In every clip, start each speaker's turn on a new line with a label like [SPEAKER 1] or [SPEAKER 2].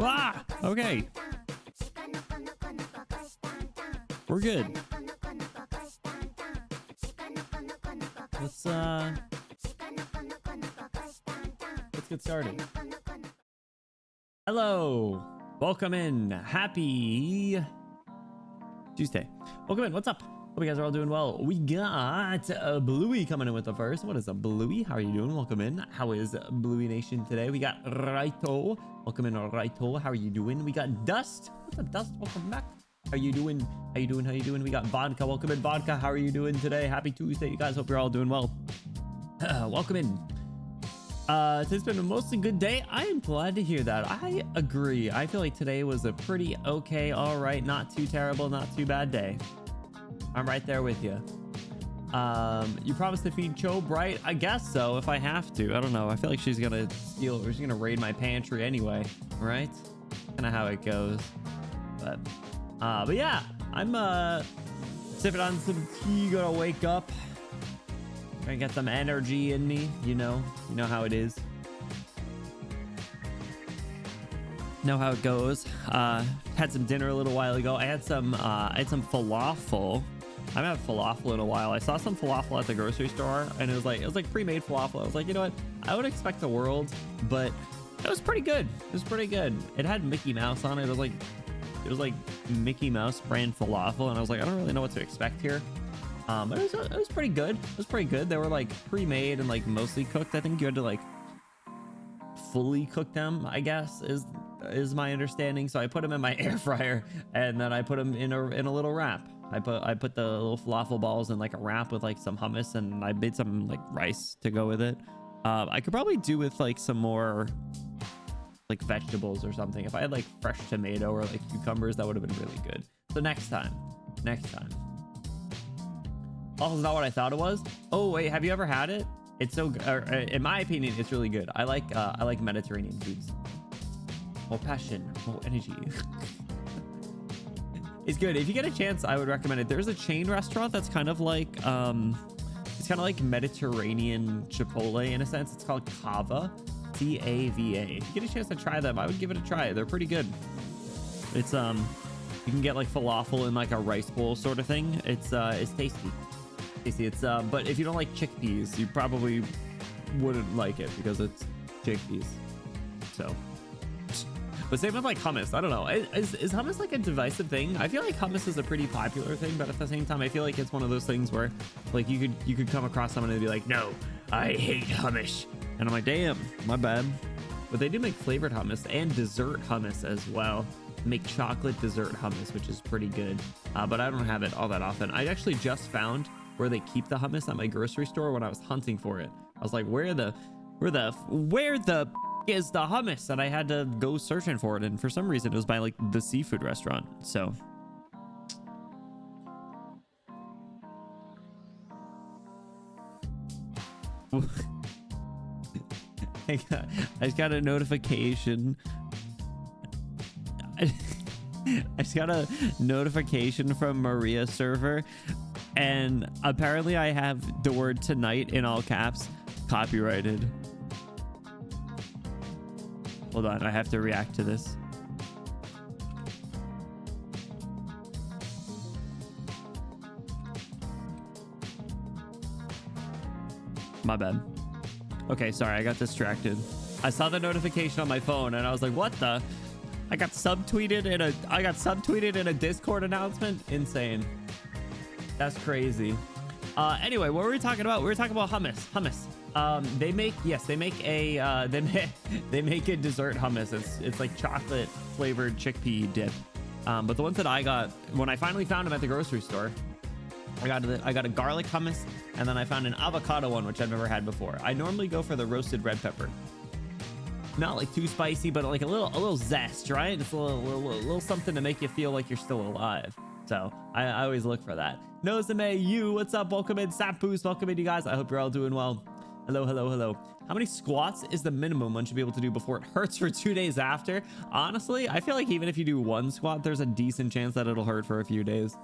[SPEAKER 1] Ah, okay. We're good. Let's get started. Hello. Welcome in. Happy Tuesday. Welcome in. What's up? Hope you guys are all doing well. We got Bluey coming in with the first. What is up, Bluey? How are you doing? Welcome in. How is Bluey Nation today? We got Raito. Welcome in, Raito. How are you doing? We got Dust. What's up, Dust? Welcome back. How you doing? How you doing? How you doing? We got Vodka. Welcome in, Vodka. How are you doing today? Happy Tuesday, you guys. Hope you're all doing well. Welcome in. Today's been a mostly good day. I am glad to hear that. I agree. I feel like today was a pretty okay, all right, not too terrible, not too bad day. I'm right there with you. You promised to feed Chobe, right? I guess so, if I have to. I don't know. I feel like she's gonna steal, or she's gonna raid my pantry anyway, right? Kind of how it goes. But yeah, I'm sipping on some tea. Gonna wake up. Gonna get some energy in me. You know how it is. Know how it goes. Had some dinner a little while ago. I had some falafel. I haven't had falafel in a while. I saw some falafel at the grocery store, and it was like pre-made falafel. I was like, you know what? I would expect the world, but it was pretty good. It was pretty good. It had Mickey Mouse on it. It was like Mickey Mouse brand falafel, and I was like, I don't really know what to expect here. But it was pretty good. It was pretty good. They were like pre-made and like mostly cooked. I think you had to like fully cook them, I guess, is my understanding. So I put them in my air fryer, and then I put them in a little wrap. I put the little falafel balls in like a wrap with like some hummus, and I made some like rice to go with it. I could probably do with like some more like vegetables or something. If I had like fresh tomato or like cucumbers, that would have been really good. So next time. Also, not what I thought it was. Oh wait, have you ever had it? It's so good. In my opinion, it's really good. I like Mediterranean foods. More passion, more energy. It's good. If you get a chance, I would recommend it. There's a chain restaurant that's kind of like it's kind of like Mediterranean Chipotle in a sense. It's called Cava, C-A-V-A. If you get a chance to try them, I would give it a try. They're pretty good. It's you can get like falafel in like a rice bowl sort of thing. It's tasty. It's but if you don't like chickpeas, you probably wouldn't like it because it's chickpeas. So, but same with like hummus. I don't know. Is hummus like a divisive thing? I feel like hummus is a pretty popular thing, but at the same time, I feel like it's one of those things where like you could come across someone and be like, no, I hate hummus, and I'm like, damn, my bad. But they do make flavored hummus and dessert hummus as well. Make chocolate dessert hummus, which is pretty good. But I don't have it all that often. I actually just found where they keep the hummus at my grocery store when I was hunting for it. I was like, where the is the hummus? And I had to go searching for it, and for some reason it was by like the seafood restaurant. So I just got a notification. I just got a notification from Maria server, and apparently I have the word tonight in all caps copyrighted. Hold on, I have to react to this. My bad. Okay, sorry, I got distracted. I saw the notification on my phone and I was like, what the? I got subtweeted in a Discord announcement. Insane. That's crazy. Anyway, what were we talking about? We were talking about hummus. They make a dessert hummus. It's like chocolate flavored chickpea dip. But the ones that I got when I finally found them at the grocery store, I got a garlic hummus, and then I found an avocado one, which I've never had before. I normally go for the roasted red pepper. Not like too spicy, but like a little zest, right? It's a little something to make you feel like you're still alive. So I always look for that. Nozame, you, what's up? Welcome in. Sap Boost, welcome in, you guys. I hope you're all doing well. Hello. How many squats is the minimum one should be able to do before it hurts for 2 days after? Honestly, I feel like even if you do one squat, there's a decent chance that it'll hurt for a few days.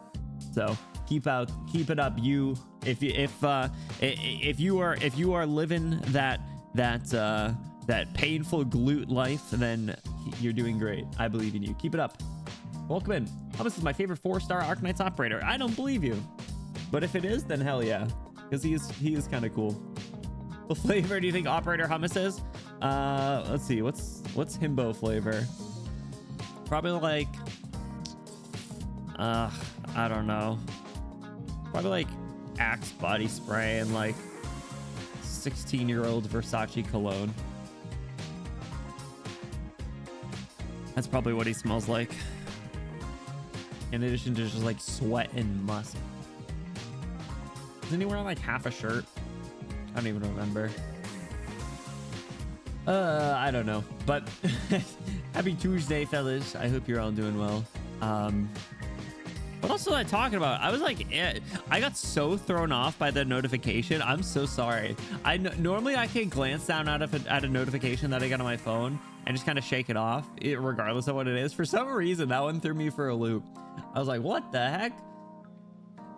[SPEAKER 1] So keep it up, you. If you are living that painful glute life, then You're doing great. I believe in you. Keep it up. Welcome in. Hummus is my favorite 4-star Arknights operator. I don't believe you. But if it is, then hell yeah. Because he is kind of cool. What flavor do you think Operator Hummus is? Let's see. What's himbo flavor? Probably like... I don't know. Probably like Axe body spray and like 16-year-old Versace cologne. That's probably what he smells like. In addition to just like sweat and musk. Isn't he wearing like half a shirt? I don't even remember. I don't know. But happy Tuesday, fellas. I hope you're all doing well. What else was I talking about? I was like, I got so thrown off by the notification. I'm so sorry. Normally I can glance down at a notification that I got on my phone and just kind of shake it off, regardless of what it is. For some reason, that one threw me for a loop. I was like, what the heck?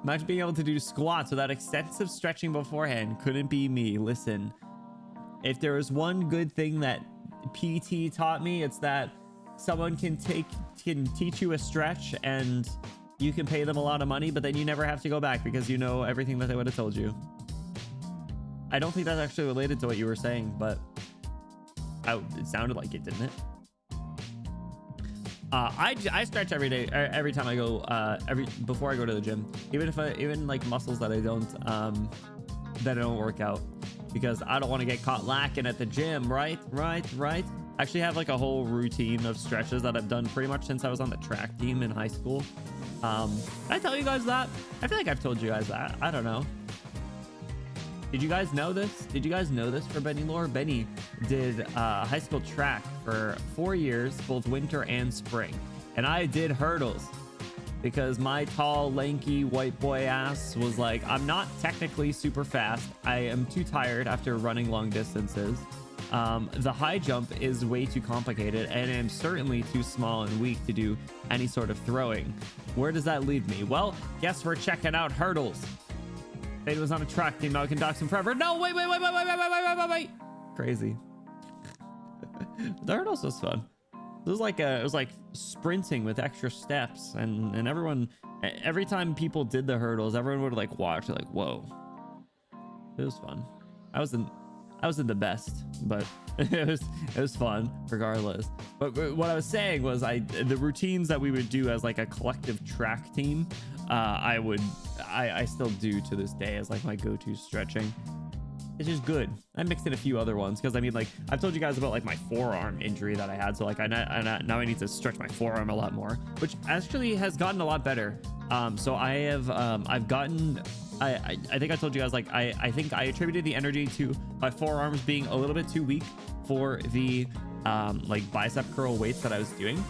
[SPEAKER 1] Imagine being able to do squats without extensive stretching beforehand. Couldn't be me. Listen, if there was one good thing that PT taught me, it's that someone can teach you a stretch and you can pay them a lot of money, but then you never have to go back because you know everything that they would have told you. I don't think that's actually related to what you were saying, but it sounded like it, didn't it? I stretch every day, every time I go, before I go to the gym, even like muscles that I don't work out, because I don't want to get caught lacking at the gym. Right. I actually have like a whole routine of stretches that I've done pretty much since I was on the track team in high school. Did I tell you guys that? I feel like I've told you guys that. I don't know. Did you guys know this? Did you guys know this for Benny Lore? Benny did high school track for 4 years, both winter and spring. And I did hurdles because my tall, lanky, white boy ass was like, I'm not technically super fast. I am too tired after running long distances. The high jump is way too complicated, and I'm certainly too small and weak to do any sort of throwing. Where does that leave me? Well, guess we're checking out hurdles. It was on a track team. Now I can dox him forever. No, wait. Crazy. The hurdles was fun. It was like sprinting with extra steps, and everyone, every time people did the hurdles, everyone would like watch, like, whoa. It was fun. I wasn't the best, but it was fun regardless. But what I was saying was the routines that we would do as like a collective track team, I still do to this day as like my go-to stretching. It's just good. I mixed in a few other ones because I mean, like, I've told you guys about like my forearm injury that I had, so like now I need to stretch my forearm a lot more, which actually has gotten a lot better. So I have I've gotten, I think I told you guys, like, I think I attributed the energy to my forearms being a little bit too weak for the like bicep curl weights that I was doing.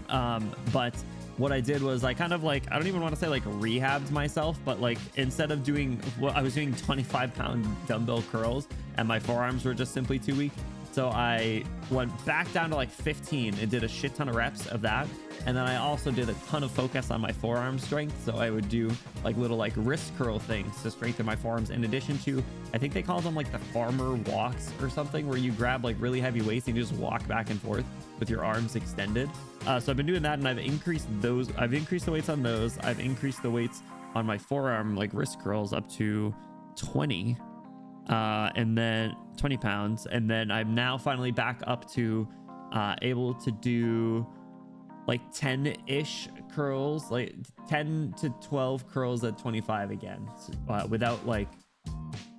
[SPEAKER 1] But what I did was I kind of like, I don't even want to say like rehabbed myself, but like instead of doing what I was doing 25-pound dumbbell curls and my forearms were just simply too weak. So I went back down to like 15 and did a shit ton of reps of that. And then I also did a ton of focus on my forearm strength. So I would do like little like wrist curl things to strengthen my forearms, in addition to, I think they call them like the farmer walks or something, where you grab like really heavy weights and you just walk back and forth with your arms extended. So I've been doing that, and I've increased those. I've increased the weights on those. I've increased the weights on my forearm like wrist curls up to 20. And then 20 pounds. And then I'm now finally back up to able to do like 10-ish curls, like 10 to 12 curls at 25 again, without like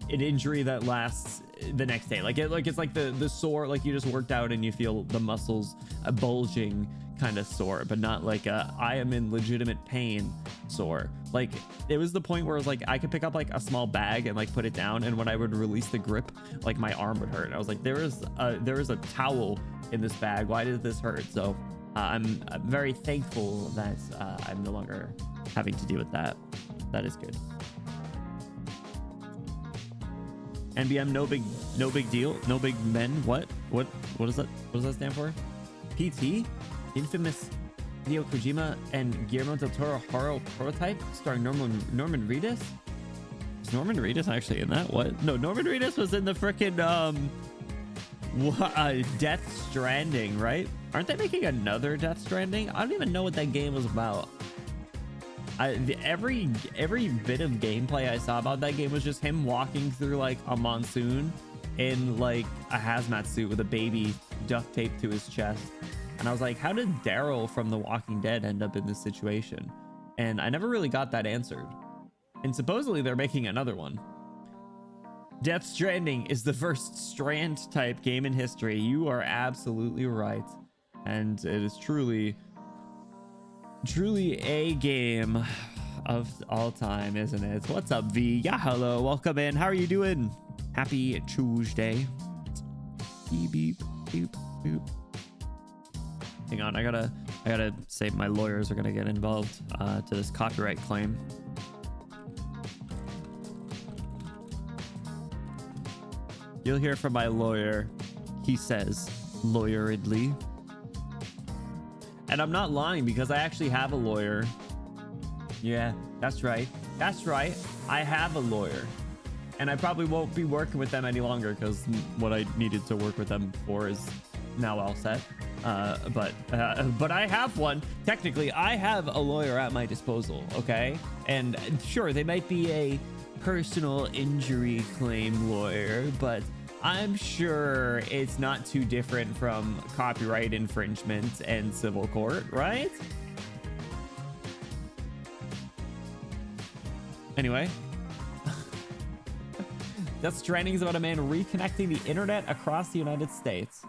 [SPEAKER 1] an injury that lasts the next day. It's like the sore, like you just worked out and you feel the muscles bulging kind of sore, but not like I am in legitimate pain sore. Like it was the point where it was like I could pick up like a small bag and like put it down, and when I would release the grip, like my arm would hurt. I was like, there is a towel in this bag. Why does this hurt? So I'm very thankful that I'm no longer having to deal with that. That is good. NBM, no big deal, no big men. What is that? What does that stand for? PT, infamous Hideo Kojima and Guillermo del Toro horror prototype starring Norman Reedus. Is Norman Reedus actually in that? What? No, Norman Reedus was in the frickin' Death Stranding, right? Aren't they making another Death Stranding? I don't even know what that game was about. Every bit of gameplay I saw about that game was just him walking through like a monsoon in like a hazmat suit with a baby duct taped to his chest. And I was like, how did Daryl from The Walking Dead end up in this situation? And I never really got that answered. And supposedly they're making another one. Death Stranding is the first Strand type game in history. You are absolutely right. And it is truly a game of all time, isn't it? What's up, V? Yeah, hello, welcome in. How are you doing? Happy Tuesday. Beep, beep, beep, beep. Hang on, I gotta say my lawyers are gonna get involved to this copyright claim. You'll hear from my lawyer. He says lawyeredly. And I'm not lying because I actually have a lawyer. Yeah, that's right. That's right. I have a lawyer. And I probably won't be working with them any longer because what I needed to work with them for is now all set. But I have one. Technically, I have a lawyer at my disposal, okay? And sure, they might be a personal injury claim lawyer, but I'm sure it's not too different from copyright infringement and civil court, right? Anyway, Death Stranding is about a man reconnecting the internet across the United States.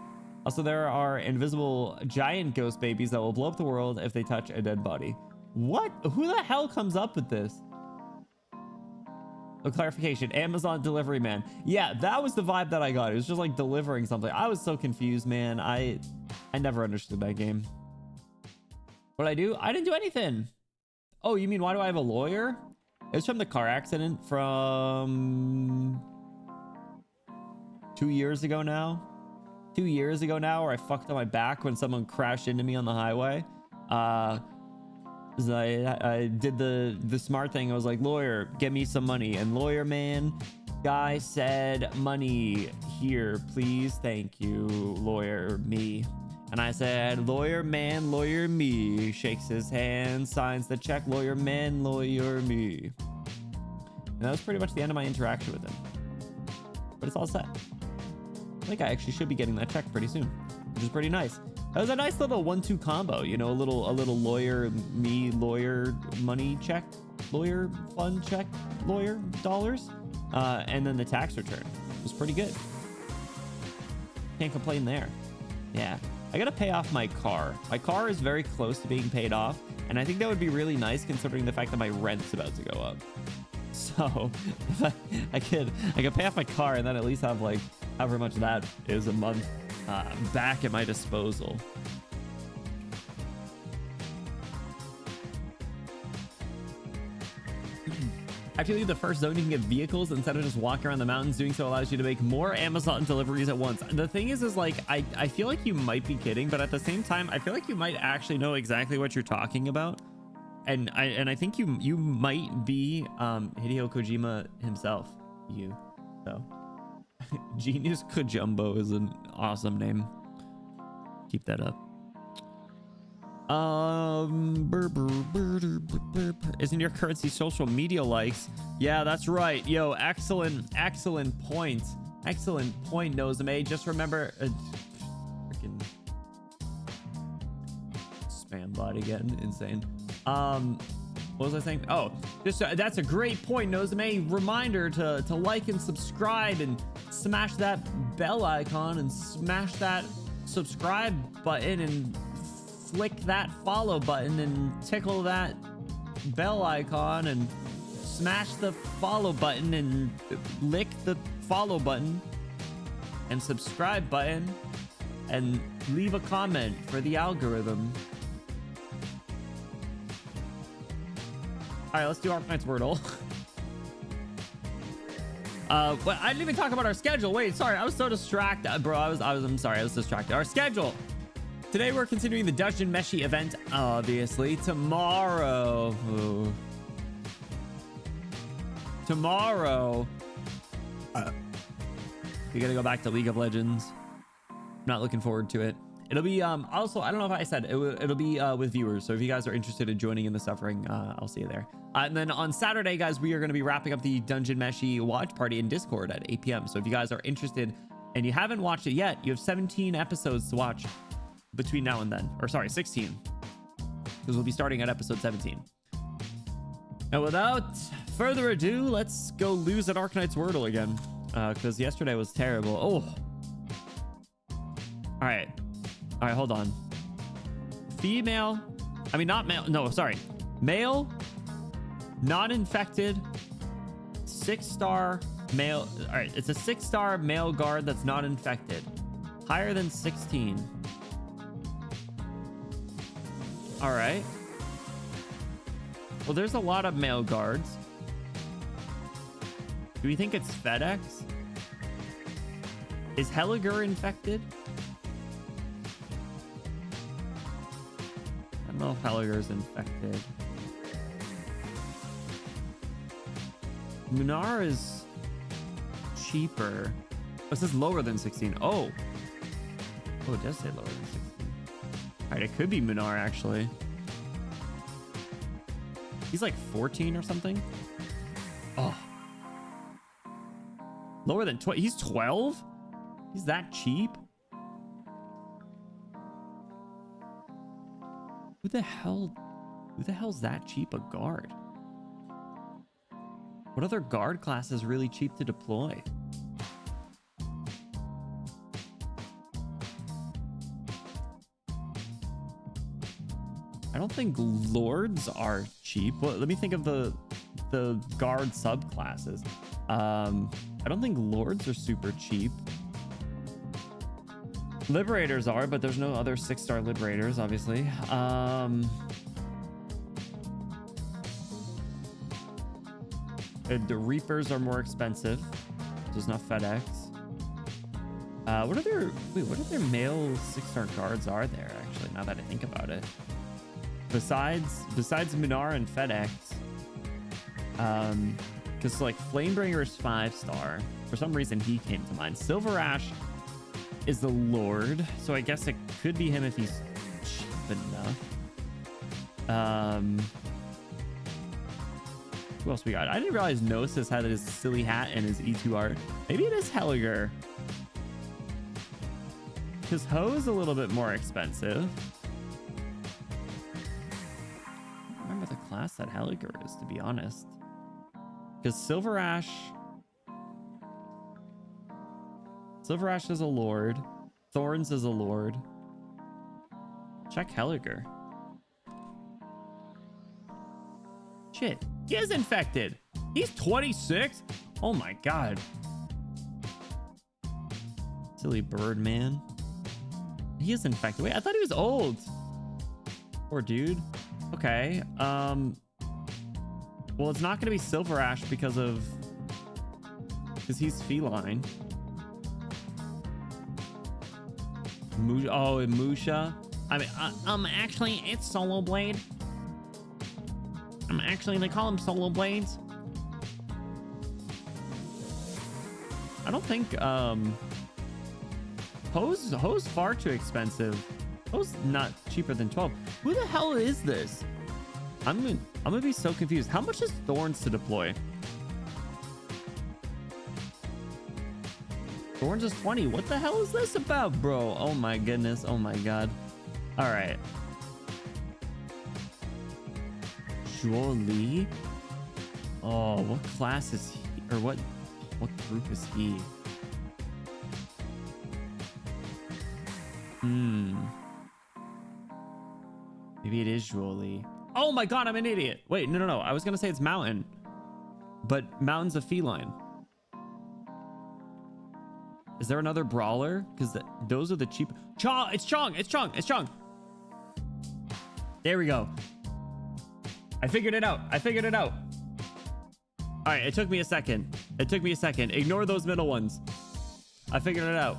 [SPEAKER 1] Also, there are invisible giant ghost babies that will blow up the world if they touch a dead body. What? Who the hell comes up with this? A clarification, Amazon delivery man. Yeah, that was the vibe that I got. It was just like delivering something. I was so confused, man. I never understood that game. What did I do? I didn't do anything. Oh, you mean why do I have a lawyer? It was from the car accident from 2 years ago now. 2 years ago now, where I fucked on my back when someone crashed into me on the highway. I did the smart thing. I was like, lawyer, get me some money. And lawyer man guy said, money here, please. Thank you, lawyer me. And I said, lawyer man, lawyer me. Shakes his hand, signs the check. Lawyer man, lawyer me. And that was pretty much the end of my interaction with him. But it's all set. I think I actually should be getting that check pretty soon, which is pretty nice. That was a nice little 1-2 combo, you know, a little lawyer me, lawyer money check, lawyer fun check, lawyer dollars, and then the tax return was pretty good. Can't complain there. Yeah, I gotta pay off my car. My car is very close to being paid off, and I think that would be really nice considering the fact that my rent's about to go up. So if I could pay off my car and then at least have like however much that is a month back at my disposal. Actually, the first zone you can get vehicles instead of just walking around the mountains. Doing so allows you to make more Amazon deliveries at once. The thing is like I feel like you might be kidding, but at the same time I feel like you might actually know exactly what you're talking about. And I think you might be Hideo Kojima himself. So Genius Kojumbo is an awesome name. Keep that up. Isn't your currency social media likes? Yeah, that's right. Yo, excellent point. Excellent point, Nozame. Just remember freaking spam bot again. Insane. What was I saying? Oh, just that's a great point, Nozame. Reminder to like and subscribe and smash that bell icon and smash that subscribe button and flick that follow button and tickle that bell icon and smash the follow button and lick the follow button and subscribe button and leave a comment for the algorithm. All right, let's do Arknights Wordle. But I didn't even talk about our schedule. Wait, sorry, I was so distracted, bro. I'm sorry, I was distracted. Our schedule. Today we're continuing the Dungeon Meshi event, obviously. Tomorrow. Ooh. Tomorrow. We gotta go back to League of Legends. Not looking forward to it. It'll be also, I don't know if I said it'll be with viewers, so if you guys are interested in joining in the suffering, I'll see you there. And then on Saturday, guys, we are going to be wrapping up the Dungeon Meshi watch party in Discord at 8 p.m. So if you guys are interested and you haven't watched it yet, you have 17 episodes to watch between now and then, or sorry, 16, because we'll be starting at episode 17. And without further ado, let's go lose at Arknights Wordle again, because yesterday was terrible. Oh, all right, hold on. Female, I mean, not male, no, sorry, male, non-infected, 6-star male. All right, it's a 6-star male guard that's not infected, higher than 16. All right, well, there's a lot of male guards. Do we think it's FedEx? Is Helliger infected? I don't know if Helliger's infected. Munar is cheaper. Oh, it says lower than 16. Oh, it does say lower than 16. All right, it could be Munar actually. He's like 14 or something. Oh, lower than 12. He's 12. He's that cheap. Who the hell's that cheap a guard? What other guard class is really cheap to deploy? I don't think lords are cheap. Well, let me think of the guard subclasses. I don't think lords are super cheap. Liberators are, but there's no other 6-star liberators, obviously. The Reapers are more expensive. There's not FedEx. What other male 6-star guards are there, actually, now that I think about it? Besides Munar and FedEx. Because like Flamebringer is 5-star. For some reason he came to mind. Silver Ash is the Lord, so I guess it could be him if he's cheap enough. Who else we got? I didn't realize Gnosis had his silly hat and his E2 art. Maybe it is Helliger. Because Ho is a little bit more expensive. I don't remember the class that Helliger is, to be honest. Because Silver Ash is a Lord. Thorns is a Lord. Check Helliger. Shit, he is infected. He's 26. Oh my god. Silly bird man. He is infected. Wait, I thought he was old. Poor dude. Okay. Well, it's not going to be Silver Ash because he's feline. Musha. I mean, actually, it's Solo Blade. They call him Solo Blades. I don't think, Ho's far too expensive. Ho's not cheaper than 12. Who the hell is this? I'm gonna be so confused. How much is Thorns to deploy? Thorns is 20. What the hell is this about, bro? Oh my goodness. Oh my god. All right. Surely. Oh, what class is he? Or what group is he? Maybe it is Julie. Oh my god, I'm an idiot. Wait, no. I was gonna say it's Mountain, but Mountain's a feline. Is there another brawler? Because those are the cheap. It's Chong. There we go. I figured it out. All right, it took me a second. Ignore those middle ones. I figured it out.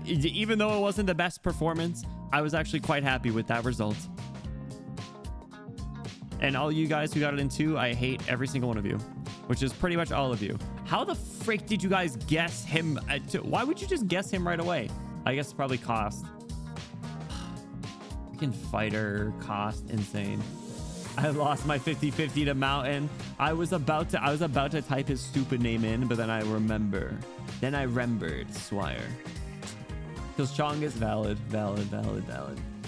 [SPEAKER 1] Even though it wasn't the best performance, I was actually quite happy with that result. And all you guys who got it in 2, I hate every single one of you, which is pretty much all of you. How the frick did you guys guess him? Why would you just guess him right away? I guess probably cost. Freaking fighter cost, insane. I lost my 50-50 to Mountain. I was about to type his stupid name in, but then I remembered. Then I remembered Swire. Because Chong is valid.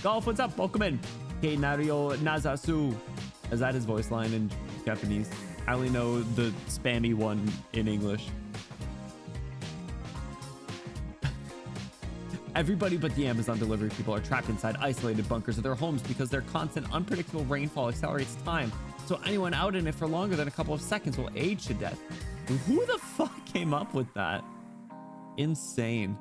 [SPEAKER 1] Golf, what's up? Welcome in. Hey, Nario Nazasu. Is that his voice line in Japanese? I only know the spammy one in English. Everybody but the Amazon delivery people are trapped inside isolated bunkers of their homes because their constant unpredictable rainfall accelerates time. So anyone out in it for longer than a couple of seconds will age to death. Who the fuck came up with that? Insane.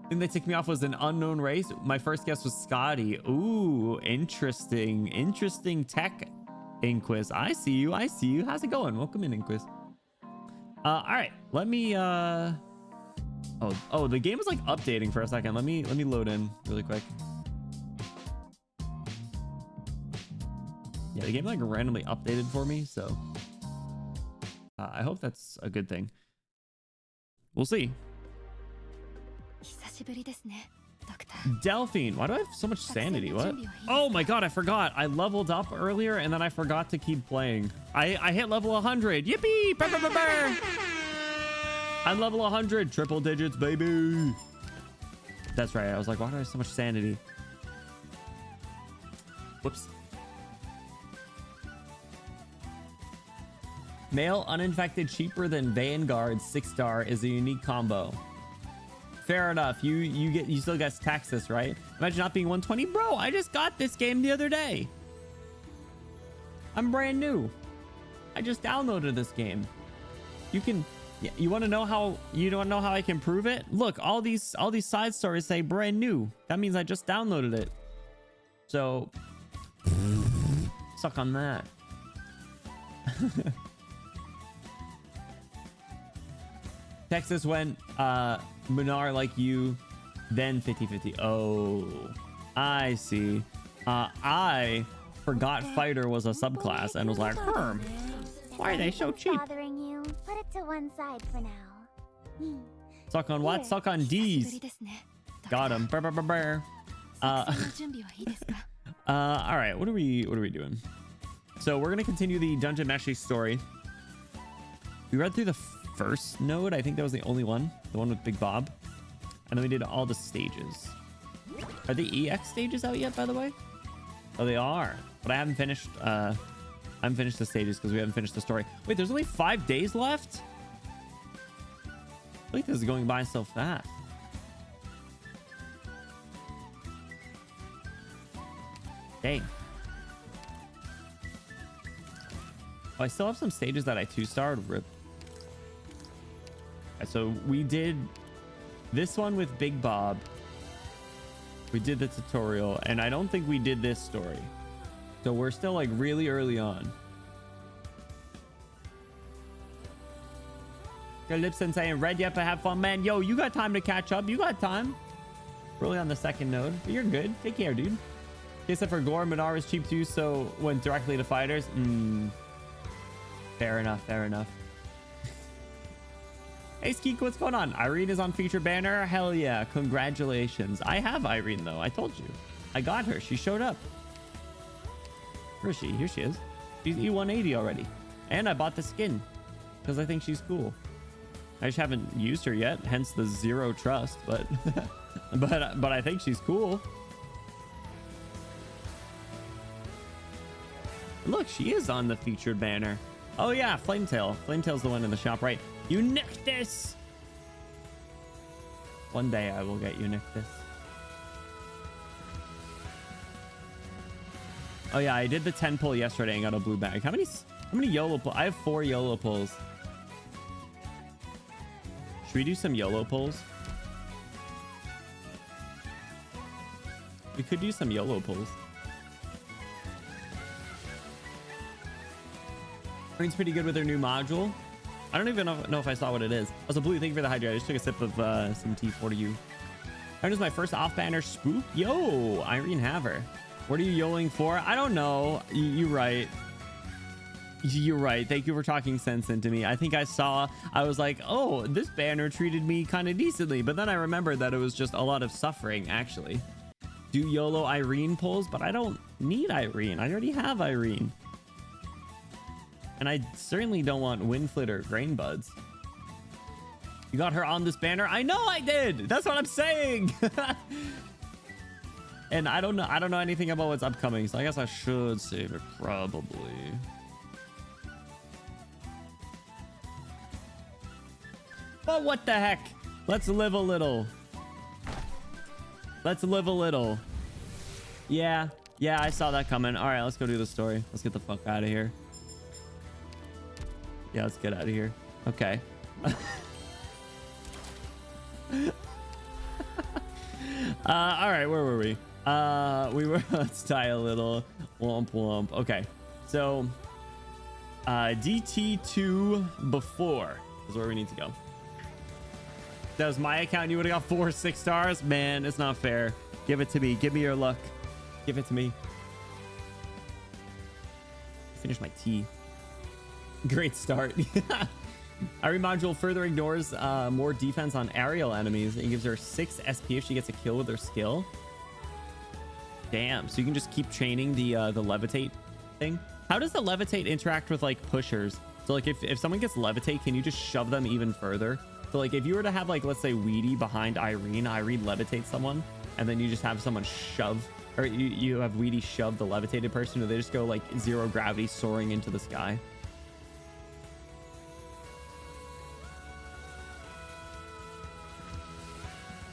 [SPEAKER 1] The thing that ticked me off was an unknown race. My first guess was Scotty. Ooh, interesting. Interesting tech, Inquis. I see you. How's it going? Welcome in, Inquis. All right. Let me Oh, the game was like updating for a second. Let me load in really quick. Yeah, the game like randomly updated for me, so I hope that's a good thing. We'll see. Delphine, why do I have so much sanity? What? Oh my god, I forgot. I leveled up earlier and then I forgot to keep playing. I hit level 100. Yippee! Burr, burr, burr, burr. I'm level 100. Triple digits, baby. That's right. I was like, why do I have so much sanity? Whoops. Male uninfected cheaper than Vanguard 6-star is a unique combo. Fair enough. You still get Taxus, right? Imagine not being 120. Bro, I just got this game the other day. I'm brand new. I just downloaded this game. You can you want to know how I can prove it? Look, all these side stories say brand new. That means I just downloaded it. So suck on that. Texas went Munar like you, then 50-50. Oh, I see. I forgot fighter was a subclass and was like, why are they so cheap?
[SPEAKER 2] Bothering you. Put it to one side for now.
[SPEAKER 1] Suck on what? Suck on D's. Got him. Burr, burr, burr, burr. All right. What are we doing? So we're gonna continue the Dungeon Meshi story. We read through the first node. I think that was the only one, the one with Big Bob, and then we did all the stages. Are the EX stages out yet, by the way? Oh, they are. But I haven't finished. I haven't finished the stages because we haven't finished the story. Wait, there's only 5 days left? I think this is going by so fast. Dang. Oh, I still have some stages that I 2-starred. Rip. Right, so we did this one with Big Bob. We did the tutorial, and I don't think we did this story. So we're still like really early on. Good Lipson saying, Red Yep, I have fun, man. Yo, you got time to catch up. You got time. Really on the second node, but you're good. Take care, dude. Except for Gore, Minar is cheap too, so went directly to fighters. Fair enough, fair enough. Hey, Skeek, what's going on? Irene is on feature banner. Hell yeah, congratulations. I have Irene, though. I told you. I got her. She showed up. Where is she? Here she is. She's E180 already. And I bought the skin because I think she's cool. I just haven't used her yet, hence the 0 trust, but but I think she's cool. Look, she is on the featured banner. Oh yeah, Flametail. Flametail's the one in the shop, right? Unictus! One day I will get Unictus. Oh yeah, I did the 10 pull yesterday and got a blue bag. How many YOLO pulls? I have 4 YOLO pulls. Should we do some YOLO pulls? We could do some YOLO pulls. Green's pretty good with their new module. I don't even know if I saw what it is. Also, Blue, thank you for the hydrate. I just took a sip of some tea for you. That was my first off-banner spook. Yo, Irene Haver. What are you yelling for? I don't know. You're right. You're right. Thank you for talking sense into me. I think I was like, oh, this banner treated me kind of decently. But then I remembered that it was just a lot of suffering, actually. Do YOLO Irene pulls, but I don't need Irene. I already have Irene. And I certainly don't want Winflit or Grain Buds. You got her on this banner? I know I did. That's what I'm saying. And I don't know anything about what's upcoming, so I guess I should save it probably. But what the heck? Let's live a little. Let's live a little. Yeah, I saw that coming. All right, let's go do the story. Let's get the fuck out of here. Yeah, let's get out of here. Okay. All right, where were we? We were, let's die a little. Womp womp. Okay, so DT2 before is where we need to go. That was my account. You would have got 4 6 stars. Man, it's not fair. Give it to me. Give me your luck. Give it to me. Finish my tea. Great start. Irene module further ignores more defense on aerial enemies. It gives her 6 SP if she gets a kill with her skill. Damn. So you can just keep chaining the levitate thing. How does the levitate interact with like pushers? So like if someone gets levitate, can you just shove them even further? So like if you were to have like, let's say Weedy behind Irene levitates someone, and then you just have someone shove, or you have Weedy shove the levitated person, or they just go like 0 gravity soaring into the sky.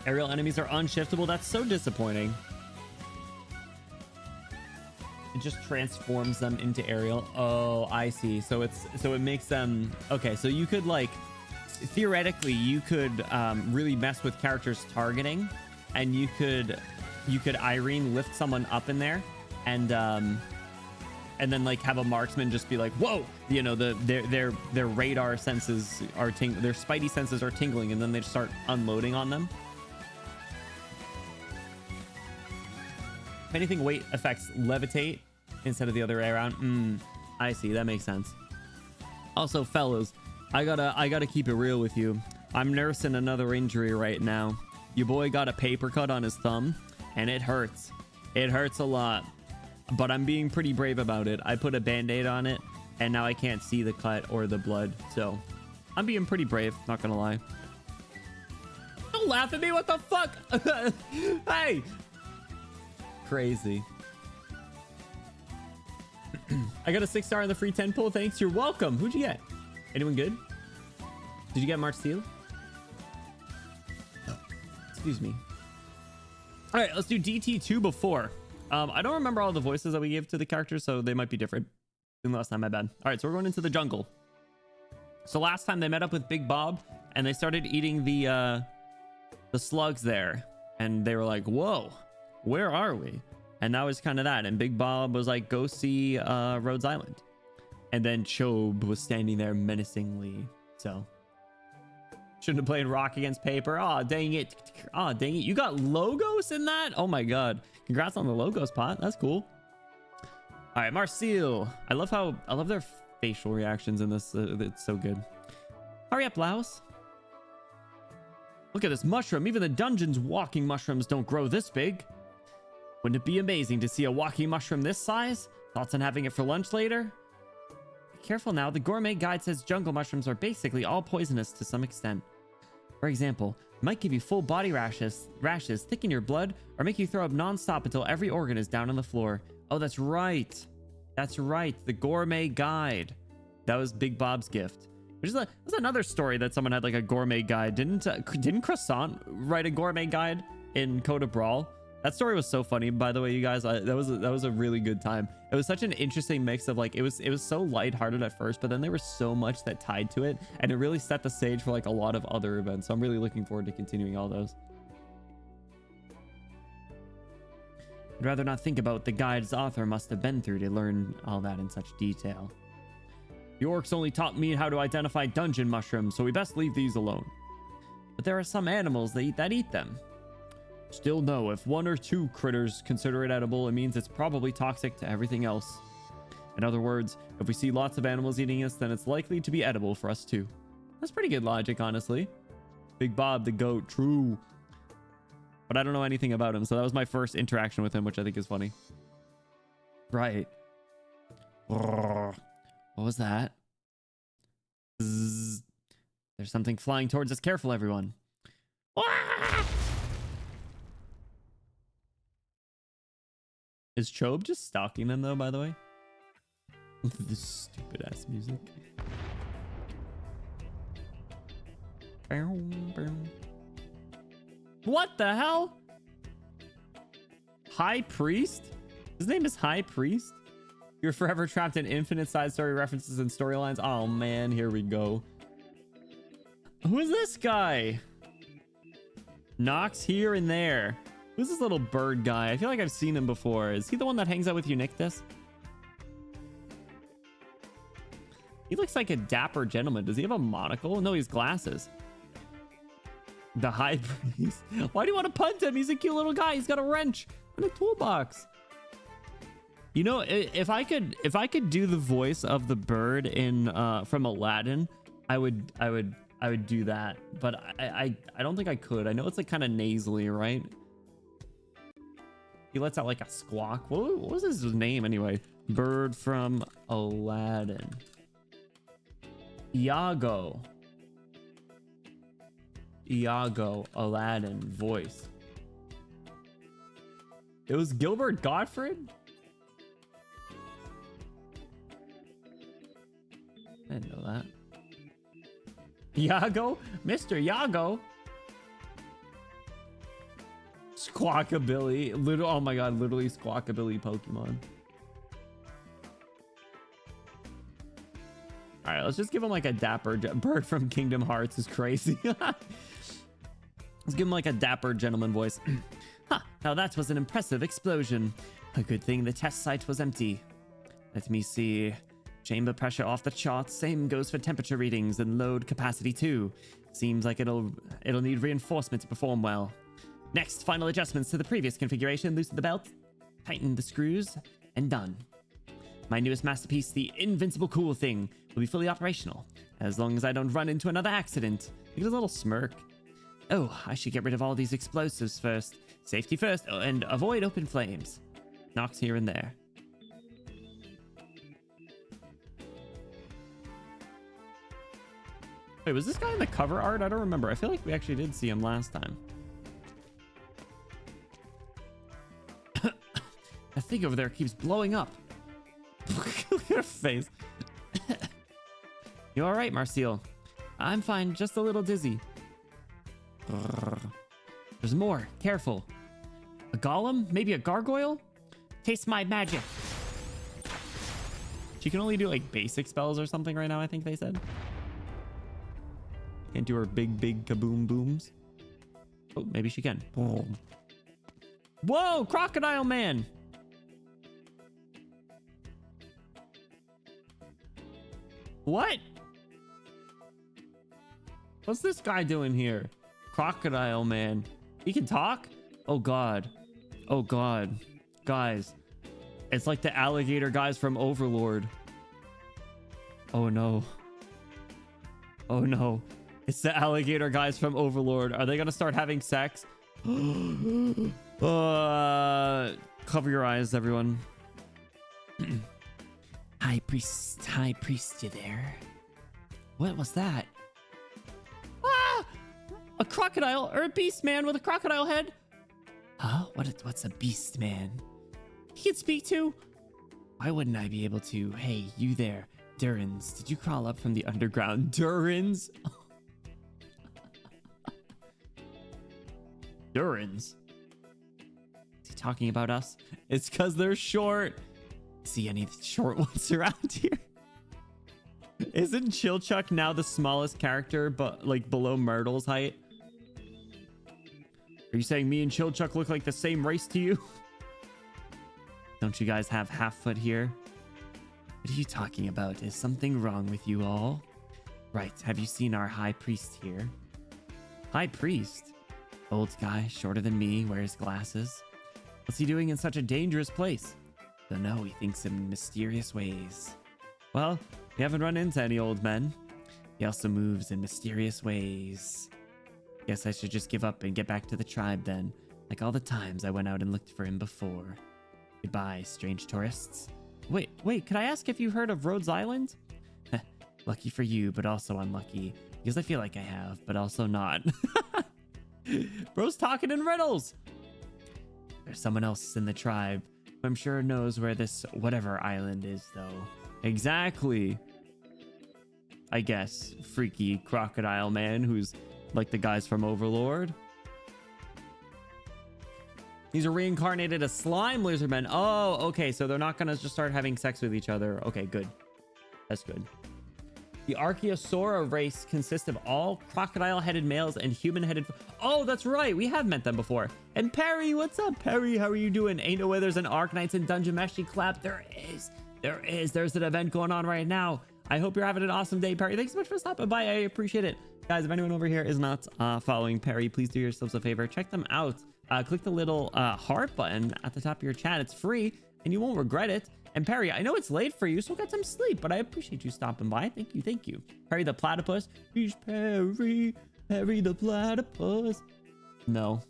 [SPEAKER 1] Aerial enemies are unshiftable. That's so disappointing. It just transforms them into aerial. Oh, I see. So it makes them okay. So you could like theoretically you could really mess with characters targeting, and you could Irene lift someone up in there, and then like have a marksman just be like, whoa, you know, their radar senses are their spidey senses are tingling, and then they just start unloading on them. If anything, weight affects levitate instead of the other way around. I see. That makes sense. Also, fellas, I gotta keep it real with you. I'm nursing another injury right now. Your boy got a paper cut on his thumb, and it hurts. It hurts a lot, but I'm being pretty brave about it. I put a band-aid on it, and now I can't see the cut or the blood. So I'm being pretty brave, not gonna lie. Don't laugh at me. What the fuck? Hey. Crazy. I got a 6 star in the free 10 pull. Thanks. You're welcome. Who'd you get? Anyone good? Did you get March Steel? Excuse me. All right, let's do DT2 before. I don't remember all the voices that we gave to the characters, so they might be different than last time. My bad. All right, so we're going into the jungle. So last time they met up with Big Bob, and they started eating the slugs there, and they were like, whoa, where are we? And that was kind of that. And Big Bob was like, go see Rhodes Island. And then Chobe was standing there menacingly. So shouldn't have played rock against paper. Oh, dang it. Oh, dang it. You got logos in that? Oh my God. Congrats on the logos, Pot. That's cool. All right, Marcel. I love their facial reactions in this. It's so good. Hurry up, Laos. Look at this mushroom. Even the dungeon's walking mushrooms don't grow this big. Wouldn't it be amazing to see a walking mushroom this size? Thoughts on having it for lunch later? Be careful now. The gourmet guide says jungle mushrooms are basically all poisonous to some extent. For example, it might give you full body rashes, thicken your blood, or make you throw up non-stop until every organ is down on the floor. Oh, that's right. That's right. The gourmet guide. That was Big Bob's gift. Which is that's another story that someone had like a gourmet guide. Didn't Croissant write a gourmet guide in Code of Brawl? That story was so funny, by the way, you guys. That was a really good time. It was such an interesting mix of like it was so lighthearted at first, but then there was so much that tied to it, and it really set the stage for like a lot of other events. So I'm really looking forward to continuing all those. I'd rather not think about what the guide's author must have been through to learn all that in such detail. The orcs only taught me how to identify dungeon mushrooms, so we best leave these alone. But there are some animals that eat them. Still no, if one or two critters consider it edible, it means it's probably toxic to everything else. In other words, if we see lots of animals eating us, then it's likely to be edible for us too. That's pretty good logic, honestly. Big Bob the goat, true. But I don't know anything about him, so that was my first interaction with him, which I think is funny. Right. What was that? Zzz. There's something flying towards us. Careful, everyone. Is Chobe just stalking them, though, by the way? This stupid ass music. What the hell? High Priest? His name is High Priest? You're forever trapped in infinite side story references and storylines. Oh man, here we go. Who is this guy? Knocks here and there. Who's this little bird guy? I feel like I've seen him before. Is he the one that hangs out with Eunictus? He looks like a dapper gentleman. Does he have a monocle? No, he's glasses. The High Priest. Why do you want to punt him? He's a cute little guy. He's got a wrench and a toolbox. You know, if I could do the voice of the bird in from Aladdin, I would do that. But I don't think I could. I know it's like kind of nasally, right? He lets out like a squawk. What was his name anyway? Bird from Aladdin. Iago, Aladdin voice. It was Gilbert Gottfried? I didn't know that. Iago? Mr. Iago? Squawkabilly. Oh my god, literally Squawkabilly Pokemon. All right, let's just give him like a dapper bird from Kingdom Hearts is crazy. Let's give him like a dapper gentleman voice. Huh, now that was an impressive explosion. A good thing the test site was empty. Let me see. Chamber pressure off the charts. Same goes for temperature readings and load capacity too. Seems like it'll need reinforcement to perform well. Next, final adjustments to the previous configuration. Loosen the belt, tighten the screws, and done. My newest masterpiece, the Invincible Cool Thing, will be fully operational, as long as I don't run into another accident. Look at his little smirk. Oh, I should get rid of all these explosives first. Safety first, and avoid open flames. Knocks here and there. Wait, was this guy in the cover art? I don't remember. I feel like we actually did see him last time. That thing over there keeps blowing up. Look at her face. You all right, Marcel? I'm fine, just a little dizzy. There's more. Careful. A golem? Maybe a gargoyle? Taste my magic. She can only do like basic spells or something right now, I think they said. Can't do her big kaboom booms. Oh, maybe she can. Boom. Whoa, Crocodile Man. What? What's this guy doing here? Crocodile Man. He can talk? Oh god. Oh god. Guys. It's like the alligator guys from Overlord. Oh no. Oh no. It's the alligator guys from Overlord. Are they gonna start having sex? Cover your eyes, everyone. High Priest, you there? What was that? Ah! A crocodile or a beast man with a crocodile head? Huh? What's a beast man? He can speak too? Why wouldn't I be able to? Hey, you there, Durans. Did you crawl up from the underground? Durans? Durans? Is he talking about us? It's because they're short. See any short ones around here? Isn't Chilchuck now the smallest character, but like below Myrtle's height? Are you saying me and Chilchuck look like the same race to you? Don't you guys have half foot here? What are you talking about? Is something wrong with you all? Right, have you seen our High Priest here? High Priest? Old guy, shorter than me, wears glasses. What's he doing in such a dangerous place? Don't know, he thinks in mysterious ways. Well, we haven't run into any old men. He also moves in mysterious ways. Guess I should just give up and get back to the tribe then, like all the times I went out and looked for him before. Goodbye, strange tourists. Wait, could I ask if you've heard of Rhodes Island? Lucky for you, but also unlucky, because I feel like I have, but also not. Bro's talking in riddles. There's someone else in the tribe who I'm sure knows where this whatever island is, though. Exactly. I guess. Freaky crocodile man who's like the guys from Overlord. These are reincarnated as slime lizard men. Oh, okay. So they're not going to just start having sex with each other. Okay, good. That's good. The Archaeosaura race consists of all crocodile-headed males and human-headed... Oh, that's right. We have met them before. And Perry, what's up, Perry? How are you doing? Ain't no way there's an Arknights and Dungeon Meshi collab. There is. There's an event going on right now. I hope you're having an awesome day, Perry. Thanks so much for stopping by. I appreciate it. Guys, if anyone over here is not following Perry, please do yourselves a favor. Check them out. Click the little heart button at the top of your chat. It's free, and you won't regret it. And Perry, I know it's late for you, so get some sleep, but I appreciate you stopping by. Thank you. Perry the platypus. He's Perry the platypus. No.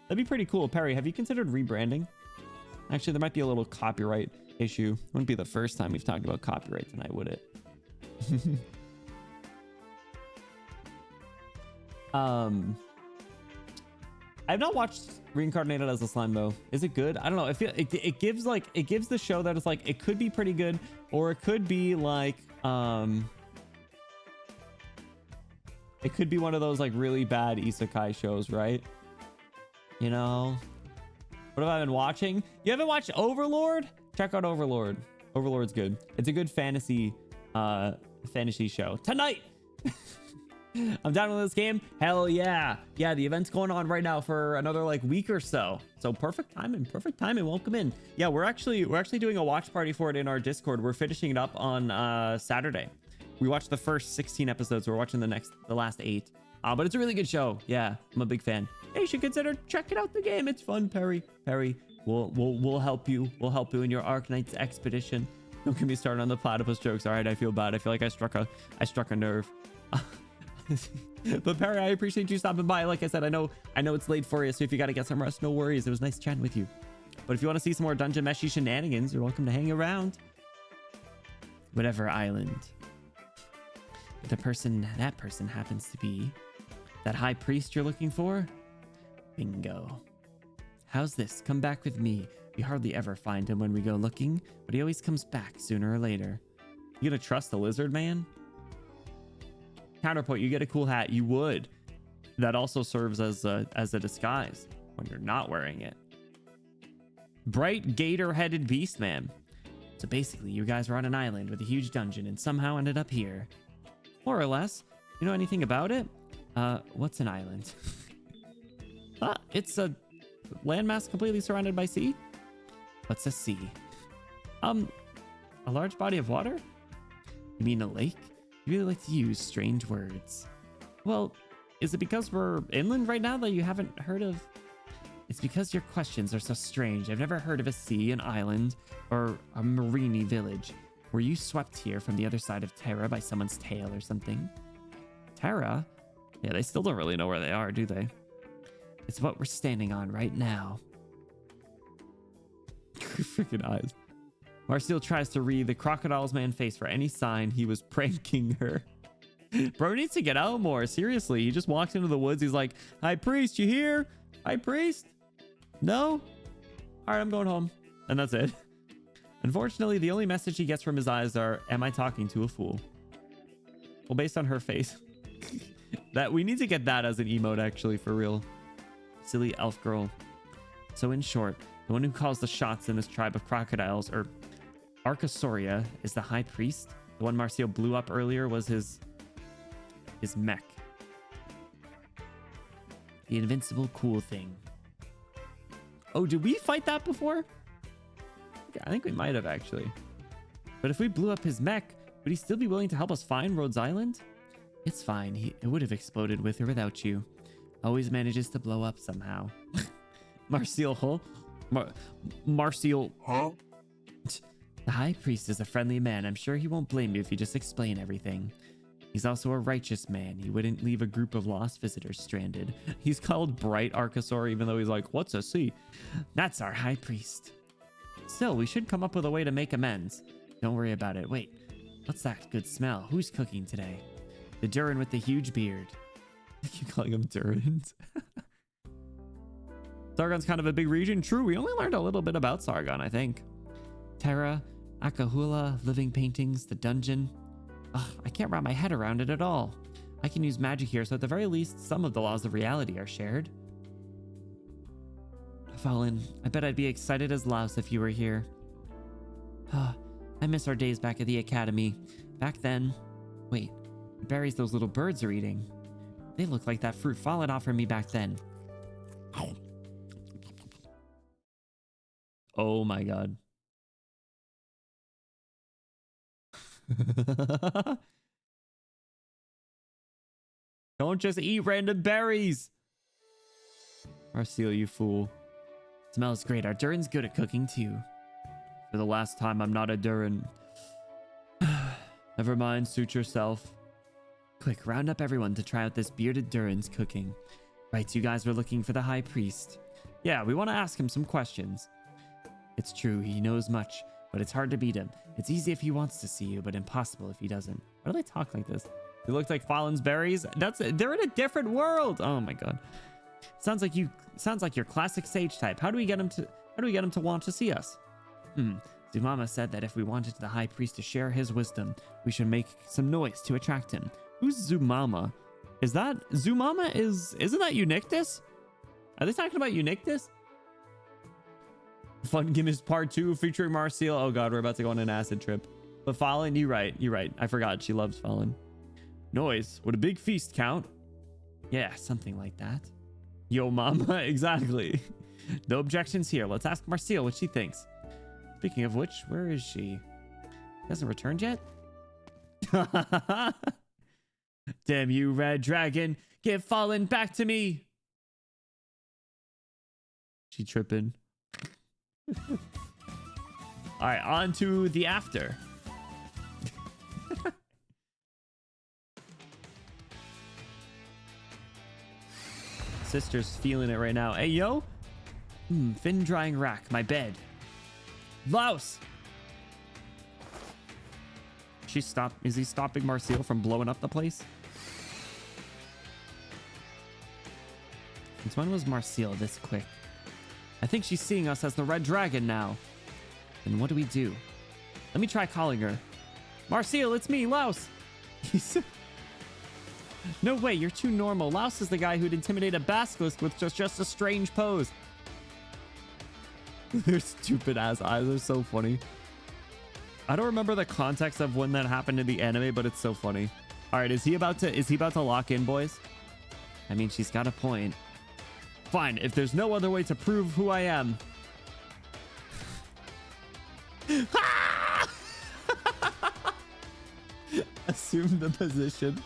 [SPEAKER 1] That'd be pretty cool. Perry, have you considered rebranding? Actually, there might be a little copyright issue. Wouldn't be the first time we've talked about copyright tonight, would it? I've not watched Reincarnated as a Slime though. Is it good? I don't know. I feel it gives the show that it's like it could be pretty good, or it could be like it could be one of those like really bad isekai shows, right? You know, what have I been watching? You haven't watched Overlord? Check out Overlord. Overlord's good. It's a good fantasy show. Tonight. I'm down with this game. Hell yeah. Yeah, the event's going on right now for another like week or so. So perfect timing. Welcome in. Yeah, we're actually doing a watch party for it in our Discord. We're finishing it up on Saturday. We watched the first 16 episodes. We're watching the last 8. But it's a really good show. Yeah, I'm a big fan. Hey, you should consider checking out the game. It's fun, Perry. We'll help you. We'll help you in your Arknights expedition. Don't get me started on the platypus jokes. All right, I feel bad. I feel like I struck a nerve. But Perry, I appreciate you stopping by. Like I said, I know it's late for you, so if you got to get some rest, no worries. It was nice chatting with you. But if you want to see some more Dungeon Meshi shenanigans, you're welcome to hang around. Whatever island that person happens to be, that high priest you're looking for, bingo. How's this? Come back with me. We hardly ever find him when we go looking, but he always comes back sooner or later. You gonna trust the lizard man? Counterpoint, you get a cool hat. You would. That also serves as a disguise when you're not wearing it. Bright gator-headed beast man. So basically, you guys were on an island with a huge dungeon and somehow ended up here. More or less. You know anything about it? What's an island? It's a landmass completely surrounded by sea. What's a sea? A large body of water? You mean a lake? You really like to use strange words. Well, is it because we're inland right now that you haven't heard of? It's because your questions are so strange. I've never heard of a sea, an island, or a marine village. Were you swept here from the other side of Terra by someone's tail or something? Terra? Yeah, they still don't really know where they are, do they? It's what we're standing on right now. Freaking eyes. Marcel tries to read the crocodile's man face for any sign he was pranking her. Bro needs to get out more. Seriously, he just walks into the woods. He's like, "High priest, you here? High priest? No? All right, I'm going home." And that's it. Unfortunately, the only message he gets from his eyes are, "Am I talking to a fool?" Well, based on her face. That we need to get that as an emote, actually, for real. Silly elf girl. So in short, the one who calls the shots in this tribe of crocodiles, or Archaeosaura, is the high priest. The one Marcio blew up earlier was his mech. The invincible cool thing. Oh, did we fight that before? I think we might have, actually. But if we blew up his mech, would he still be willing to help us find Rhodes Island? It's fine. It would have exploded with or without you. Always manages to blow up somehow. Marcial, huh? Marcial, huh? The High Priest is a friendly man. I'm sure he won't blame you if you just explain everything. He's also a righteous man. He wouldn't leave a group of lost visitors stranded. He's called Bright Archosaur, even though he's like, what's a sea? That's our High Priest. Still, we should come up with a way to make amends. Don't worry about it. Wait, what's that good smell? Who's cooking today? The Durin with the huge beard. I keep calling him Durins. Sargon's kind of a big region. True, we only learned a little bit about Sargon, I think. Terra, Akahula, living paintings, the dungeon. Ugh, I can't wrap my head around it at all. I can use magic here, so at the very least, some of the laws of reality are shared. Fallen, I bet I'd be excited as louse if you were here. I miss our days back at the academy. Back then... Wait, the berries those little birds are eating. They look like that fruit Fallen offered me back then. Oh my god. Don't just eat random berries. Marcial, you fool. Smells great. Our Durin's good at cooking too. For the last time, I'm not a Durin. Never mind, suit yourself. Quick, round up everyone to try out this bearded Durin's cooking. Right, you guys were looking for the High Priest. Yeah, we want to ask him some questions. It's true, he knows much, but it's hard to beat him. It's easy if he wants to see you, but impossible if he doesn't. Why do they talk like this? It looks like Fallen's berries. They're in a different world. Oh my god. Sounds like your classic sage type. How do we get him to want to see us? Zumama said that if we wanted the High Priest to share his wisdom, we should make some noise to attract him. Who's Zumama? Is that Zumama? Isn't that Eunictus? Are they talking about Eunictus? Fun Gimmist Part 2 featuring Marcial. Oh god, we're about to go on an acid trip. But Fallen, you're right. I forgot she loves Fallen. Noise. Would a big feast count? Yeah, something like that. Yo mama, exactly. No objections here. Let's ask Marcial what she thinks. Speaking of which, where is she? Hasn't returned yet? Damn you, red dragon. Give Fallen back to me. She tripping. All right, on to the after. Sister's feeling it right now. Hey, yo. Fin drying rack, my bed. Louse. Is he stopping Marcial from blowing up the place? Since when was Marcial this quick? I think she's seeing us as the red dragon now. Then what do we do? Let me try calling her. Marcial, it's me, Louse. No way, you're too normal. Louse is the guy who'd intimidate a basilisk with just a strange pose. Their stupid ass eyes are so funny. I don't remember the context of when that happened in the anime, but it's so funny. All right, is he about to lock in, boys? I mean, she's got a point. Fine, if there's no other way to prove who I am. Assume the position.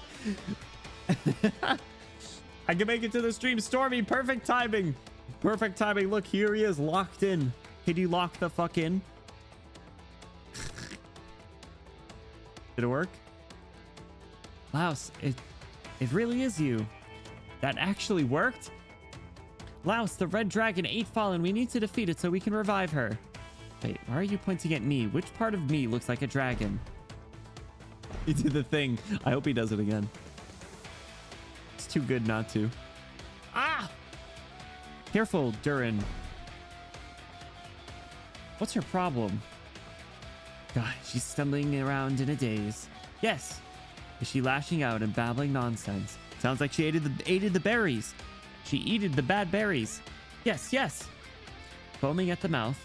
[SPEAKER 1] I can make it to the stream. Stormy, perfect timing. Perfect timing. Look, here he is locked in. Can you lock the fuck in? Did it work? Louse, it really is you. That actually worked? Louse, the red dragon ate Fallen. We need to defeat it so we can revive her. Wait, why are you pointing at me? Which part of me looks like a dragon? He did the thing. I hope he does it again. It's too good not to. Ah! Careful, Durin. What's her problem? God, she's stumbling around in a daze. Yes. Is she lashing out and babbling nonsense? Sounds like she ate the berries. She eated the bad berries. Yes, yes. Foaming at the mouth.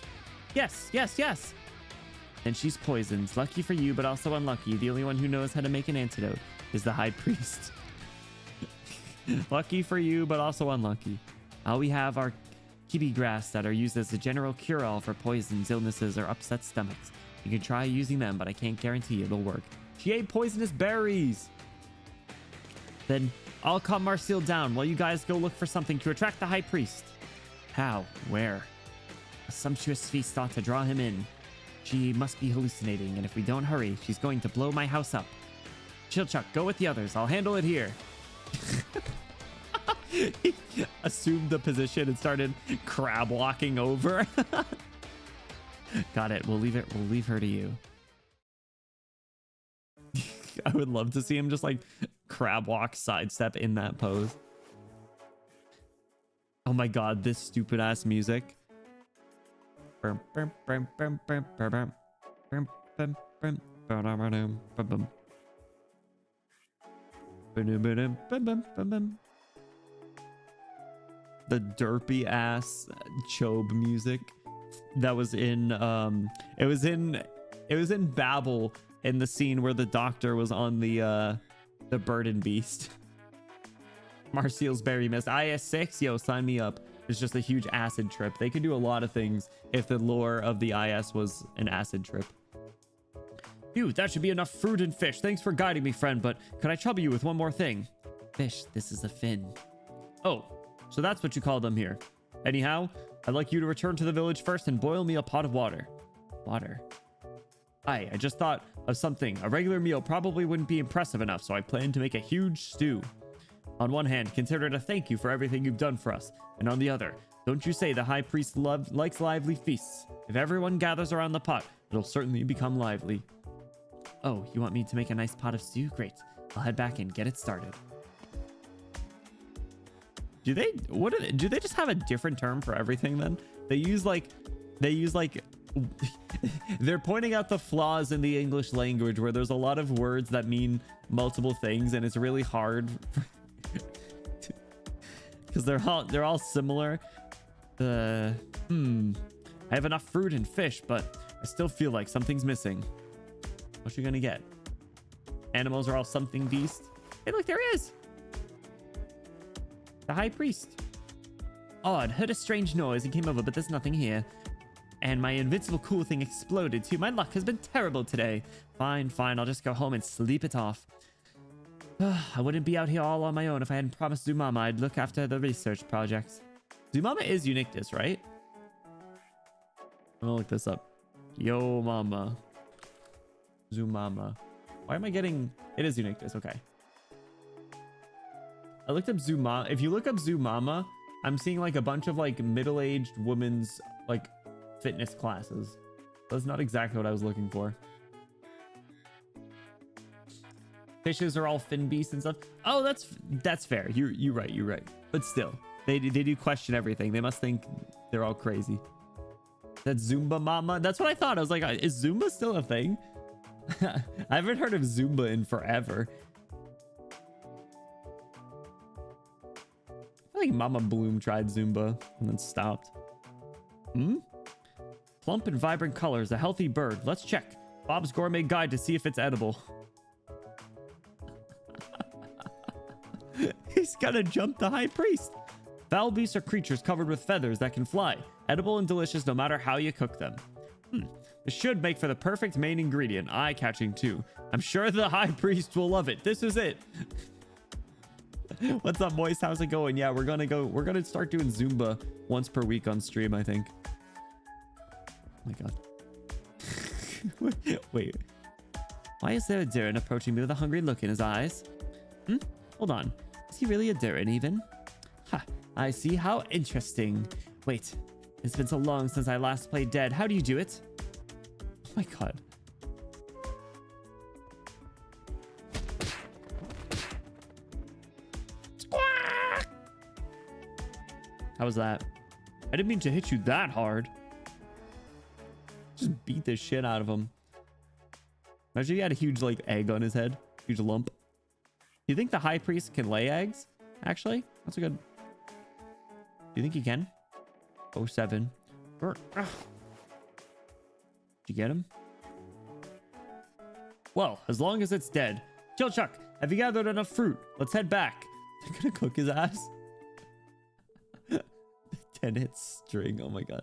[SPEAKER 1] Yes, yes, yes. And she's poisoned. Lucky for you, but also unlucky. The only one who knows how to make an antidote is the High Priest. Lucky for you, but also unlucky. All we have are kibi grass that are used as a general cure-all for poisons, illnesses, or upset stomachs. You can try using them, but I can't guarantee it'll work. She ate poisonous berries. Then I'll calm Marcel down while you guys go look for something to attract the high priest. How? Where? A sumptuous feast ought to draw him in. She must be hallucinating, and if we don't hurry, she's going to blow my house up. Chilchuck, go with the others. I'll handle it here. He assumed the position and started crab walking over. Got it. We'll leave her to you. I would love to see him just like crab walk sidestep in that pose. Oh my god, this stupid ass music. The derpy ass Chobe music that was in it was in Babel, in the scene where the doctor was on the burden beast. Marcial's berry mist. IS6, yo, sign me up. It's just a huge acid trip. They could do a lot of things if the lore of the IS was an acid trip. Phew, that should be enough fruit and fish. Thanks for guiding me, friend, but could I trouble you with one more thing? Fish, this is a fin. Oh, so that's what you call them here. Anyhow, I'd like you to return to the village first and boil me a pot of water. Water? I just thought of something. A regular meal probably wouldn't be impressive enough, so I plan to make a huge stew. On one hand, consider it a thank you for everything you've done for us. And on the other, don't you say the high priest likes lively feasts. If everyone gathers around the pot, it'll certainly become lively. Oh, you want me to make a nice pot of stew? Great. I'll head back and get it started. Do they just have a different term for everything then? They use like they're pointing out the flaws in the English language where there's a lot of words that mean multiple things and it's really hard because they're all similar. I have enough fruit and fish, but I still feel like something's missing. What you gonna get? Animals are all something beast. Hey, look, there is the high priest. Odd, heard a strange noise and came over, but there's nothing here. And my invincible cool thing exploded too. My luck has been terrible today. Fine, I'll just go home and sleep it off. I wouldn't be out here all on my own if I hadn't promised Zumama I'd look after the research projects. Zumama is Eunictus, right? I'm gonna look this up. Yo mama. Zumama. Why am I getting... It is Eunictus, okay. I looked up Zumama. If you look up Zumama, I'm seeing like a bunch of like middle-aged women's like fitness classes. That's not exactly what I was looking for. Fishes are all fin beasts and stuff. Oh, that's fair. You're right. But still, they do question everything. They must think they're all crazy. That's Zumba Mama. That's what I thought. I was like, is Zumba still a thing? I haven't heard of Zumba in forever. I think Mama Bloom tried Zumba and then stopped. Plump and vibrant colors, a healthy bird. Let's check. Bob's Gourmet Guide to see if it's edible. He's gonna jump the high priest. Foul beasts are creatures covered with feathers that can fly. Edible and delicious no matter how you cook them. This should make for the perfect main ingredient. Eye-catching too. I'm sure the high priest will love it. This is it. What's up, Moist? How's it going? Yeah, we're gonna start doing Zumba once per week on stream, I think. Oh my god. Wait. Why is there a Durin approaching me with a hungry look in his eyes? Hold on. Is he really a Durin even? Ha, I see. How interesting. Wait, it's been so long since I last played dead. How do you do it? Oh my god. Squawk! How was that? I didn't mean to hit you that hard. Just beat the shit out of him. Imagine he had a huge like egg on his head. Huge lump. Do you think the high priest can lay eggs? Actually, that's a good... Do you think he can? 07. Did you get him? Well, as long as it's dead. Chilchuck, have you gathered enough fruit? Let's head back. They're gonna cook his ass. 10-hit string. Oh my god.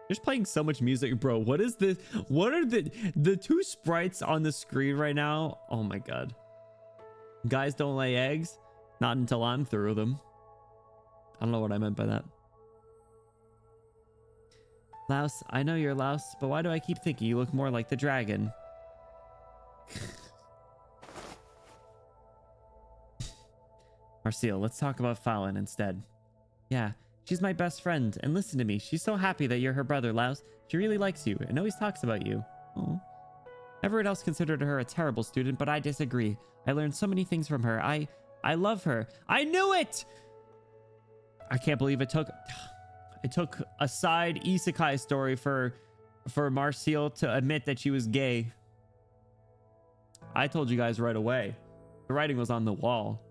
[SPEAKER 1] Just playing so much music, bro. What is this? What are the two sprites on the screen right now? Oh my god. Guys don't lay eggs. Not until I'm through them. I don't know what I meant by that. Louse, I know you're Louse, but why do I keep thinking you look more like the dragon? Marcel, let's talk about Fallon instead. Yeah, she's my best friend, and listen to me. She's so happy that you're her brother, Louse. She really likes you and always talks about you. Oh. Everyone else considered her a terrible student, but I disagree. I learned so many things from her. I love her. I knew it! I can't believe it took a side isekai story for Marcel to admit that she was gay. I told you guys right away. The writing was on the wall.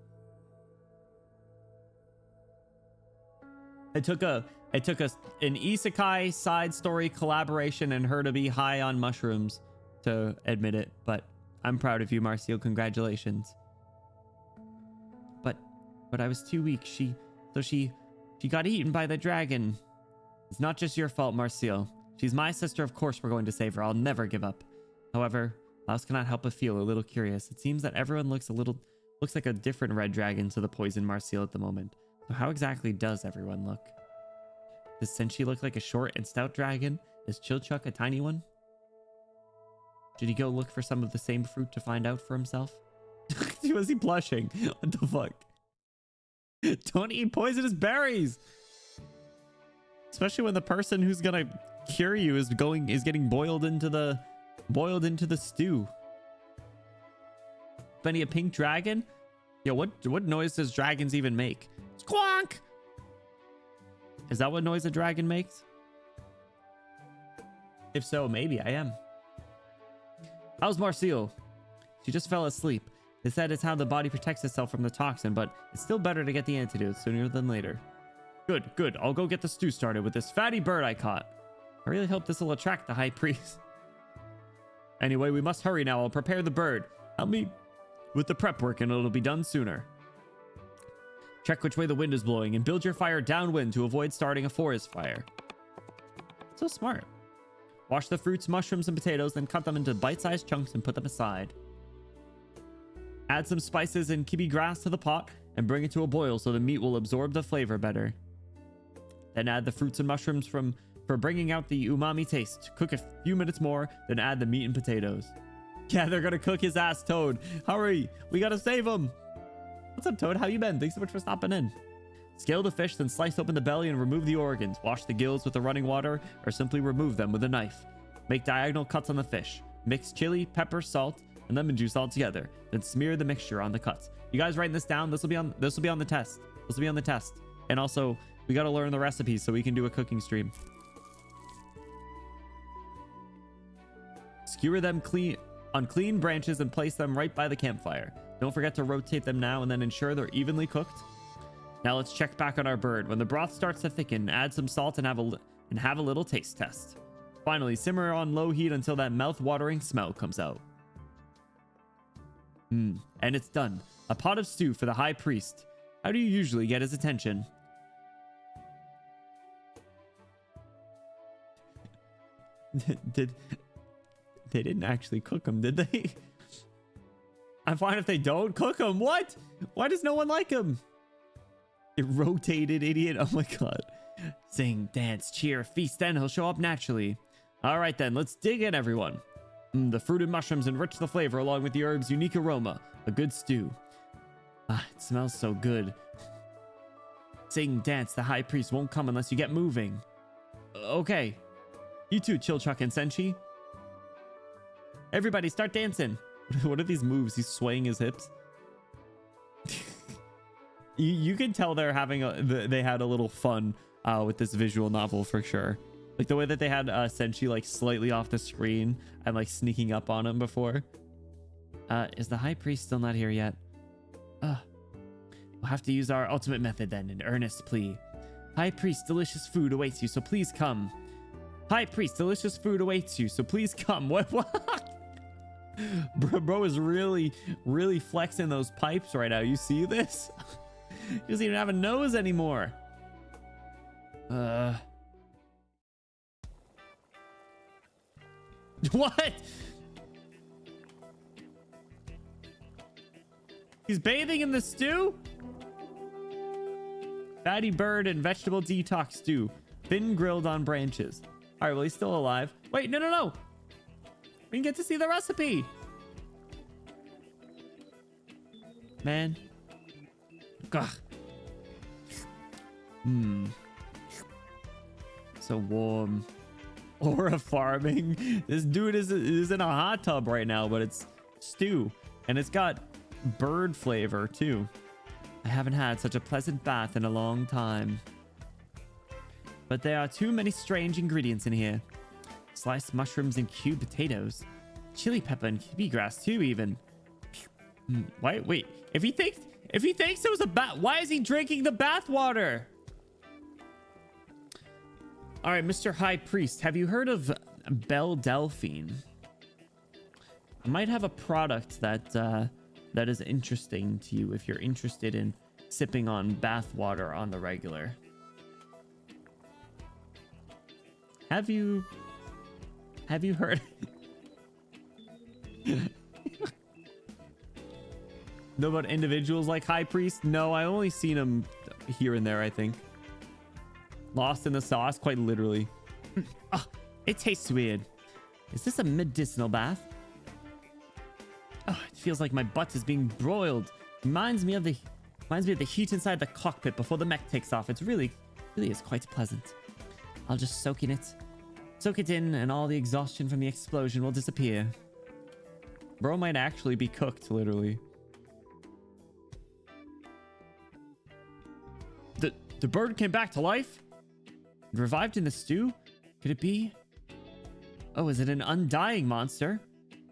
[SPEAKER 1] It took an isekai side story collaboration and her to be high on mushrooms to admit it, but I'm proud of you, Marcel. Congratulations. But I was too weak. She got eaten by the dragon. It's not just your fault, Marcel. She's my sister. Of course we're going to save her. I'll never give up. However, Louse cannot help but feel a little curious. It seems that everyone looks like a different red dragon to the poison Marcel at the moment. So how exactly does everyone look? Does Senshi look like a short and stout dragon? Is Chilchuck a tiny one? Did he go look for some of the same fruit to find out for himself? Was he blushing? What the fuck? Don't eat poisonous berries! Especially when the person who's gonna cure you is getting boiled into the stew. Benny, a pink dragon? Yo, what noise does dragons even make? Squonk! Is that what noise a dragon makes? If so, maybe I am. How's Marcel? She just fell asleep. They said it's how the body protects itself from the toxin, but it's still better to get the antidote sooner than later. Good. I'll go get the stew started with this fatty bird I caught. I really hope this will attract the high priest. Anyway, we must hurry now. I'll prepare the bird. Help me with the prep work and it'll be done sooner. Check which way the wind is blowing and build your fire downwind to avoid starting a forest fire. So smart. Wash the fruits, mushrooms, and potatoes, then cut them into bite-sized chunks and put them aside. Add some spices and kibi grass to the pot and bring it to a boil so the meat will absorb the flavor better. Then add the fruits and mushrooms for bringing out the umami taste. Cook a few minutes more, then add the meat and potatoes. Yeah, they're gonna cook his ass, Toad. Hurry, we gotta save him. What's up, Toad? How you been? Thanks so much for stopping in. Scale the fish, then slice open the belly and remove the organs. Wash the gills with the running water or simply remove them with a knife. Make diagonal cuts on the fish. Mix chili, pepper, salt, and lemon juice all together. Then smear the mixture on the cuts. You guys writing this down? This will be on the test. This will be on the test. And also, we got to learn the recipes so we can do a cooking stream. Skewer them on clean branches and place them right by the campfire. Don't forget to rotate them now and then ensure they're evenly cooked. Now let's check back on our bird. When the broth starts to thicken, add some salt and have a little taste test. Finally, simmer on low heat until that mouth-watering smell comes out. And it's done. A pot of stew for the high priest. How do you usually get his attention? They didn't actually cook him, did they? I'm fine if they don't cook him. What? Why does no one like him? It rotated, idiot. Oh my god. Sing, dance, cheer, feast, then he'll show up naturally. All right then, let's dig in, everyone. The fruit and mushrooms enrich the flavor along with the herb's unique aroma. A good stew. It smells so good. Sing, dance, the high priest won't come unless you get moving. Okay. You too, Chilchuck and Senshi. Everybody start dancing. What are these moves? He's swaying his hips. You can tell they're having they had a little fun with this visual novel for sure. Like the way that they had Senshi like slightly off the screen and like sneaking up on him before. Is the high priest still not here yet? We'll have to use our ultimate method then, an earnest plea. High priest, delicious food awaits you, so please come. High priest, delicious food awaits you, so please come. What? Bro is really flexing those pipes right now. You see this? He doesn't even have a nose anymore. What? He's bathing in the stew? Fatty bird and vegetable detox stew. Thin grilled on branches. All right, well, he's still alive. Wait, no, no, no. We didn't get to see the recipe. Man. Ugh. So warm. Aura farming. This dude is in a hot tub right now, but it's stew. And it's got bird flavor, too. I haven't had such a pleasant bath in a long time. But there are too many strange ingredients in here. Sliced mushrooms and cubed potatoes. Chili pepper and kiwi grass, too, even. Wait. If he thinks it was a bath, why is he drinking the bath water? All right, Mr. High Priest, have you heard of Belle Delphine? I might have a product that is interesting to you if you're interested in sipping on bath water on the regular. Have you heard? Know about individuals like High Priest? No, I only seen him here and there, I think. Lost in the sauce, quite literally. Oh, it tastes weird. Is this a medicinal bath? Oh, it feels like my butt is being broiled. Reminds me of the heat inside the cockpit before the mech takes off. It's really is quite pleasant. I'll just soak in it. Soak it in, and all the exhaustion from the explosion will disappear. Bro might actually be cooked, literally. The bird came back to life? Revived in the stew? Could it be? Oh, is it an undying monster?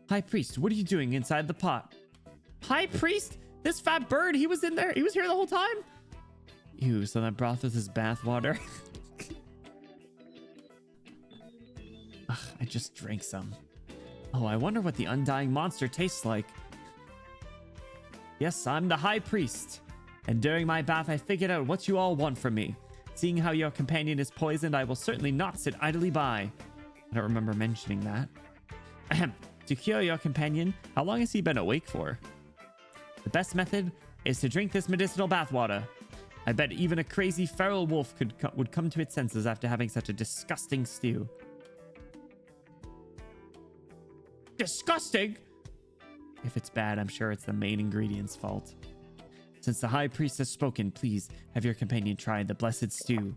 [SPEAKER 1] High Priest, what are you doing inside the pot? High Priest? This fat bird, he was in there. He was here the whole time? Ew, so that broth was his bath water. Ugh, I just drank some. Oh, I wonder what the undying monster tastes like. Yes, I'm the High Priest. And during my bath, I figured out what you all want from me. Seeing how your companion is poisoned, I will certainly not sit idly by. I don't remember mentioning that. Ahem. To cure your companion, how long has he been awake for? The best method is to drink this medicinal bathwater. I bet even a crazy feral wolf would come to its senses after having such a disgusting stew. Disgusting? If it's bad, I'm sure it's the main ingredient's fault. Since the High Priest has spoken, please have your companion try the blessed stew.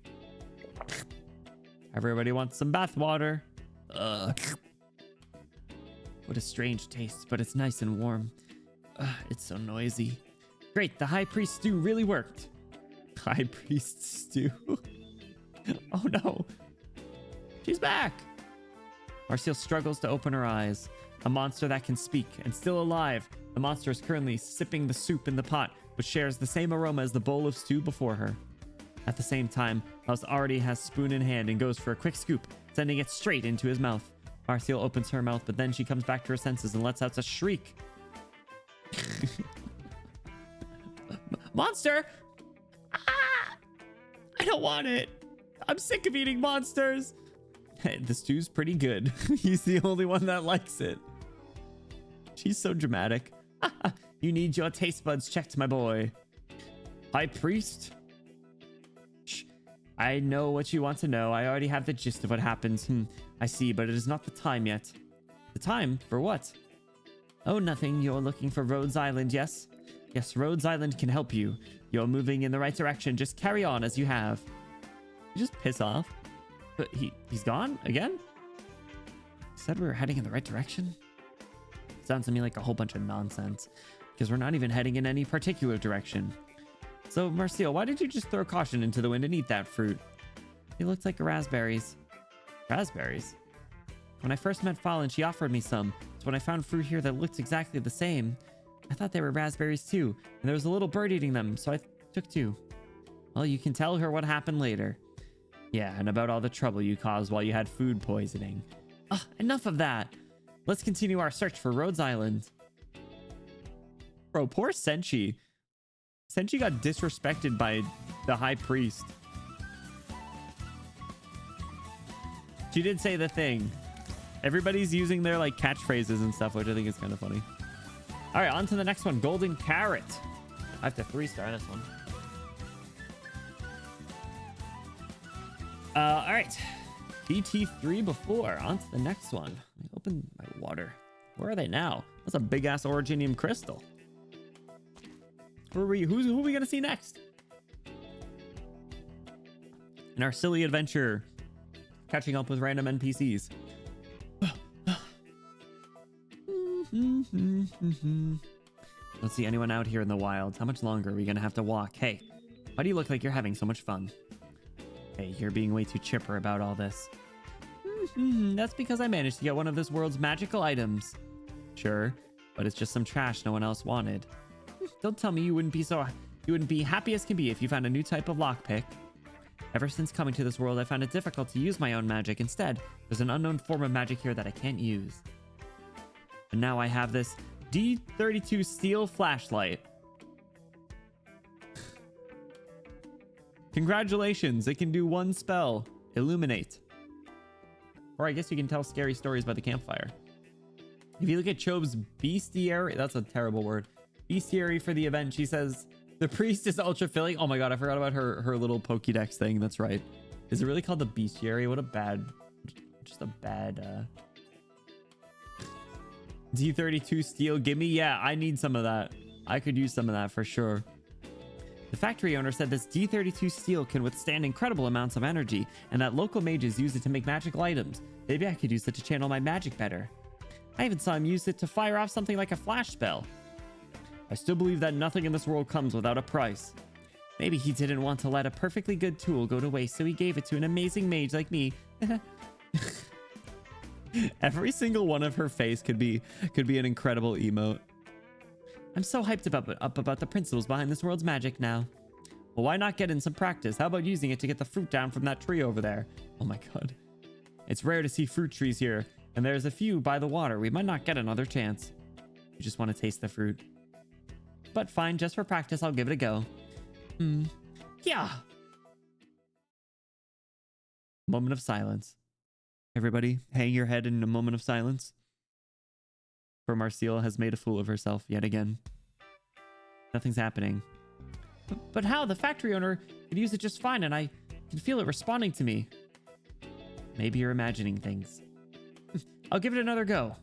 [SPEAKER 1] Everybody wants some bath water. Ugh. What a strange taste, but it's nice and warm. It's so noisy. Great, the High Priest stew really worked. High Priest stew? Oh no. She's back. Marcel struggles to open her eyes. A monster that can speak and still alive. The monster is currently sipping the soup in the pot, which shares the same aroma as the bowl of stew before her. At the same time, Klaus already has spoon in hand and goes for a quick scoop, sending it straight into his mouth. Marcel opens her mouth, but then she comes back to her senses and lets out a shriek. Monster! Ah! I don't want it. I'm sick of eating monsters. Hey, the stew's pretty good. He's the only one that likes it. She's so dramatic. You need your taste buds checked, my boy. High Priest? Shh. I know what you want to know. I already have the gist of what happens. I see, but it is not the time yet. The time? For what? Oh, nothing. You're looking for Rhodes Island, yes? Yes, Rhodes Island can help you. You're moving in the right direction. Just carry on as you have. You just piss off. But he's gone? Again? He said we were heading in the right direction? Sounds to me like a whole bunch of nonsense. Because we're not even heading in any particular direction. So, Marcel, why did you just throw caution into the wind and eat that fruit? It looked like raspberries. Raspberries? When I first met Fallen, she offered me some. So when I found fruit here that looked exactly the same, I thought they were raspberries too. And there was a little bird eating them, so I took two. Well, you can tell her what happened later. Yeah, and about all the trouble you caused while you had food poisoning. Enough of that. Let's continue our search for Rhodes Island. Bro, poor Senshi. Senshi got disrespected by the High Priest. She did say the thing. Everybody's using their like catchphrases and stuff, which I think is kind of funny. All right, on to the next one. Golden carrot. I have to 3-star this one. All right. DT3 before. On to the next one. Let me open my water. Where are they now? That's a big ass originium crystal. Who are we going to see next? In our silly adventure, catching up with random NPCs. Don't see anyone out here in the wild. How much longer are we gonna have to walk? Hey, why do you look like you're having so much fun? Hey, you're being way too chipper about all this. That's because I managed to get one of this world's magical items. Sure, but it's just some trash no one else wanted. Don't tell me you wouldn't be happy as can be if you found a new type of lockpick. Ever since coming to this world, I found it difficult to use my own magic. Instead, there's an unknown form of magic here that I can't use. And now I have this D32 steel flashlight. Congratulations, it can do one spell. Illuminate. Or I guess you can tell scary stories by the campfire. If you look at Chobe's bestiary, that's a terrible word. Bestiary for the event, she says, the priest is ultra filling. Oh my god, I forgot about her little Pokédex thing. That's right. Is it really called the bestiary? What a bad, just a bad, D32 steel, gimme. Yeah, I need some of that. I could use some of that for sure. The factory owner said this D32 steel can withstand incredible amounts of energy, and that local mages use it to make magical items. Maybe I could use it to channel my magic better. I even saw him use it to fire off something like a flash spell. I still believe that nothing in this world comes without a price. Maybe he didn't want to let a perfectly good tool go to waste, so he gave it to an amazing mage like me. Every single one of her face could be an incredible emote. I'm so hyped about the principles behind this world's magic now. Well, why not get in some practice? How about using it to get the fruit down from that tree over there? Oh my god. It's rare to see fruit trees here, and there's a few by the water. We might not get another chance. You just want to taste the fruit. But fine, just for practice, I'll give it a go. Yeah. Moment of silence. Everybody, hang your head in a moment of silence. For Marcille has made a fool of herself yet again. Nothing's happening. But how? The factory owner could use it just fine, and I can feel it responding to me. Maybe you're imagining things. I'll give it another go.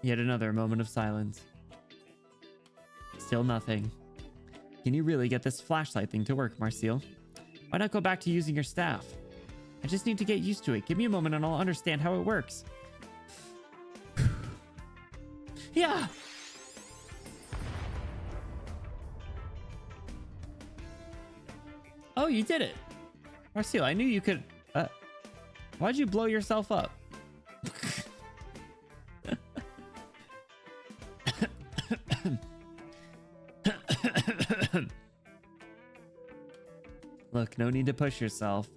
[SPEAKER 1] Yet another moment of silence. Still nothing. Can you really get this flashlight thing to work, Marcille? Why not go back to using your staff? I just need to get used to it. Give me a moment and I'll understand how it works. Yeah! Oh, you did it! Marcille, I knew you could... why'd you blow yourself up? Look, no need to push yourself.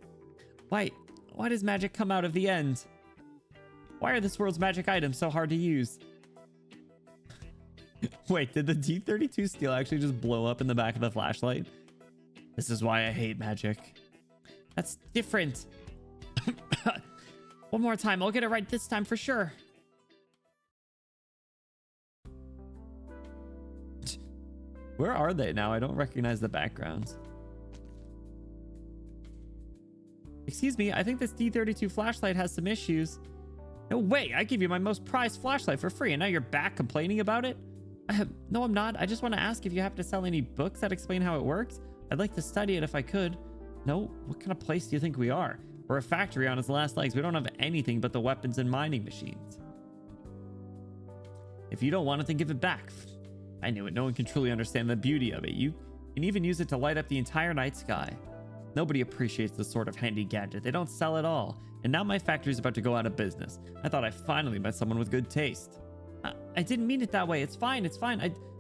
[SPEAKER 1] Why does magic come out of the end? Why are this world's magic items so hard to use? Wait, did the D32 steel actually just blow up in the back of the flashlight? This is why I hate magic. That's different. One more time, I'll get it right this time for sure. Where are they now? I don't recognize the backgrounds. Excuse me, I think this D32 flashlight has some issues. No way, I gave you my most prized flashlight for free and now you're back complaining about it? No, I'm not. I just want to ask if you happen to sell any books that explain how it works. I'd like to study it if I could. No? What kind of place do you think we are? We're a factory on its last legs. We don't have anything but the weapons and mining machines. If you don't want it, then give it back. I knew it. No one can truly understand the beauty of it. You can even use it to light up the entire night sky. Nobody appreciates this sort of handy gadget. They don't sell at all. And now my factory's about to go out of business. I thought I finally met someone with good taste. I didn't mean it that way. It's fine. It's fine.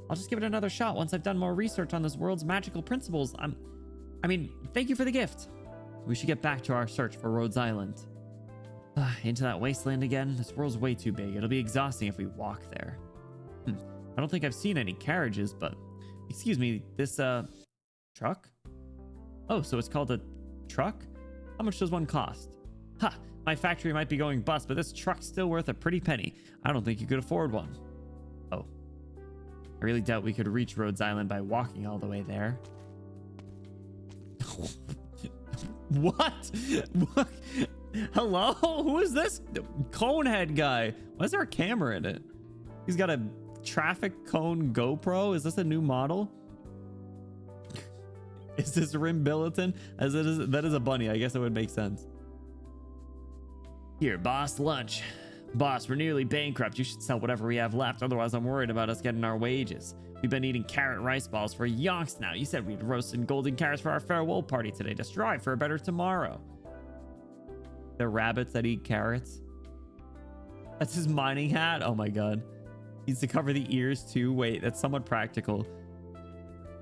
[SPEAKER 1] I'll just give it another shot once I've done more research on this world's magical principles. I mean, thank you for the gift. We should get back to our search for Rhodes Island. Into that wasteland again? This world's way too big. It'll be exhausting if we walk there. I don't think I've seen any carriages, but... Excuse me, this, truck? Oh, so it's called a truck? How much does one cost? Ha! My factory might be going bust, but this truck's still worth a pretty penny. I don't think you could afford one. Oh. I really doubt we could reach Rhodes Island by walking all the way there. What? What? Hello? Who is this conehead guy? Why is there a camera in it? He's got a traffic cone GoPro. Is this a new model? Is this Rim Billiton? As it is, that is a bunny. I guess it would make sense. Here, boss, lunch. Boss, we're nearly bankrupt. You should sell whatever we have left. Otherwise, I'm worried about us getting our wages. We've been eating carrot rice balls for yonks now. You said we'd roast some golden carrots for our farewell party today to strive for a better tomorrow. They're rabbits that eat carrots. That's his mining hat. Oh my god. He needs to cover the ears too. Wait, that's somewhat practical.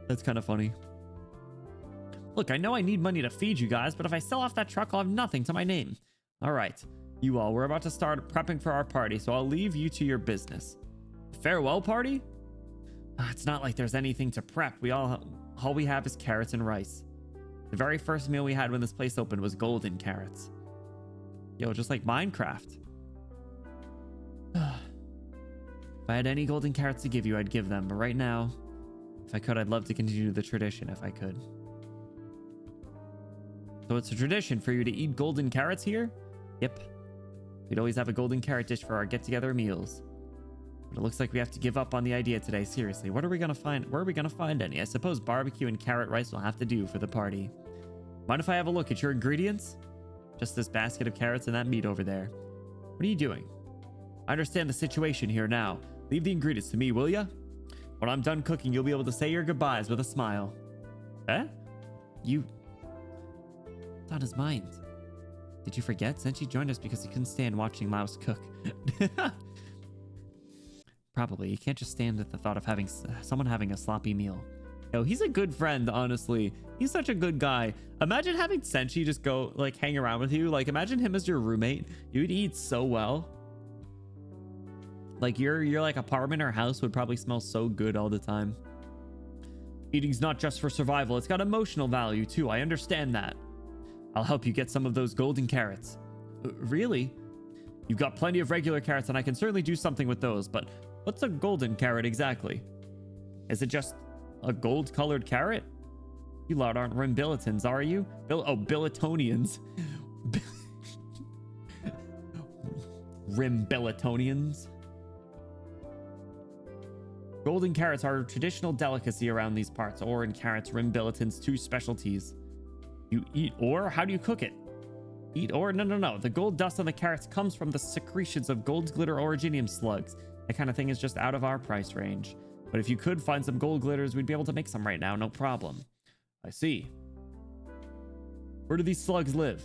[SPEAKER 1] That's kind of funny. Look, I know I need money to feed you guys, but if I sell off that truck, I'll have nothing to my name. All right, you all, we're about to start prepping for our party, so I'll leave you to your business. Farewell party? It's not like there's anything to prep. All we have is carrots and rice. The very first meal we had when this place opened was golden carrots. Yo, just like Minecraft. If I had any golden carrots to give you, I'd give them. But right now, if I could, I'd love to continue the tradition if I could. So it's a tradition for you to eat golden carrots here? Yep. We'd always have a golden carrot dish for our get-together meals. But it looks like we have to give up on the idea today. Seriously, what are we gonna find? Where are we gonna find any? I suppose barbecue and carrot rice will have to do for the party. Mind if I have a look at your ingredients? Just this basket of carrots and that meat over there. What are you doing? I understand the situation here now. Leave the ingredients to me, will ya? When I'm done cooking, you'll be able to say your goodbyes with a smile. Eh? You... It's on his mind. Did you forget? Senshi joined us because he couldn't stand watching Laos cook. Probably. You can't just stand at the thought of having someone having a sloppy meal. Yo, he's a good friend, honestly. He's such a good guy. Imagine having Senshi just go, like, hang around with you. Like, imagine him as your roommate. You'd eat so well. Like, your like, apartment or house would probably smell so good all the time. Eating's not just for survival. It's got emotional value, too. I understand that. I'll help you get some of those golden carrots. Really? You've got plenty of regular carrots, and I can certainly do something with those, but what's a golden carrot exactly? Is it just a gold-colored carrot? You lot aren't Rimbilitons, are you? Billitonians. Rimbilitonians. Golden carrots are a traditional delicacy around these parts. Ore and carrots, Rimbilitons, two specialties. You eat ore? How do you cook it? Eat ore? No. The gold dust on the carrots comes from the secretions of gold glitter originium slugs. That kind of thing is just out of our price range. But if you could find some gold glitters, we'd be able to make some right now, no problem. I see. Where do these slugs live?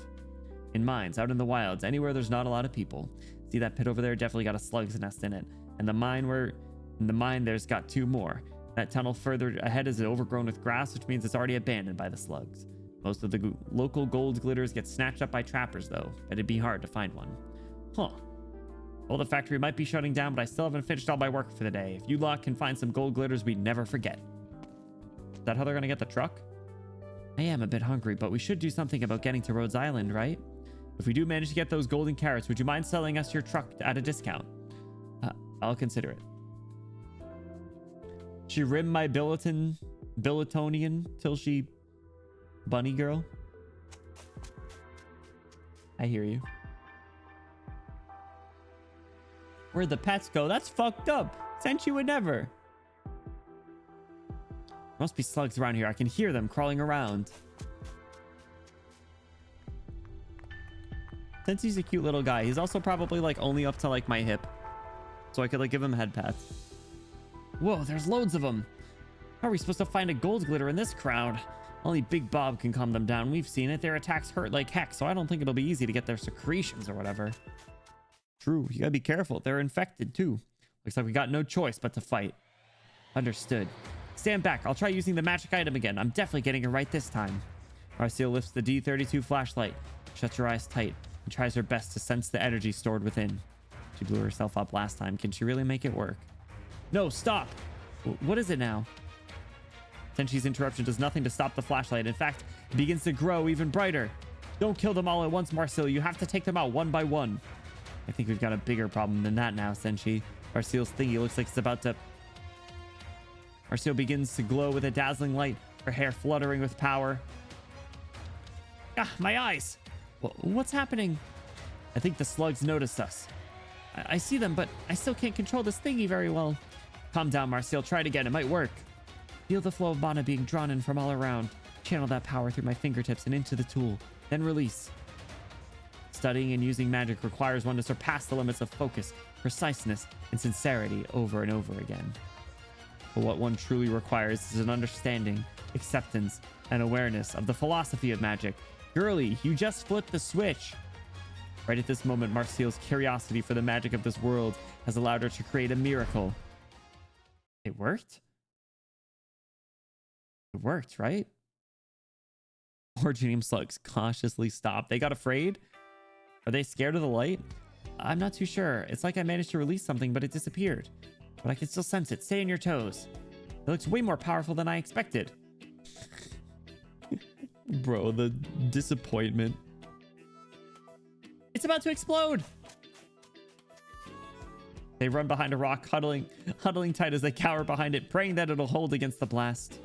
[SPEAKER 1] In mines, out in the wilds, anywhere there's not a lot of people. See that pit over there? Definitely got a slug's nest in it. And the mine there's got two more. That tunnel further ahead is overgrown with grass, which means it's already abandoned by the slugs. Most of the local gold glitters get snatched up by trappers, though. It'd be hard to find one. Huh. Well, the factory might be shutting down, but I still haven't finished all my work for the day. If you lot can find some gold glitters, we'd never forget. Is that how they're gonna get the truck? I am a bit hungry, but we should do something about getting to Rhodes Island, right? If we do manage to get those golden carrots, would you mind selling us your truck at a discount? I'll consider it. She rimmed my Billitonian till she... Bunny girl? I hear you. Where'd the pets go? That's fucked up. Senshi would never. Must be slugs around here. I can hear them crawling around. Senshi's a cute little guy. He's also probably like only up to like my hip. So I could like give him head pats. Whoa, there's loads of them. How are we supposed to find a gold glitter in this crowd? Only Big Bob can calm them down. We've seen it. Their attacks hurt like heck, so I don't think it'll be easy to get their secretions or whatever. True. You gotta be careful. They're infected too. Looks like we got no choice but to fight. Understood. Stand back. I'll try using the magic item again. I'm definitely getting it right this time. Arceal lifts the D32 flashlight, shuts her eyes tight, and tries her best to sense the energy stored within. She blew herself up last time. Can she really make it work? No, stop! What is it now? Senshi's interruption does nothing to stop the flashlight. In fact, it begins to grow even brighter. Don't kill them all at once, Marcel. You have to take them out one by one. I think we've got a bigger problem than that now, Senshi. Marciel's thingy looks like it's about to... Marcel begins to glow with a dazzling light, her hair fluttering with power. Ah, my eyes! What's happening? I think the slugs noticed us. I see them, but I still can't control this thingy very well. Calm down, Marcel. Try it again. It might work. Feel the flow of mana being drawn in from all around. Channel that power through my fingertips and into the tool. Then release. Studying and using magic requires one to surpass the limits of focus, preciseness, and sincerity over and over again. But what one truly requires is an understanding, acceptance, and awareness of the philosophy of magic. Girly, you just flipped the switch. Right at this moment, Marciel's curiosity for the magic of this world has allowed her to create a miracle. It worked? It worked, right? Originium slugs cautiously stopped. They got afraid? Are they scared of the light? I'm not too sure. It's like I managed to release something, but it disappeared. But I can still sense it. Stay on your toes. It looks way more powerful than I expected. Bro, the disappointment. It's about to explode. They run behind a rock, huddling tight as they cower behind it, praying that it'll hold against the blast.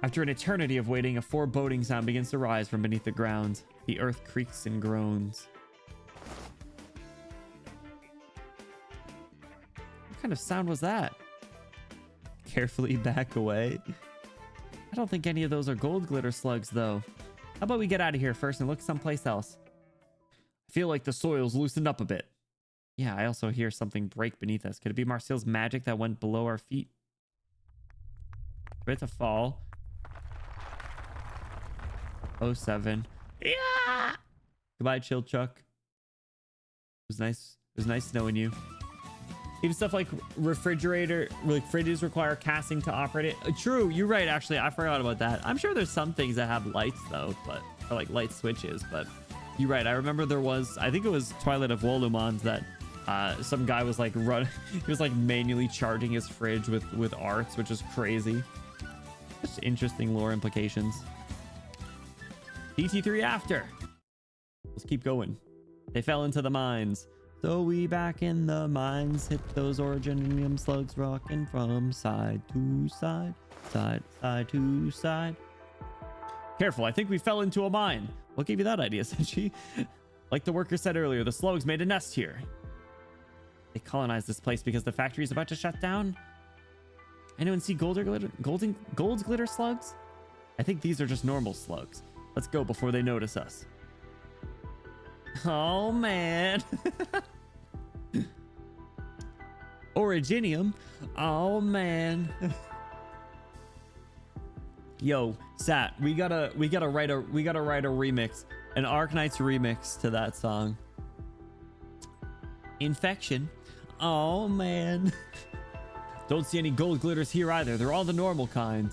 [SPEAKER 1] After an eternity of waiting, a foreboding sound begins to rise from beneath the ground. The earth creaks and groans. What kind of sound was that? Carefully back away. I don't think any of those are gold glitter slugs, though. How about we get out of here first and look someplace else? I feel like the soil's loosened up a bit. Yeah, I also hear something break beneath us. Could it be Marciel's magic that went below our feet? We're about to fall. 07. Yeah! Goodbye, Chill Chuck. It was nice knowing you. Even stuff like fridges require casting to operate it. True, you're right, actually. I forgot about that. I'm sure there's some things that have lights, though, but or like light switches, but you're right. I remember there was, I think it was Twilight of Wolumons that some guy was like he was like manually charging his fridge with arts, which is crazy. Just interesting lore implications. DT3 after. Let's keep going. They fell into the mines. So we back in the mines, hit those originium slugs rocking from side to side, side to side. Careful, I think we fell into a mine. What gave you that idea, Senshi? Like the worker said earlier, the slugs made a nest here. They colonized this place because the factory is about to shut down. Anyone see gold glitter slugs? I think these are just normal slugs. Let's go before they notice us. Oh, man. Originium. Oh, man. Yo, Sat, we gotta write a remix, an Arknights remix to that song. Infection. Oh, man. Don't see any gold glitters here either. They're all the normal kind.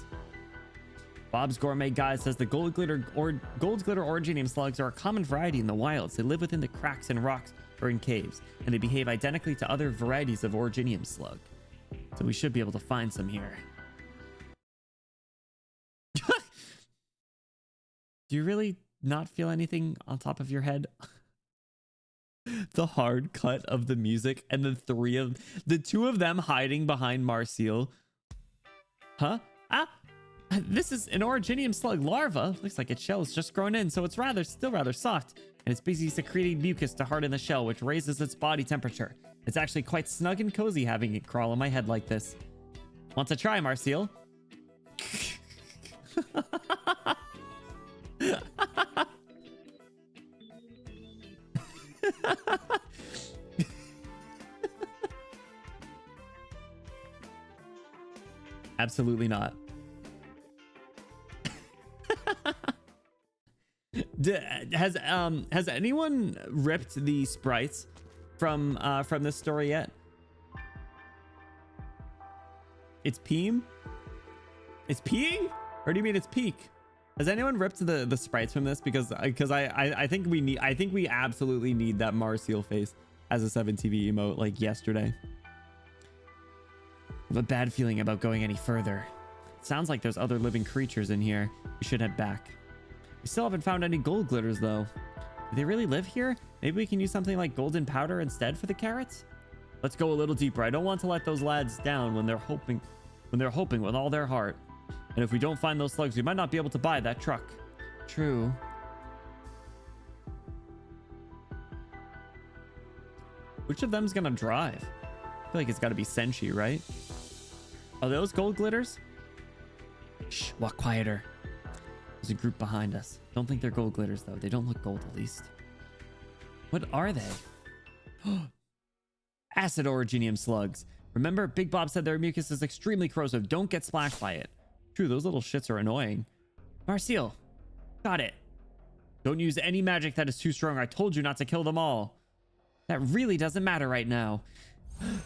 [SPEAKER 1] Bob's Gourmet Guide says the gold glitter originium slugs are a common variety in the wilds. They live within the cracks in rocks or in caves, and they behave identically to other varieties of originium slug. So we should be able to find some here. Do you really not feel anything on top of your head? The hard cut of the music and the two of them hiding behind Marciel. Huh? Ah! This is an originium slug larva. Looks like its shell is just grown in, so it's still rather soft. And it's busy secreting mucus to harden the shell, which raises its body temperature. It's actually quite snug and cozy having it crawl on my head like this. Want to try, Marciel? Absolutely not. Has anyone ripped the sprites from this story yet? It's peeing? It's peeing? Or do you mean it's peak? Has anyone ripped the sprites from this? Because I think we absolutely need that Marciel face as a 7TV emote like yesterday. I have a bad feeling about going any further. Sounds like there's other living creatures in here. We should head back. We still haven't found any gold glitters though. Do they really live here? Maybe we can use something like golden powder instead for the carrots? Let's go a little deeper. I don't want to let those lads down when they're hoping with all their heart. And if we don't find those slugs, we might not be able to buy that truck. True. Which of them's gonna drive? I feel like it's gotta be Senshi, right? Are those gold glitters? Shh, walk quieter. There's a group behind us. Don't think they're gold glitters though. They don't look gold at least. What are they? Acid originium slugs. Remember, Big Bob said their mucus is extremely corrosive. Don't get splashed by it. True, those little shits are annoying. Marcel, got it. Don't use any magic that is too strong. I told you not to kill them all. That really doesn't matter right now. I don't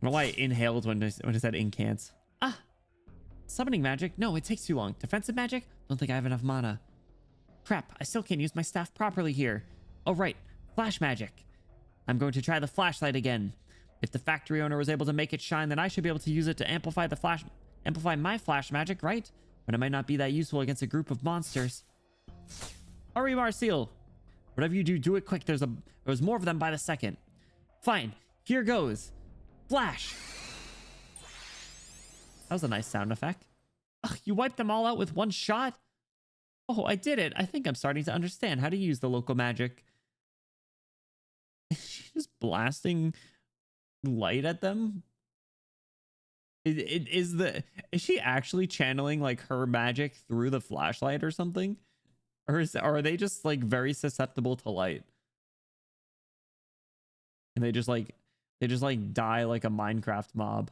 [SPEAKER 1] know why I inhaled when I said incants. Ah, summoning magic? No, it takes too long. Defensive magic? Don't think I have enough mana. Crap, I still can't use my staff properly here. Oh, right. Flash magic. I'm going to try the flashlight again. If the factory owner was able to make it shine, then I should be able to use it to amplify my flash magic, right? But it might not be that useful against a group of monsters. Hurry, Marcel. Whatever you do, do it quick. There's more of them by the second. Fine. Here goes. Flash. That was a nice sound effect. Ugh, you wiped them all out with one shot? Oh, I did it. I think I'm starting to understand how to use the local magic. Is she just blasting light at them? Is she actually channeling like her magic through the flashlight or something? Or are they just like very susceptible to light? And they just like die like a Minecraft mob.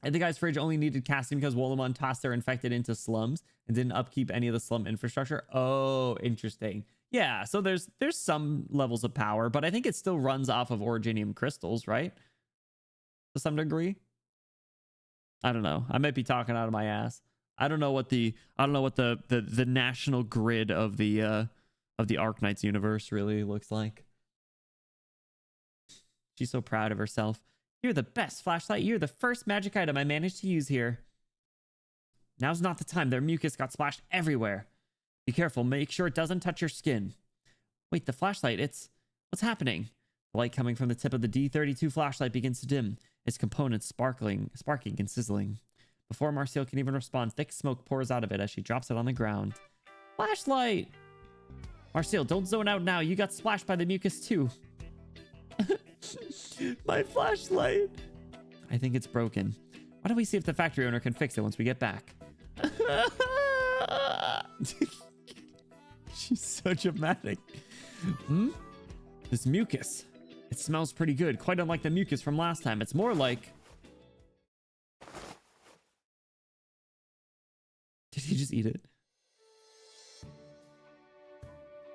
[SPEAKER 1] And the guy's fridge only needed casting because Wolomon tossed their infected into slums and didn't upkeep any of the slum infrastructure. Oh, interesting. Yeah, so there's some levels of power, but I think it still runs off of originium crystals, right? To some degree. I don't know. I might be talking out of my ass. I don't know what the national grid of the Arknights universe really looks like. She's so proud of herself. You're the best, Flashlight. You're the first magic item I managed to use here. Now's not the time. Their mucus got splashed everywhere. Be careful. Make sure it doesn't touch your skin. Wait, the flashlight. What's happening? The light coming from the tip of the D32 flashlight begins to dim, its components sparking and sizzling. Before Marcel can even respond, thick smoke pours out of it as she drops it on the ground. Flashlight! Marcel, don't zone out now. You got splashed by the mucus too. My flashlight. I think it's broken. Why don't we see if the factory owner can fix it once we get back? She's so dramatic. This mucus. It smells pretty good. Quite unlike the mucus from last time. It's more like... Did he just eat it?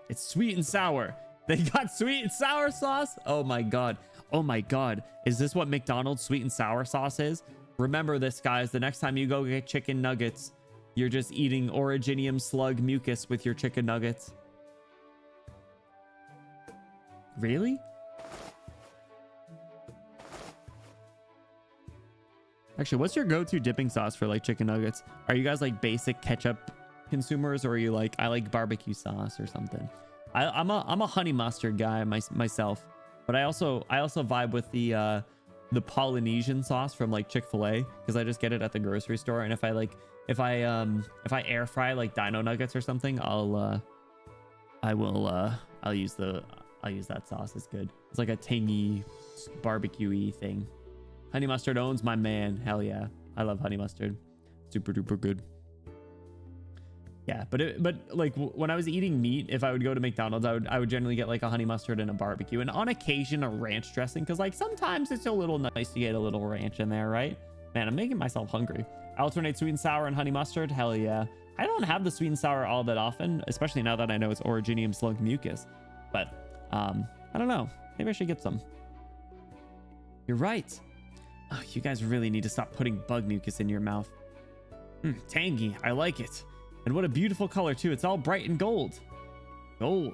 [SPEAKER 1] It's sweet and sour. They got sweet and sour sauce? Oh my god. Oh my god. Is this what McDonald's sweet and sour sauce is? Remember this, guys. The next time you go get chicken nuggets, you're just eating originium slug mucus with your chicken nuggets. Really? Actually, what's your go-to dipping sauce for like chicken nuggets? Are you guys like basic ketchup consumers, or are you like, I like barbecue sauce or something? I'm a honey mustard guy myself, but I also vibe with the Polynesian sauce from like Chick-fil-A, because I just get it at the grocery store. And if I air fry like dino nuggets or something, I'll use that sauce. It's good. It's like a tangy barbecue-y thing. Honey mustard owns my man. Hell yeah. I love honey mustard. Super duper good. Yeah, but like when I was eating meat, if I would go to McDonald's, I would generally get like a honey mustard and a barbecue, and on occasion a ranch dressing, because like sometimes it's a little nice to get a little ranch in there, right? Man, I'm making myself hungry. Alternate sweet and sour and honey mustard. Hell yeah. I don't have the sweet and sour all that often, especially now that I know it's originium slug mucus. But I don't know. Maybe I should get some. You're right. Oh, you guys really need to stop putting bug mucus in your mouth. Tangy. I like it. And what a beautiful color too. It's all bright and gold. Gold.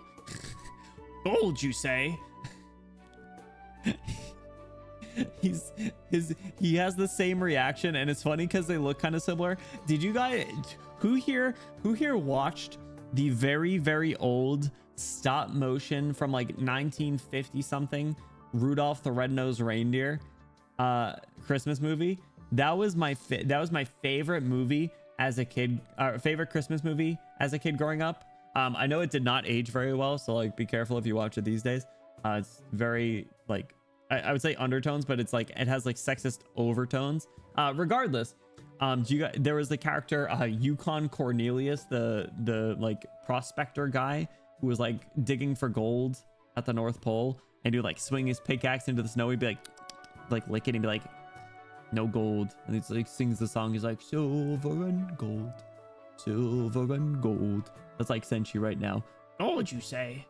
[SPEAKER 1] Gold, you say? He has the same reaction, and it's funny because they look kind of similar. Did you guys who here watched the very old stop motion from like 1950 something Rudolph the Red-Nosed Reindeer Christmas movie? That was my favorite movie as a kid, favorite Christmas movie as a kid growing up. I know it did not age very well, so like be careful if you watch it these days. It's very like I would say undertones, but it's like it has like sexist overtones. Regardless, there was the character Yukon Cornelius, the like prospector guy who was like digging for gold at the North Pole, and he would like swing his pickaxe into the snow. He'd be like lick it and be like, no gold, and he like sings the song. He's like, silver and gold, silver and gold. That's like Senshi right now. What would you say?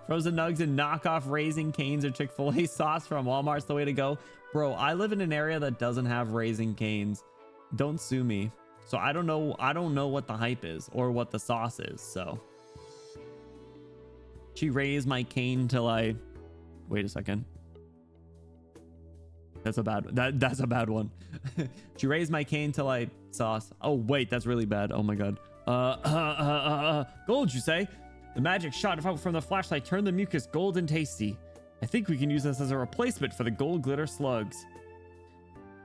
[SPEAKER 1] Frozen nugs and knockoff Raising Canes or Chick-fil-A sauce from Walmart's the way to go. Bro, I live in an area that doesn't have Raising Canes. Don't sue me. So I don't know what the hype is or what the sauce is. So she raised my cane till I wait a second. That's a bad one. She raised my cane till I sauce. Oh wait, that's really bad. Oh my god. Gold, you say? The magic shot from the flashlight turned the mucus gold and tasty. I think we can use this as a replacement for the gold glitter slugs.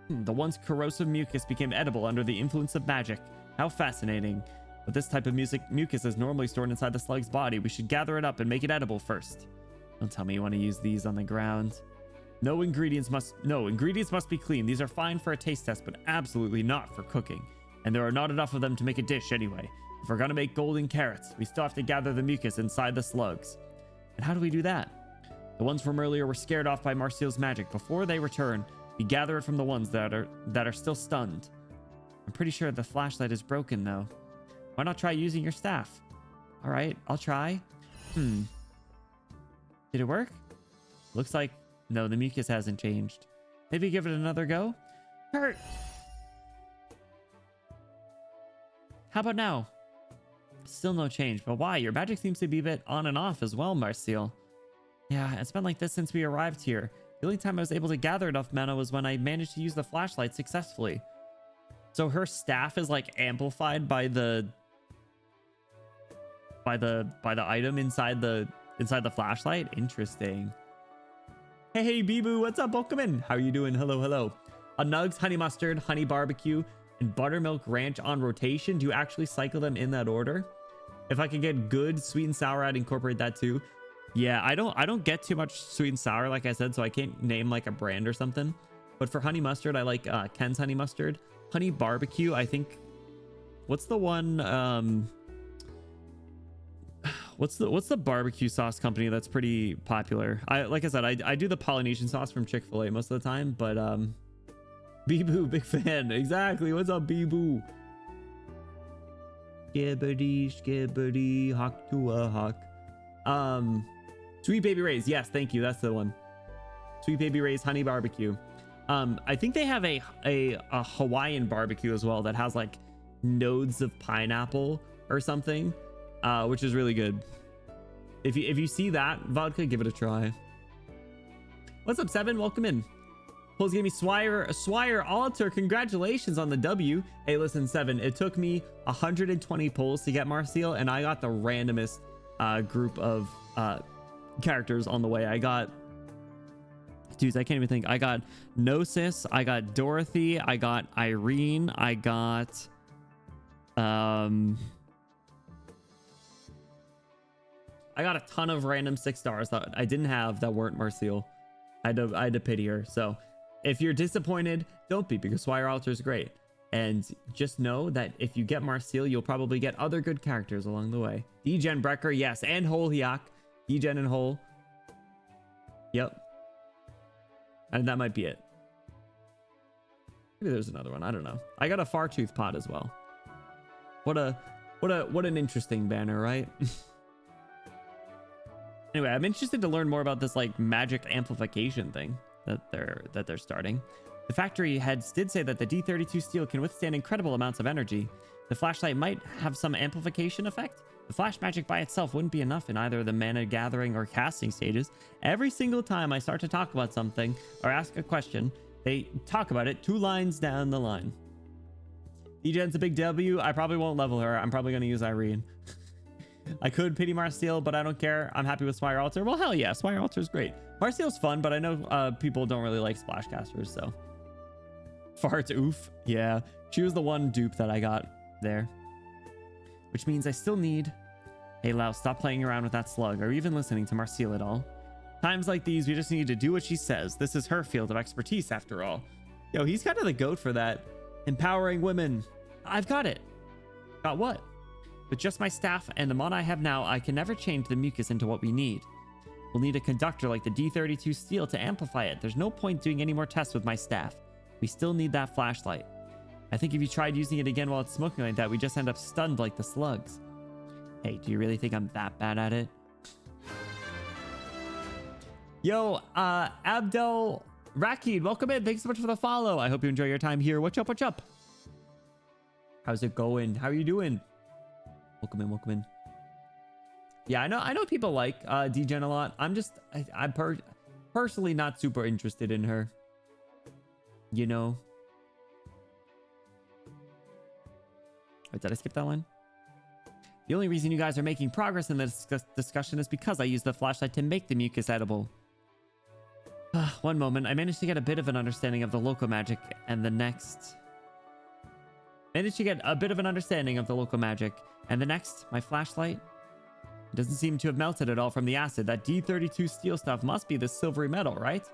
[SPEAKER 1] The once corrosive mucus became edible under the influence of magic. How fascinating. But this type of mucus is normally stored inside the slug's body. We should gather it up and make it edible first. Don't tell me you want to use these on the ground. No, ingredients must be clean. These are fine for a taste test, but absolutely not for cooking. And there are not enough of them to make a dish anyway. If we're gonna make golden carrots, we still have to gather the mucus inside the slugs. And how do we do that? The ones from earlier were scared off by Marcial's magic. Before they return, we gather it from the ones that are still stunned. I'm pretty sure the flashlight is broken though. Why not try using your staff? All right, I'll try. Did it work? Looks like no, the mucus hasn't changed. Maybe give it another go. Hurt. How about now? Still no change, but why? Your magic seems to be a bit on and off as well, Marcial. Yeah, it's been like this since we arrived here. The only time I was able to gather enough mana was when I managed to use the flashlight successfully. So her staff is like amplified by the item inside the flashlight. Interesting. Hey Bibu, what's up? Welcome in. How are you doing? Hello. A nugs, honey mustard, honey barbecue, and buttermilk ranch on rotation. Do you actually cycle them in that order? If I could get good sweet and sour, I'd incorporate that too. Yeah, I don't get too much sweet and sour, like I said, so I can't name like a brand or something. But for honey mustard, I like Ken's honey mustard. Honey barbecue, I think. What's the one? What's the barbecue sauce company that's pretty popular? Like I said, I do the Polynesian sauce from Chick-fil-A most of the time, but Bibu, big fan. Exactly. What's up, Bibu? Skibbity, hawk to a hawk. Sweet Baby Ray's. Yes, thank you. That's the one. Sweet Baby Ray's honey barbecue. I think they have a Hawaiian barbecue as well that has like nodes of pineapple or something, which is really good. If you see that vodka, give it a try. What's up, Seven? Welcome in. Pulls gave me Swire Alter. Congratulations on the W. Hey, listen, Seven. It took me 120 pulls to get Marcial, and I got the randomest group of characters on the way. I got, dudes, I can't even think. I got Gnosis. I got Dorothy. I got Irene. I got I got a ton of random 6 stars that I didn't have that weren't Marcial. I had to pity her. So if you're disappointed, don't be, because Swire Alter is great. And just know that if you get Marcial, you'll probably get other good characters along the way. Degen Brecker, yes, and Hole Hiak. Degen and Hole. Yep. And that might be it. Maybe there's another one. I don't know. I got a Fartooth pot as well. What an interesting banner, right? Anyway, I'm interested to learn more about this like magic amplification thing that they're starting. The factory heads did say that the D32 steel can withstand incredible amounts of energy. The flashlight might have some amplification effect. The flash magic by itself wouldn't be enough in either the mana gathering or casting stages. Every single time I start to talk about something or ask a question, they talk about it 2 lines down the line. Degen's a big W. I probably won't level her. I'm probably going to use Irene. I could pity Marcial, but I don't care. I'm happy with Swire Altar. Well, hell yeah, Swire Altar is great. Marcial's fun, but I know people don't really like Splashcasters, so. Farts, oof. Yeah, she was the one dupe that I got there. Which means I still need... Hey, Lau, stop playing around with that slug. Are you even listening to Marcial at all? Times like these, we just need to do what she says. This is her field of expertise, after all. Yo, he's kind of the goat for that. Empowering women. I've got it. Got what? With just my staff and the mod I have now, I can never change the mucus into what we need. We'll need a conductor like the D32 steel to amplify it. There's no point doing any more tests with my staff. We still need that flashlight. I think if you tried using it again while it's smoking like that, we just end up stunned like the slugs. Hey, do you really think I'm that bad at it? Yo, Abdel Rakid, welcome in. Thanks so much for the follow. I hope you enjoy your time here. What's up? What's up? How's it going? How are you doing? Welcome in, welcome in. Yeah, I know people like Degen a lot. I'm personally not super interested in her. You know. Wait, did I skip that one? The only reason you guys are making progress in this discussion is because I used the flashlight to make the mucus edible. One moment, I managed to get a bit of an understanding of the local magic, and the next... my flashlight? It doesn't seem to have melted at all from the acid. That D32 steel stuff must be the silvery metal, right?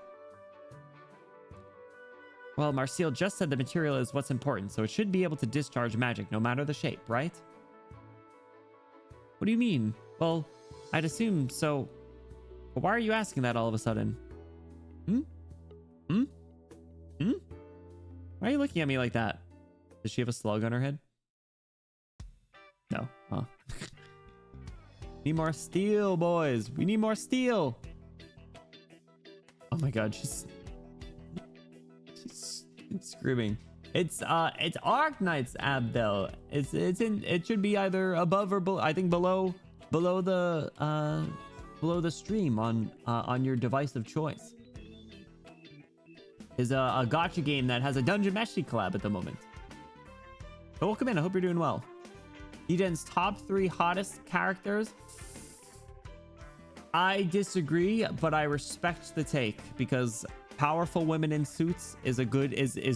[SPEAKER 1] Well, Marcial just said the material is what's important, so it should be able to discharge magic no matter the shape, right? What do you mean? Well, I'd assume so. But why are you asking that all of a sudden? Why are you looking at me like that? Does she have a slug on her head? No. Huh. Need more steel, boys. We need more steel. Oh my god, she's screaming. It's Arknights Abdel. It should be either above or below. I think below the stream on your device of choice. Is a gacha game that has a Dungeon Meshi collab at the moment. But welcome in. I hope you're doing well. Degen's top 3 hottest characters. I disagree, but I respect the take because powerful women in suits is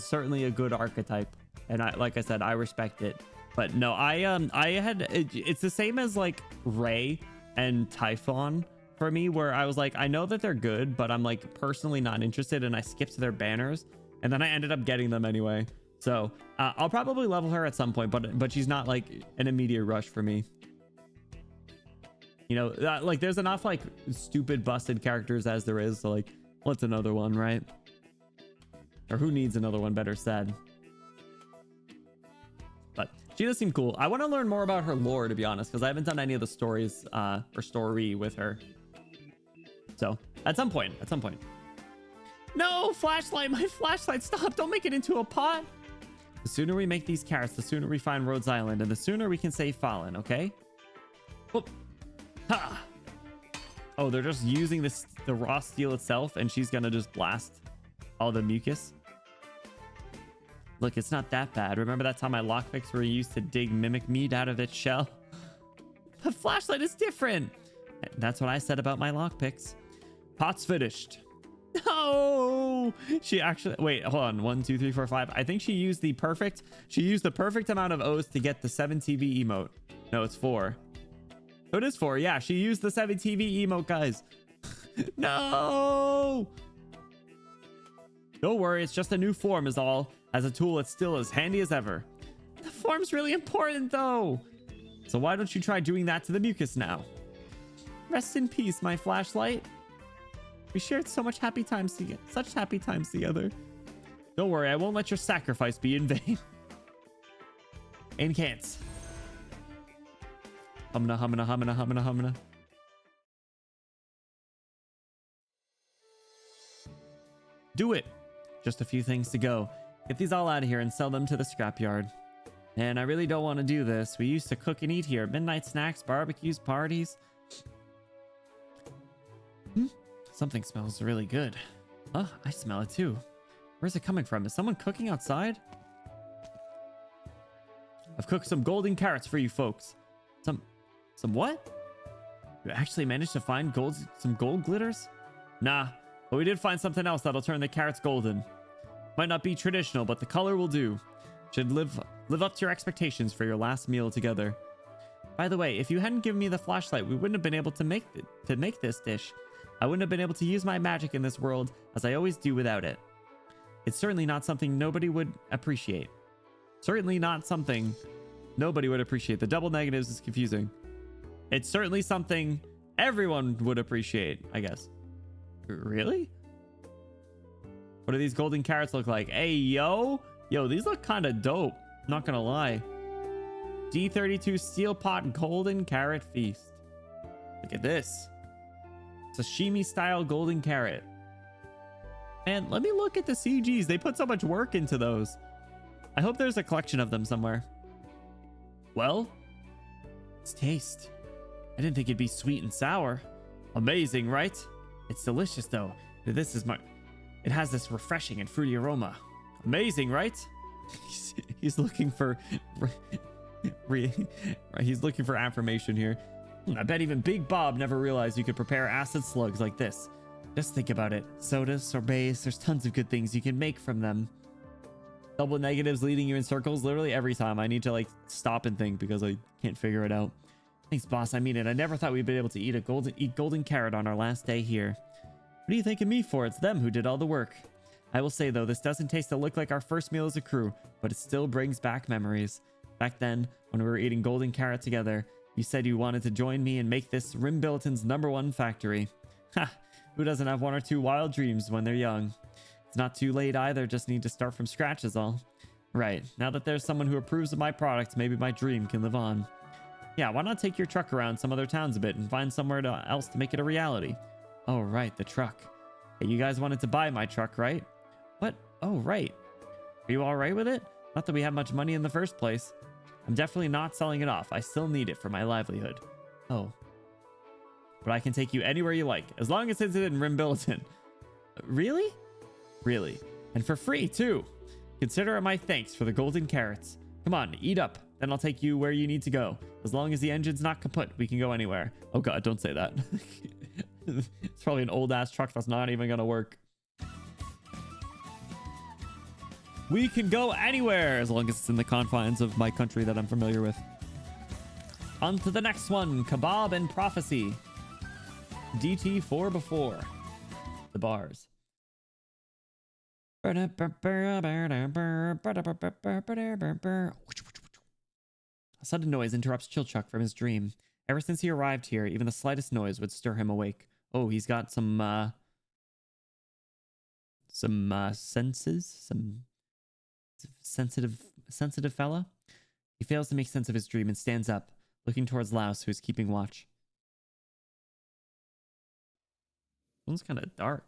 [SPEAKER 1] certainly a good archetype, and like I said, I respect it. But no, it's the same as like Ray and Typhon for me, where I was like, I know that they're good, but I'm like personally not interested, and I skipped their banners, and then I ended up getting them anyway. So I'll probably level her at some point, but she's not like an immediate rush for me. You know, like there's enough like stupid busted characters as there is, so like what's another one, right? Or who needs another one, better said. But she does seem cool. I want to learn more about her lore, to be honest, because I haven't done any of the stories or story with her. So at some point. No, flashlight, my flashlight, stop, don't make it into a pot. The sooner we make these carrots, the sooner we find Rhodes Island, and the sooner we can save Fallen, okay? Whoop. Ha! Oh, they're just using the raw steel itself, and she's gonna just blast all the mucus. Look, it's not that bad. Remember that time my lockpicks were used to dig mimic meat out of its shell? The flashlight is different. That's what I said about my lockpicks. Pot's finished. No, she actually, wait, hold on. 1, 2, 3, 4, 5. I think she used the perfect amount of O's to get the 7 TV emote. No, it's 4. Oh, it is 4. Yeah, she used the 7 TV emote, guys. No. Don't worry, it's just a new form is all. As a tool, it's still as handy as ever. The form's really important though. So why don't you try doing that to the mucus now? Rest in peace, my flashlight. We shared so much happy times together. Such happy times together. Don't worry, I won't let your sacrifice be in vain. And can't. Humna. Do it. Just a few things to go. Get these all out of here and sell them to the scrapyard. And I really don't want to do this. We used to cook and eat here. Midnight snacks, barbecues, parties. Something smells really good. Oh, I smell it too. Where's it coming from? Is someone cooking outside? I've cooked some golden carrots for you folks. Some what? You actually managed to find some gold glitters? Nah, but we did find something else that'll turn the carrots golden. Might not be traditional, but the color will do. Should live up to your expectations for your last meal together. By the way, if you hadn't given me the flashlight, we wouldn't have been able to make this dish. I wouldn't have been able to use my magic in this world as I always do without it. It's certainly not something nobody would appreciate. Certainly not something nobody would appreciate. The double negatives is confusing. It's certainly something everyone would appreciate, I guess. Really? What do these golden carrots look like? Hey, yo, these look kind of dope. Not gonna lie. D32 Steel Pot Golden Carrot Feast. Look at this. Sashimi style golden carrot. Man, let me look at the CGs. They put so much work into those. I hope there's a collection of them somewhere. Well, let's taste. I didn't think it'd be sweet and sour. Amazing, right? It's delicious though. It has this refreshing and fruity aroma. Amazing, right? He's looking for he's looking for affirmation here. I bet even Big Bob never realized you could prepare acid slugs like this. Just think about it. Sodas, sorbets, there's tons of good things you can make from them. Double negatives leading you in circles literally every time. I need to like stop and think because I can't figure it out. Thanks, boss. I mean it. I never thought we'd be able to eat golden carrot on our last day here. What are you thanking me for? It's them who did all the work. I will say though, this doesn't taste or look like our first meal as a crew, but it still brings back memories. Back then, when we were eating golden carrot together, you said you wanted to join me and make this Rimbilton's #1 factory. Ha! Who doesn't have one or two wild dreams when they're young? It's not too late either, just need to start from scratch is all. Right, now that there's someone who approves of my product, maybe my dream can live on. Yeah, why not take your truck around some other towns a bit and find somewhere else to make it a reality? Oh, right, the truck. Hey, you guys wanted to buy my truck, right? What? Oh, right. Are you all right with it? Not that we have much money in the first place. I'm definitely not selling it off. I still need it for my livelihood. Oh. But I can take you anywhere you like, as long as it's in Rimbilton. Really? Really. And for free, too. Consider it my thanks for the golden carrots. Come on, eat up. Then I'll take you where you need to go. As long as the engine's not kaput, we can go anywhere. Oh god, don't say that. It's probably an old-ass truck that's not even gonna work. We can go anywhere, as long as it's in the confines of my country that I'm familiar with. On to the next one, Kebab and Prophecy. DT 4 before. The bars. A sudden noise interrupts Chilchuck from his dream. Ever since he arrived here, even the slightest noise would stir him awake. Oh, he's got some senses, some sensitive fella. He fails to make sense of his dream and stands up, looking towards Laos, who is keeping watch. One's kind of dark.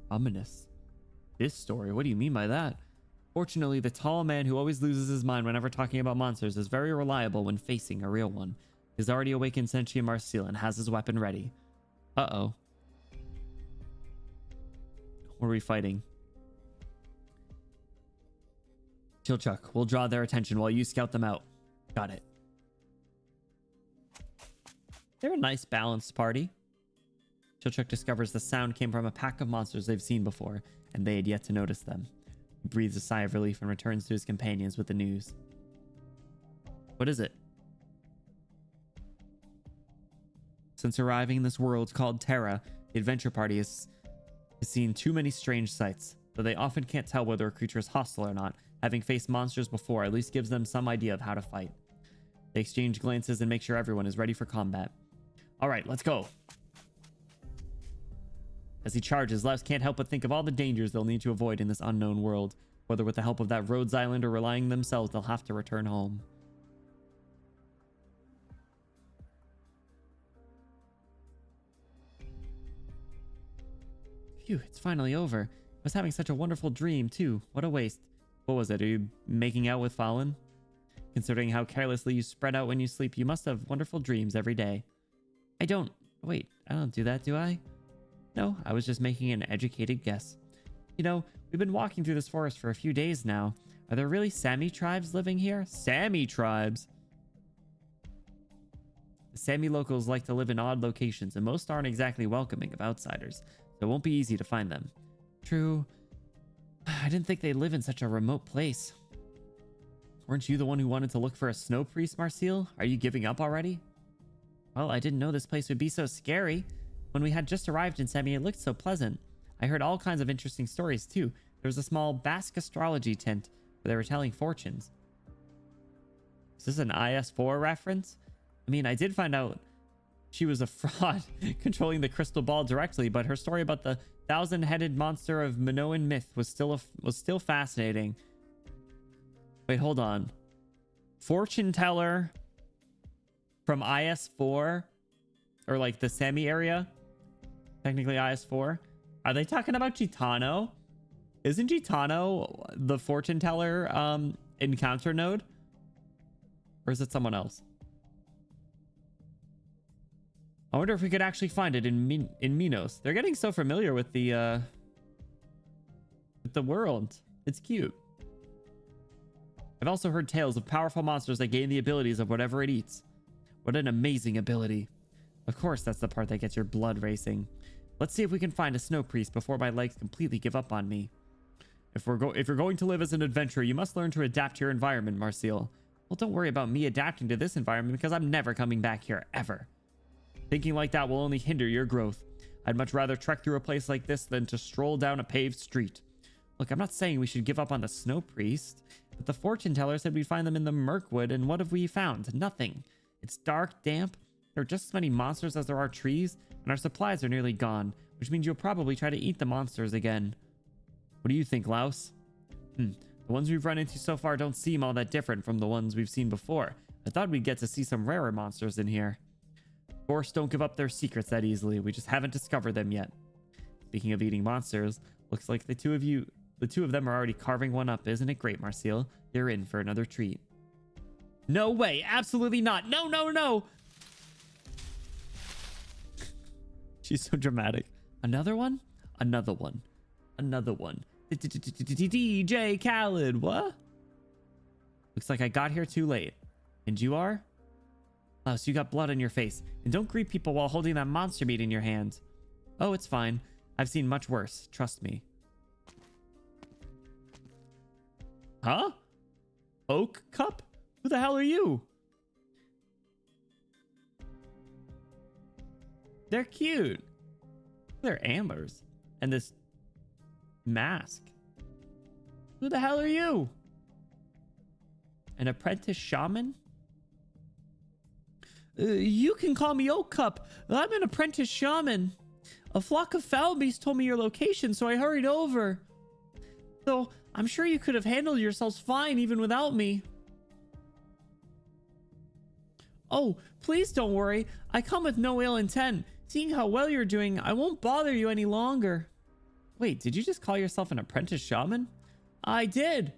[SPEAKER 1] Ominous. This story, what do you mean by that? Fortunately, the tall man who always loses his mind whenever talking about monsters is very reliable when facing a real one. He's already awakened Senshi Marcel and has his weapon ready. Uh-oh. What are we fighting? Chilchuck, we'll draw their attention while you scout them out. Got it. They're a nice balanced party. Chilchuck discovers the sound came from a pack of monsters they've seen before, and they had yet to notice them. He breathes a sigh of relief and returns to his companions with the news. What is it? Since arriving in this world called Terra, the adventure party has seen too many strange sights. Though they often can't tell whether a creature is hostile or not, having faced monsters before at least gives them some idea of how to fight. They exchange glances and make sure everyone is ready for combat. Alright, let's go. As he charges, Laos can't help but think of all the dangers they'll need to avoid in this unknown world. Whether with the help of that Rhodes Island or relying themselves, they'll have to return home. Phew, it's finally over. I was having such a wonderful dream, too. What a waste. What was it? Are you making out with Fallen? Considering how carelessly you spread out when you sleep, you must have wonderful dreams every day. I don't... Wait, I don't do that, do I? No, I was just making an educated guess. You know, we've been walking through this forest for a few days now. Are there really Sami tribes living here? Sami tribes? The Sami locals like to live in odd locations, and most aren't exactly welcoming of outsiders, so it won't be easy to find them. True. I didn't think they live in such a remote place. Weren't you the one who wanted to look for a snow priest, Marcel? Are you giving up already? Well, I didn't know this place would be so scary. When we had just arrived in Sami, it looked so pleasant. I heard all kinds of interesting stories, too. There was a small Basque astrology tent where they were telling fortunes. Is this an IS-4 reference? I mean, I did find out she was a fraud controlling the crystal ball directly, but her story about the thousand-headed monster of Minoan myth was still fascinating. Wait, hold on. Fortune teller from IS-4, or like the Sami area, technically IS-4. Are they talking about Gitano? Isn't Gitano the fortune teller encounter node? Or is it someone else? I wonder if we could actually find it in Minos. They're getting so familiar with the world. It's cute. I've also heard tales of powerful monsters that gain the abilities of whatever it eats. What an amazing ability. Of course, that's the part that gets your blood racing. Let's see if we can find a snow priest before my legs completely give up on me. If you're going to live as an adventurer, you must learn to adapt to your environment, Marcel. Well, don't worry about me adapting to this environment because I'm never coming back here, ever. Thinking like that will only hinder your growth. I'd much rather trek through a place like this than to stroll down a paved street. Look, I'm not saying we should give up on the snow priest, but the fortune teller said we'd find them in the Mirkwood, and what have we found? Nothing. It's dark, damp. There are just as many monsters as there are trees, and our supplies are nearly gone, which means you'll probably try to eat the monsters again. What do you think, Laus? The ones we've run into so far don't seem all that different from the ones we've seen before. I thought we'd get to see some rarer monsters in here. Force don't give up their secrets that easily. We just haven't discovered them yet. Speaking of eating monsters, looks like the two of them are already carving one up. Isn't it great, Marcel? You're in for another treat. No way. Absolutely not. No, no, no. She's so dramatic. Another one? Another one. Another one. DJ Khaled. What? Looks like I got here too late. And you are? Oh, so you got blood on your face. And don't greet people while holding that monster meat in your hand. Oh, it's fine. I've seen much worse. Trust me. Huh? Oak Cup? Who the hell are you? They're cute. They're ambers. And this mask. Who the hell are you? An apprentice shaman? You can call me Oak Cup. I'm an apprentice shaman. A flock of foul beasts told me your location, so I hurried over. Though I'm sure you could have handled yourselves fine even without me. Oh, please don't worry. I come with no ill intent. Seeing how well you're doing, I won't bother you any longer. Wait, did you just call yourself an apprentice shaman? I did.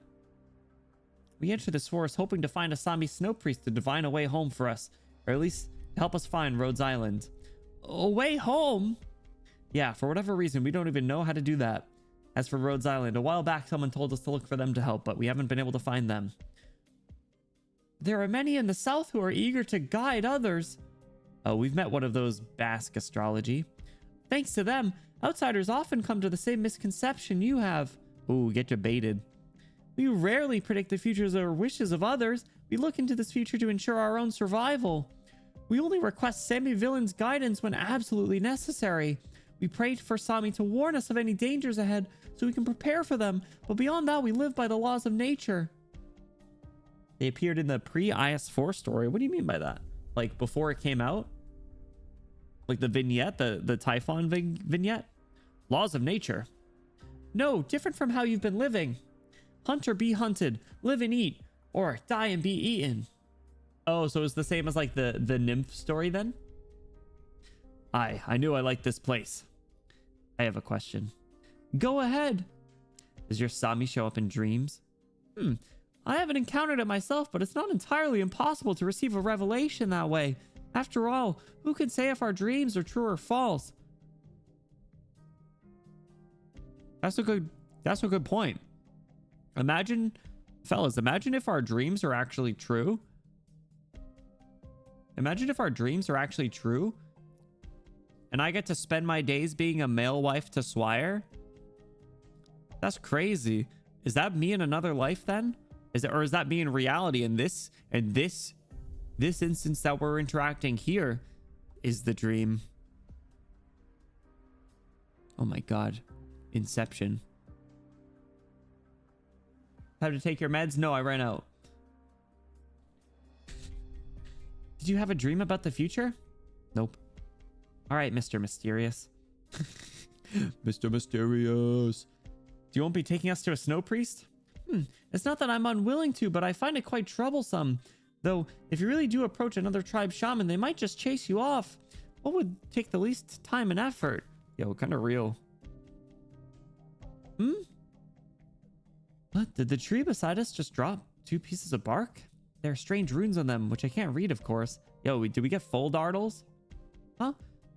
[SPEAKER 1] We entered this forest hoping to find a Sami snow priest to divine a way home for us, or at least help us find Rhodes Island. A way home? Yeah, for whatever reason, we don't even know how to do that. As for Rhodes Island, a while back someone told us to look for them to help, but we haven't been able to find them. There are many in the south who are eager to guide others. Oh, we've met one of those Basque astrology. Thanks to them, outsiders often come to the same misconception you have. Ooh, get you baited. We rarely predict the futures or wishes of others. We look into this future to ensure our own survival. We only request Sami villains' guidance when absolutely necessary. We pray for Sami to warn us of any dangers ahead so we can prepare for them, but beyond that, we live by the laws of nature. They appeared in the pre-IS4 story. What do you mean by that? Like before it came out? Like the vignette, the Typhon vignette? Laws of nature. No, different from how you've been living. Hunt or be hunted, live and eat, or die and be eaten. Oh, so it's the same as like the nymph story then? I knew I liked this place. I have a question. Go ahead. Does your Sami show up in dreams? I haven't encountered it myself, but it's not entirely impossible to receive a revelation that way. After all, who can say if our dreams are true or false? That's a good point. Imagine, fellas, imagine if our dreams are actually true. Imagine if our dreams are actually true and I get to spend my days being a male wife to Swire. That's crazy. Is that me in another life then? Or is that me in reality? And this instance that we're interacting here is the dream. Oh my God. Inception. Have to take your meds? No, I ran out. Did you have a dream about the future? Nope. All right, Mr. Mysterious. Mr. Mysterious. You won't be taking us to a snow priest? It's not that I'm unwilling to, but I find it quite troublesome. Though, if you really do approach another tribe shaman, they might just chase you off. What would take the least time and effort? Yo, kind of real. What? Did the tree beside us just drop 2 pieces of bark? There are strange runes on them, which I can't read, of course. Yo, did we get full dartles? Huh?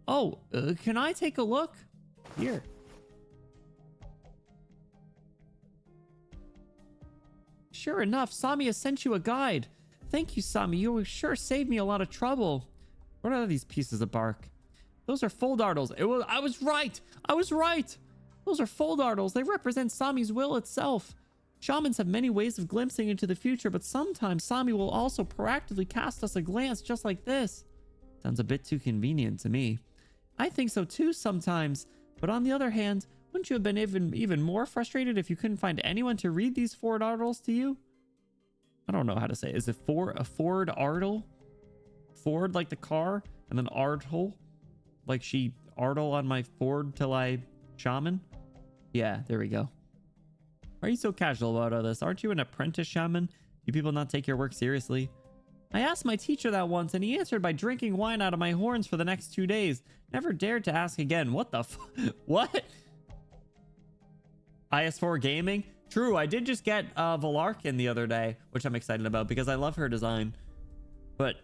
[SPEAKER 1] Oh, can I take a look? Here. Sure enough, Sami has sent you a guide. Thank you, Sami. You sure saved me a lot of trouble. What are these pieces of bark? Those are full dartles. I was right. I was right. Those are full dartles. They represent Sami's will itself. Shamans have many ways of glimpsing into the future, but sometimes Sami will also proactively cast us a glance just like this. Sounds a bit too convenient to me. I think so too sometimes, but on the other hand, wouldn't you have been even more frustrated if you couldn't find anyone to read these Ford artles to you? I don't know how to say it. Is it a Ford artle? Ford like the car, and then artle like she artle on my Ford till I shaman? Yeah, there we go. Why are you so casual about all this? Aren't you an apprentice shaman? You people not take your work seriously? I asked my teacher that once, and he answered by drinking wine out of my horns for the next 2 days. Never dared to ask again. What the What? IS4 gaming? True, I did just get Valarkin the other day, which I'm excited about because I love her design. But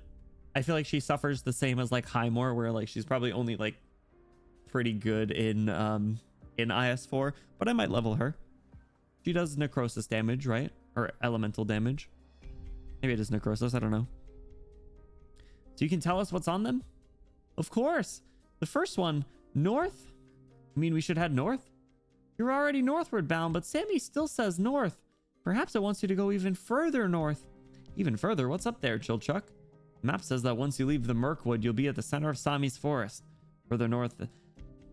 [SPEAKER 1] I feel like she suffers the same as like Highmore, where like she's probably only like pretty good in IS4, but I might level her. She does necrosis damage, right? Or elemental damage. Maybe it is necrosis, I don't know. So you can tell us what's on them? Of course. The first one, north. I mean, we should head north. You're already northward bound, but Sammy still says north. Perhaps it wants you to go even further north. Even further? What's up there, Chilchuck? The map says that once you leave the Mirkwood, you'll be at the center of Sami's forest. Further north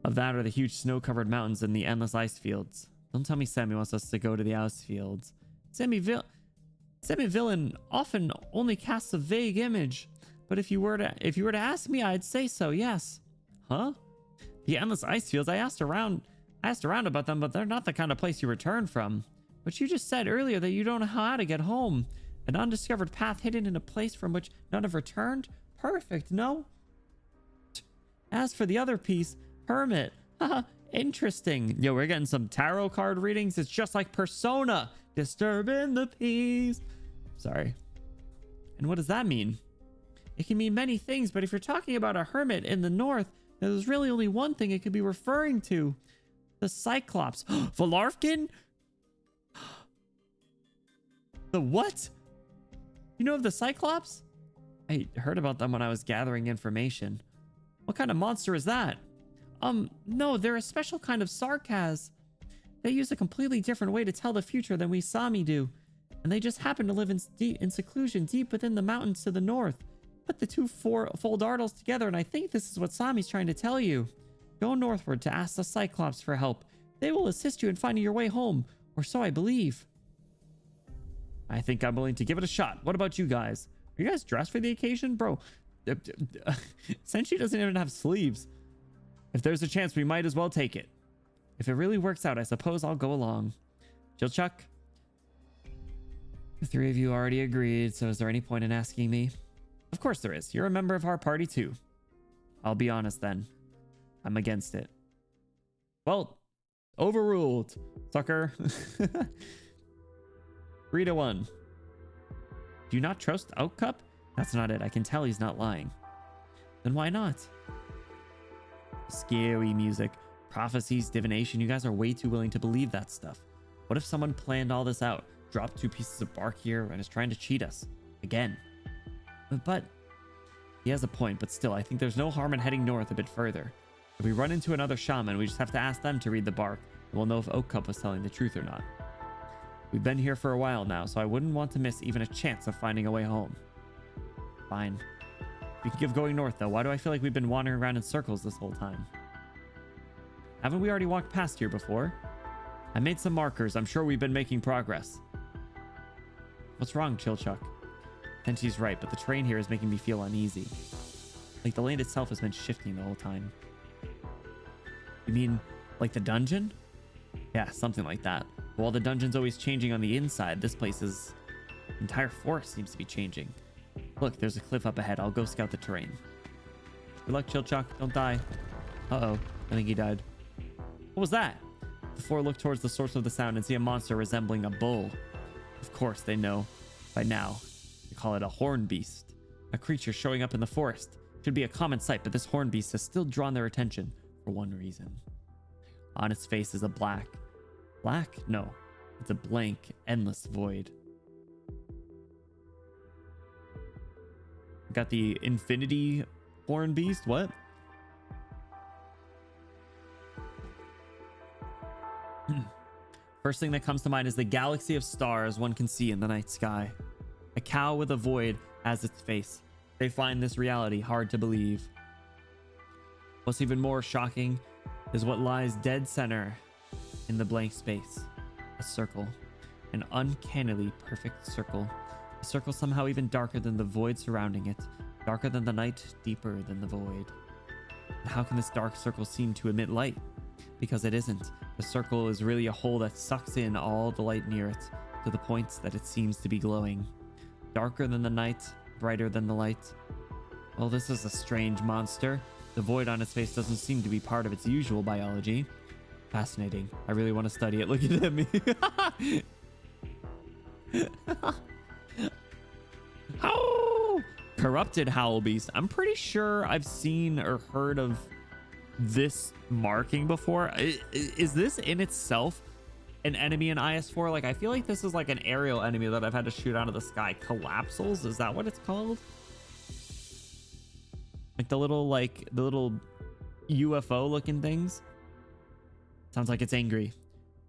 [SPEAKER 1] of that are the huge snow-covered mountains and the endless ice fields. Don't tell me Sammy wants us to go to the ice fields. Sammy Villain often only casts a vague image, but if you were to ask me, I'd say so. Yes. Huh? The endless ice fields. I asked around about them, but they're not the kind of place you return from. But you just said earlier that you don't know how to get home. An undiscovered path hidden in a place from which none have returned? Perfect, no? As for the other piece, Hermit. Haha, interesting. Yo, we're getting some tarot card readings. It's just like Persona. Disturbing the peace. Sorry. And what does that mean? It can mean many things, but if you're talking about a hermit in the north, there's really only one thing it could be referring to. The Cyclops. Valarkin? The what? You know of the Cyclops? I heard about them when I was gathering information. What kind of monster is that? No, they're a special kind of sarcas. They use a completely different way to tell the future than we Sami do. And they just happen to live in seclusion deep within the mountains to the north. Put the two full dartles together, and I think this is what Sami's trying to tell you. Go northward to ask the Cyclops for help. They will assist you in finding your way home, or so I believe. I think I'm willing to give it a shot. What about you guys? Are you guys dressed for the occasion? Bro, Senshi doesn't even have sleeves. If there's a chance, we might as well take it. If it really works out, I suppose I'll go along. Jilchuck? The three of you already agreed, so is there any point in asking me? Of course there is. You're a member of our party too. I'll be honest then. I'm against it. Well, overruled, sucker. 3-1. Do you not trust Outcup? That's not it. I can tell he's not lying. Then why not? Scary music. Prophecies, divination. You guys are way too willing to believe that stuff. What if someone planned all this out, dropped 2 pieces of bark here, and is trying to cheat us? Again. But he has a point, but still, I think there's no harm in heading north a bit further. If we run into another shaman, we just have to ask them to read the bark, and we'll know if Outcup was telling the truth or not. We've been here for a while now, so I wouldn't want to miss even a chance of finding a way home. Fine. We can give going north, though. Why do I feel like we've been wandering around in circles this whole time? Haven't we already walked past here before? I made some markers. I'm sure we've been making progress. What's wrong, Chilchuck? Tenchi's right, but the terrain here is making me feel uneasy. Like the land itself has been shifting the whole time. You mean like the dungeon? Yeah, something like that. While the dungeon's always changing on the inside, this place's entire forest seems to be changing. Look, there's a cliff up ahead. I'll go scout the terrain. Good luck, Chilchuck. Don't die. Uh-oh. I think he died. What was that? The four look towards the source of the sound and see a monster resembling a bull. Of course, they know by now. They call it a horn beast. A creature showing up in the forest. Should be a common sight, but this horn beast has still drawn their attention for one reason. On its face is a black. No. It's a blank, endless void. Got the infinity horn beast. What? First thing that comes to mind is the galaxy of stars one can see in the night sky. A cow with a void as its face. They find this reality hard to believe. What's even more shocking is what lies dead center in the blank space. A circle. An uncannily perfect circle. A circle somehow even darker than the void surrounding it. Darker than the night, deeper than the void. And how can this dark circle seem to emit light? Because it isn't. The circle is really a hole that sucks in all the light near it, to the point that it seems to be glowing. Darker than the night, brighter than the light. Well, this is a strange monster. The void on its face doesn't seem to be part of its usual biology. Fascinating. I really want to study it. Look at him. Oh! Corrupted Howl Beast. I'm pretty sure I've seen or heard of this marking before. Is this in itself an enemy in IS4? Like, I feel like this is like an aerial enemy that I've had to shoot out of the sky. Collapsals? Is that what it's called? Like the little UFO looking things. Sounds like it's angry.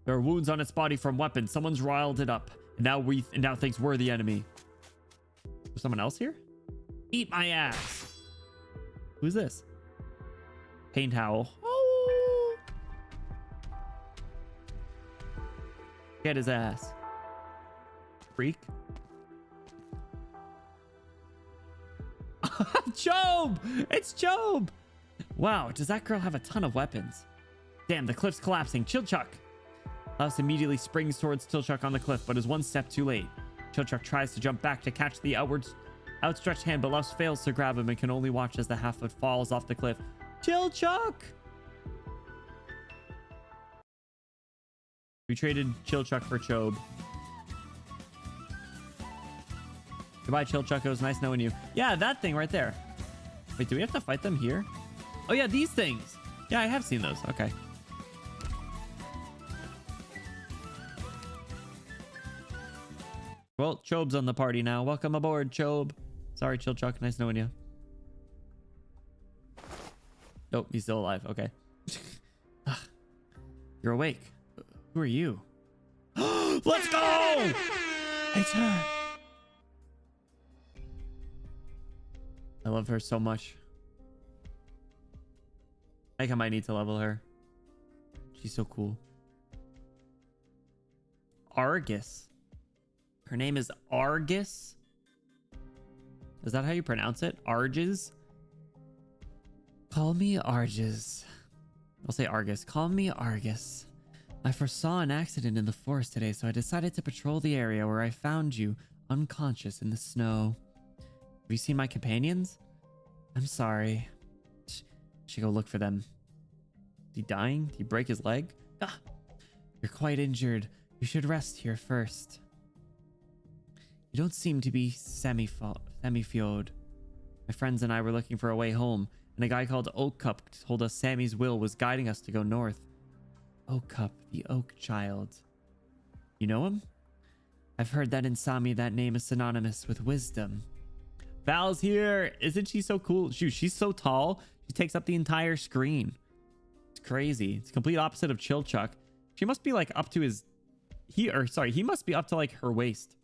[SPEAKER 1] There are wounds on its body from weapons. Someone's riled it up. And now thinks we're the enemy. There's someone else here? Eat my ass. Who's this? Paint Howl. Oh. Get his ass. Freak. Job! It's Job! Wow, does that girl have a ton of weapons? Damn, the cliff's collapsing. Chilchuck! Laos immediately springs towards Chilchuck on the cliff, but is one step too late. Chilchuck tries to jump back to catch the outstretched hand, but Laos fails to grab him and can only watch as the half-foot falls off the cliff. Chilchuck! We traded Chilchuck for Chobe. Goodbye, Chilchuck. It was nice knowing you. Yeah, that thing right there. Wait, do we have to fight them here? Oh, yeah, these things. Yeah, I have seen those. Okay. Well, Chobe's on the party now. Welcome aboard, Chobe. Sorry, Chilchuck. Nice knowing you. Nope, he's still alive. Okay. You're awake. Who are you? Let's go! It's her. I love her so much. I think I might need to level her. She's so cool. Argus. Her name is Argus. Is that how you pronounce it? Argus? Call me Argus. I'll say Argus. Call me Argus. I foresaw an accident in the forest today, so I decided to patrol the area where I found you unconscious in the snow. Have you seen my companions? I'm sorry. Should go look for them. Is he dying? Did he break his leg? Ah, you're quite injured. You should rest here first. You don't seem to be semi-fjord. My friends and I were looking for a way home, and a guy called Oak Cup told us Sammy's will was guiding us to go north. Oak Cup, the Oak Child. You know him? I've heard that in Sami that name is synonymous with wisdom. Val's here. Isn't she so cool? Shoot, she's so tall. She takes up the entire screen. It's crazy. It's complete opposite of Chilchuck. She must be like up to his... He must be up to like her waist.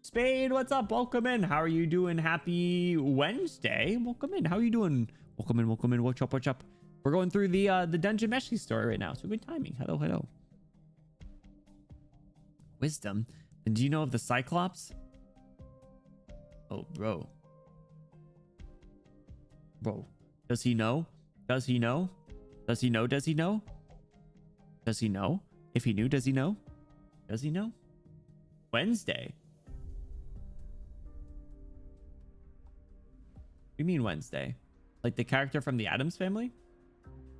[SPEAKER 1] Spade, what's up? Welcome in. How are you doing? Happy Wednesday. Welcome in. How are you doing? Welcome in. Welcome in. What's up? What's up? We're going through the Dungeon Meshi story right now. So good timing. Hello, hello. Wisdom. And do you know of the Cyclops? Oh, bro. Bro. Does he know? Does he know? Does he know? Does he know? Does he know? If he knew, does he know? Does he know? Wednesday. What do you mean Wednesday? Like the character from the Addams Family?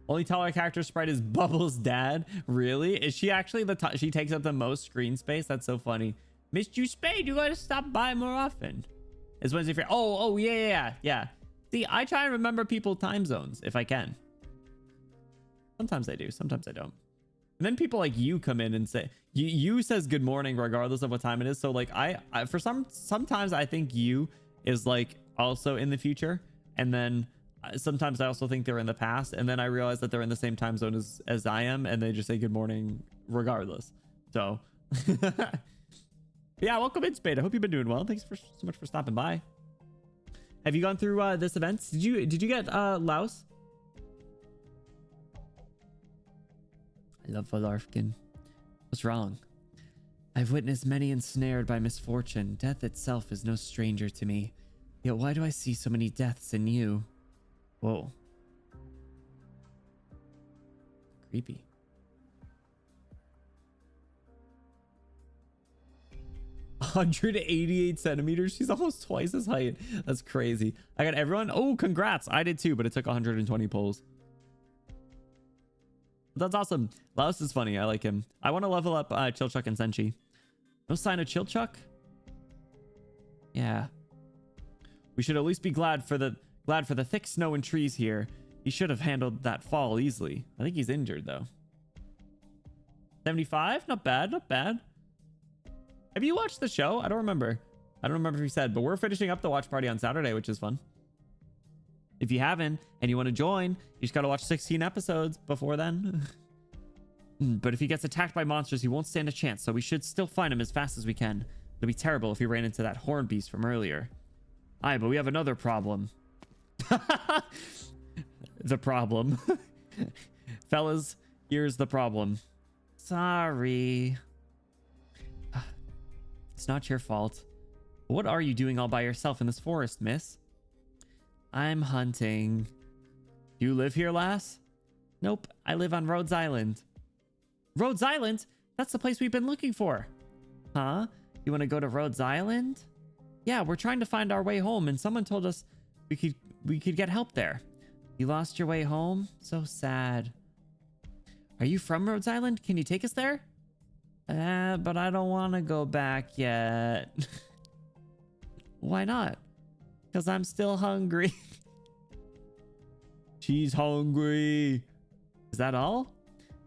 [SPEAKER 1] Only taller character sprite is Bubbles' dad. Really? Is she actually she takes up the most screen space? That's so funny. Missed you, Spade. You gotta stop by more often. It's Wednesday for... Oh, yeah. See, I try and remember people time zones if I can. Sometimes I do. Sometimes I don't. And then people like you come in and say... You says good morning regardless of what time it is. So like sometimes I think you is like also in the future. And then... sometimes I also think they're in the past, and then I realize that they're in the same time zone as I am, and they just say good morning regardless. So yeah, welcome in, Spade. I hope you've been doing well. Thanks so much for stopping by. Have you gone through this event? Did you get Laos? I love Valarfkin. What's wrong? I've witnessed many ensnared by misfortune. Death itself is no stranger to me. Yet why do I see so many deaths in you? Whoa. Creepy. $188 centimeters. She's almost twice his height. That's crazy. I got everyone. Oh, congrats. I did too, but it took 120 pulls. That's awesome. Laos is funny. I like him. I want to level up Chilchuck and Senshi. No sign of Chilchuck? Yeah. We should at least be glad for the thick snow and trees here. He should have handled that fall easily. I think he's injured though. 75? Not bad, not bad. Have you watched the show? I don't remember if you said, but we're finishing up the watch party on Saturday, which is fun. If you haven't and you want to join, you just got to watch 16 episodes before then. But if he gets attacked by monsters, he won't stand a chance, so we should still find him as fast as we can. It'll be terrible if he ran into that horn beast from earlier. Aye, but we have another problem. The problem. Fellas, here's the problem. Sorry. It's not your fault. What are you doing all by yourself in this forest, miss? I'm hunting. Do you live here, lass? Nope, I live on Rhodes Island. Rhodes Island? That's the place we've been looking for. Huh? You want to go to Rhodes Island? Yeah, we're trying to find our way home, and someone told us we could get help there. You lost your way home? So sad. Are you from Rhodes Island? Can you take us there? But I don't want to go back yet. Why not? Because I'm still hungry. She's hungry. Is that all?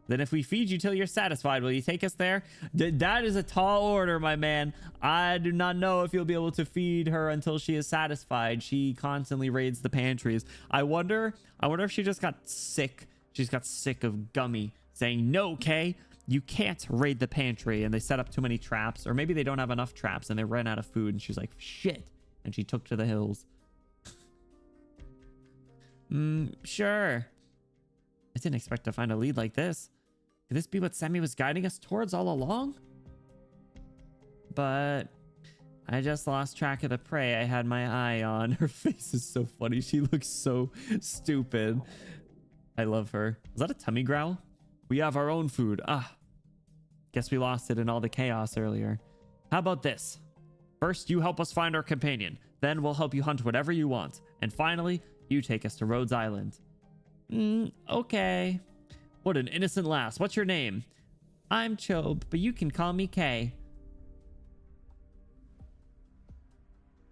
[SPEAKER 1] Then if we feed you till you're satisfied, will you take us there? That is a tall order, my man. I do not know if you'll be able to feed her until she is satisfied. She constantly raids the pantries. I wonder if she just got sick. She's got sick of Gummy saying, no, Kay, you can't raid the pantry. And they set up too many traps, or maybe they don't have enough traps and they ran out of food. And she's like, shit. And she took to the hills. Sure. I didn't expect to find a lead like this. Could this be what Sammy was guiding us towards all along? But I just lost track of the prey I had my eye on. Her face is so funny. She looks so stupid. I love her. Is that a tummy growl? We have our own food. Guess we lost it in all the chaos earlier. How about this? First, you help us find our companion. Then we'll help you hunt whatever you want. And finally, you take us to Rhodes Island. Okay. What an innocent lass. What's your name? I'm Chobe, but you can call me Kay.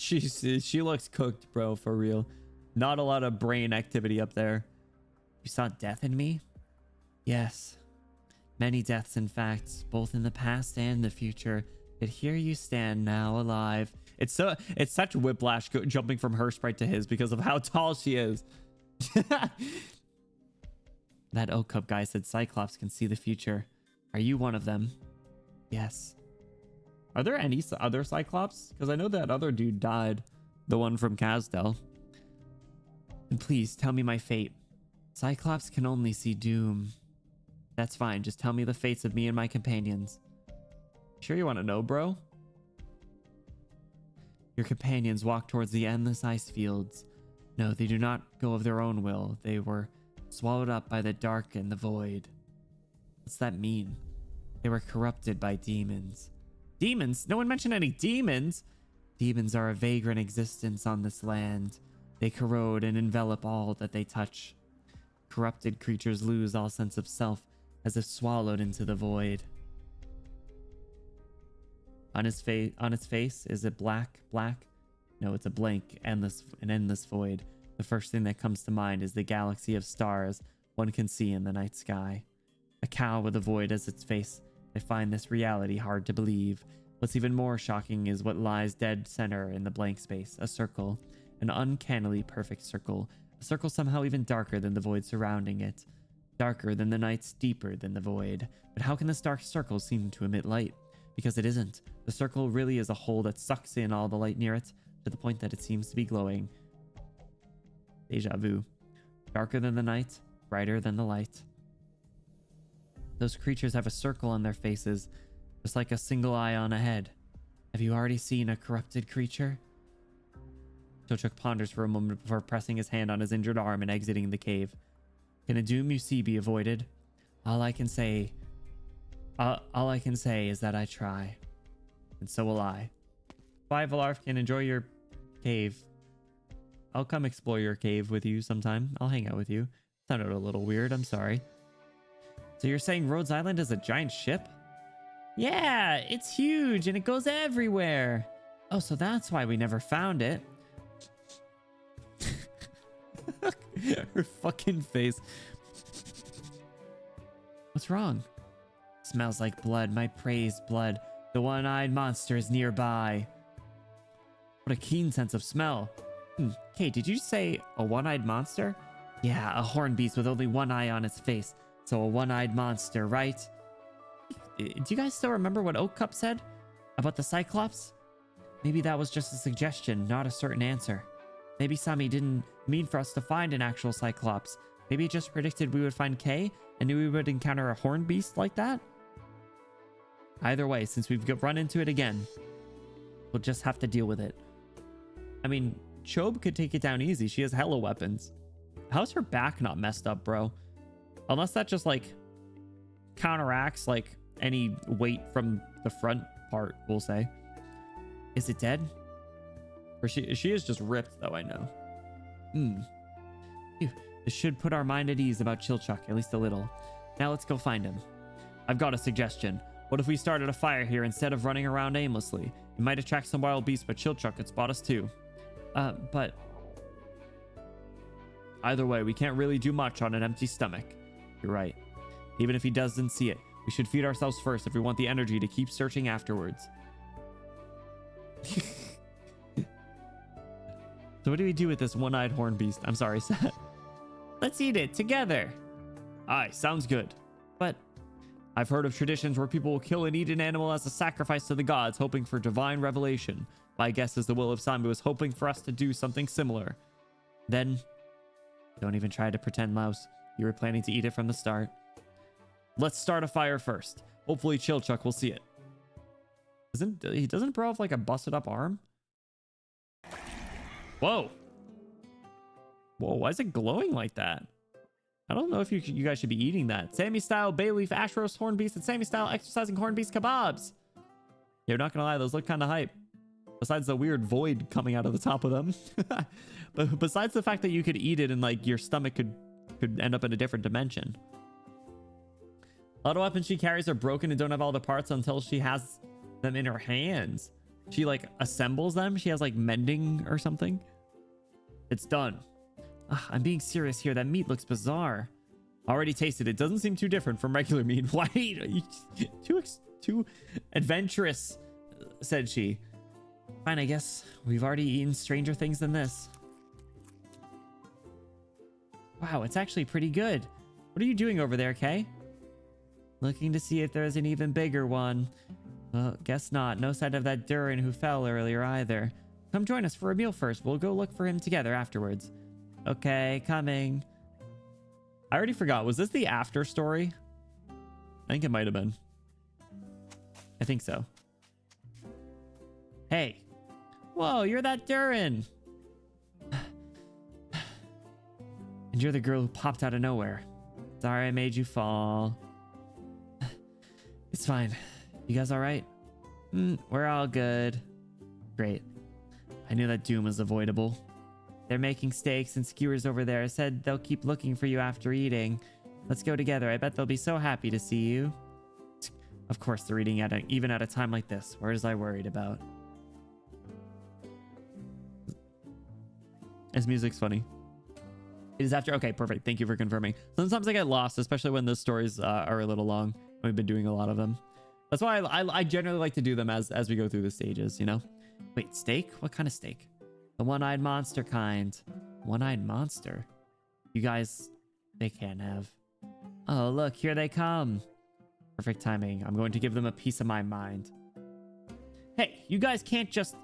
[SPEAKER 1] She looks cooked, bro, for real. Not a lot of brain activity up there. You saw death in me? Yes. Many deaths, in fact, both in the past and the future. Yet here you stand now, alive. It's such whiplash jumping from her sprite to his because of how tall she is. That Oak Cup guy said Cyclops can see the future. Are you one of them? Yes. Are there any other Cyclops? Because I know that other dude died. The one from Casdell. And please, tell me my fate. Cyclops can only see doom. That's fine. Just tell me the fates of me and my companions. Sure you want to know, bro? Your companions walk towards the endless ice fields. No, they do not go of their own will. They were swallowed up by the dark and the void. What's that mean? They were corrupted by demons. Demons? No one mentioned any demons. Demons are a vagrant existence on this land. They corrode and envelop all that they touch. Corrupted creatures lose all sense of self as if swallowed into the void. On its face, is it black? No, it's a blank, an endless void. The first thing that comes to mind is the galaxy of stars one can see in the night sky. A cow with a void as its face. I find this reality hard to believe. What's even more shocking is what lies dead center in the blank space. A circle. An uncannily perfect circle. A circle somehow even darker than the void surrounding it. Darker than the nights, deeper than the void. But how can this dark circle seem to emit light? Because it isn't. The circle really is a hole that sucks in all the light near it, to the point that it seems to be glowing. Deja vu. Darker than the night, brighter than the light. Those creatures have a circle on their faces, just like a single eye on a head. Have you already seen a corrupted creature? Chochuk ponders for a moment before pressing his hand on his injured arm and exiting the cave. Can a doom you see be avoided? All I can say is that I try. And so will I. Bye, Valarf, can enjoy your cave. I'll come explore your cave with you sometime. I'll hang out with you. Sounded a little weird, I'm sorry. So you're saying Rhodes Island is a giant ship? Yeah, it's huge and it goes everywhere. Oh, so that's why we never found it. Her fucking face. What's wrong? Smells like blood, my praised blood. The one-eyed monster is nearby. What a keen sense of smell. Kate, did you say a one-eyed monster? Yeah, a horned beast with only one eye on its face. So a one-eyed monster, right? Do you guys still remember what Oak Cup said? About the Cyclops? Maybe that was just a suggestion, not a certain answer. Maybe Sami didn't mean for us to find an actual Cyclops. Maybe he just predicted we would find Kay and knew we would encounter a horned beast like that? Either way, since we've run into it again, we'll just have to deal with it. I mean, Chobe could take it down easy. She has hella weapons. How's her back not messed up, bro? Unless that just, like, counteracts, like, any weight from the front part, we'll say. Is it dead? Or she is just ripped, though, I know. Phew. This should put our mind at ease about Chilchuck, at least a little. Now let's go find him. I've got a suggestion. What if we started a fire here instead of running around aimlessly? It might attract some wild beasts, but Chilchuck could spot us too. But... Either way, we can't really do much on an empty stomach. You're right. Even if he doesn't see it, we should feed ourselves first if we want the energy to keep searching afterwards. So what do we do with this one-eyed horn beast? I'm sorry, Seth. Let's eat it together. Aye, sounds good. But I've heard of traditions where people will kill and eat an animal as a sacrifice to the gods, hoping for divine revelation. My guess is the will of Sami was hoping for us to do something similar. Then, don't even try to pretend, Mouse. You were planning to eat it from the start. Let's start a fire first. Hopefully Chilchuck will see it. Doesn't Bro have like a busted up arm? Whoa. Whoa, why is it glowing like that? I don't know if you guys should be eating that. Sammy style bay leaf ash roast horn beast and Sammy style exercising horn beast kebabs. You're not gonna lie, those look kind of hype. Besides the weird void coming out of the top of them. But besides the fact that you could eat it and like your stomach could end up in a different dimension. A lot of weapons she carries are broken and don't have all the parts until she has them in her hands. She like assembles them. She has like mending or something. It's done. I'm being serious here. That meat looks bizarre. Already tasted it. Doesn't seem too different from regular meat. Why are you too adventurous, said she. Fine, I guess we've already eaten stranger things than this. Wow, it's actually pretty good. What are you doing over there, Kay? Looking to see if there's an even bigger one. Well, guess not. No sign of that Durin who fell earlier either. Come join us for a meal first. We'll go look for him together afterwards. Okay, coming. I already forgot. Was this the after story? I think it might have been. I think so. Hey. Whoa, you're that Durin. And you're the girl who popped out of nowhere. Sorry I made you fall. It's fine. You guys all right? We're all good. Great. I knew that doom was avoidable. They're making steaks and skewers over there. Said they'll keep looking for you after eating. Let's go together. I bet they'll be so happy to see you. Of course, they're eating even at a time like this. What was I worried about? His music's funny. It is after. Okay, perfect. Thank you for confirming. Sometimes I get lost, especially when the stories are a little long. We've been doing a lot of them. That's why I generally like to do them as we go through the stages, you know? Wait, steak? What kind of steak? The one-eyed monster kind. One-eyed monster? You guys, they can't have. Oh, look, here they come. Perfect timing. I'm going to give them a piece of my mind. Hey, you guys can't just...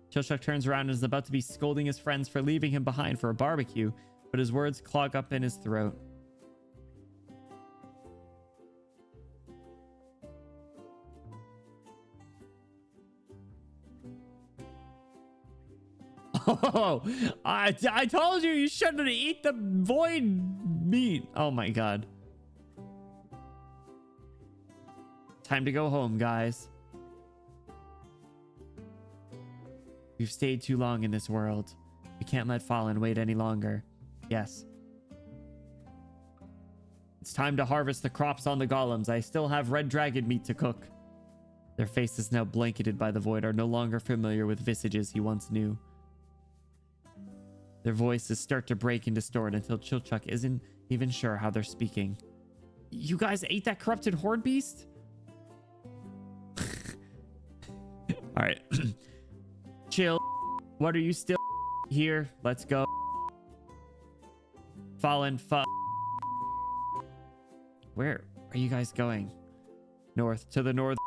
[SPEAKER 1] Chilchuck turns around and is about to be scolding his friends for leaving him behind for a barbecue, but his words clog up in his throat. Oh, I told you shouldn't eat the void meat. Oh my god. Time to go home, guys. We've stayed too long in this world. We can't let Fallen wait any longer. Yes. It's time to harvest the crops on the golems. I still have red dragon meat to cook. Their faces, now blanketed by the void, are no longer familiar with visages he once knew. Their voices start to break and distort until Chilchuck isn't even sure how they're speaking. You guys ate that corrupted horde beast? All right. Chill. What are you still here? Let's go. Fallen Where are you guys going? North, to the north.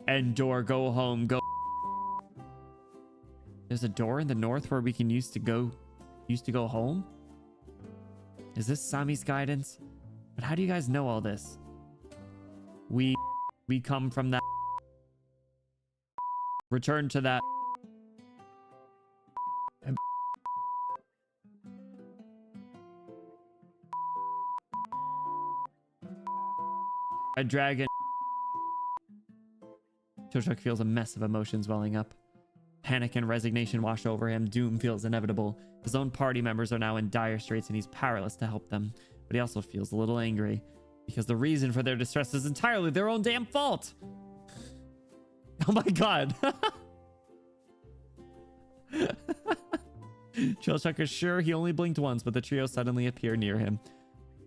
[SPEAKER 1] Endor, go home, go. There's a door in the north where we can use to go home? Is this Sami's guidance? But how do you guys know all this? We come from that. Return to that. A dragon. Chilchuck feels a mess of emotions welling up. Panic and resignation wash over him. Doom feels inevitable. His own party members are now in dire straits and he's powerless to help them. But he also feels a little angry because the reason for their distress is entirely their own damn fault. Oh my god. Chilchuck is sure he only blinked once, but the trio suddenly appear near him.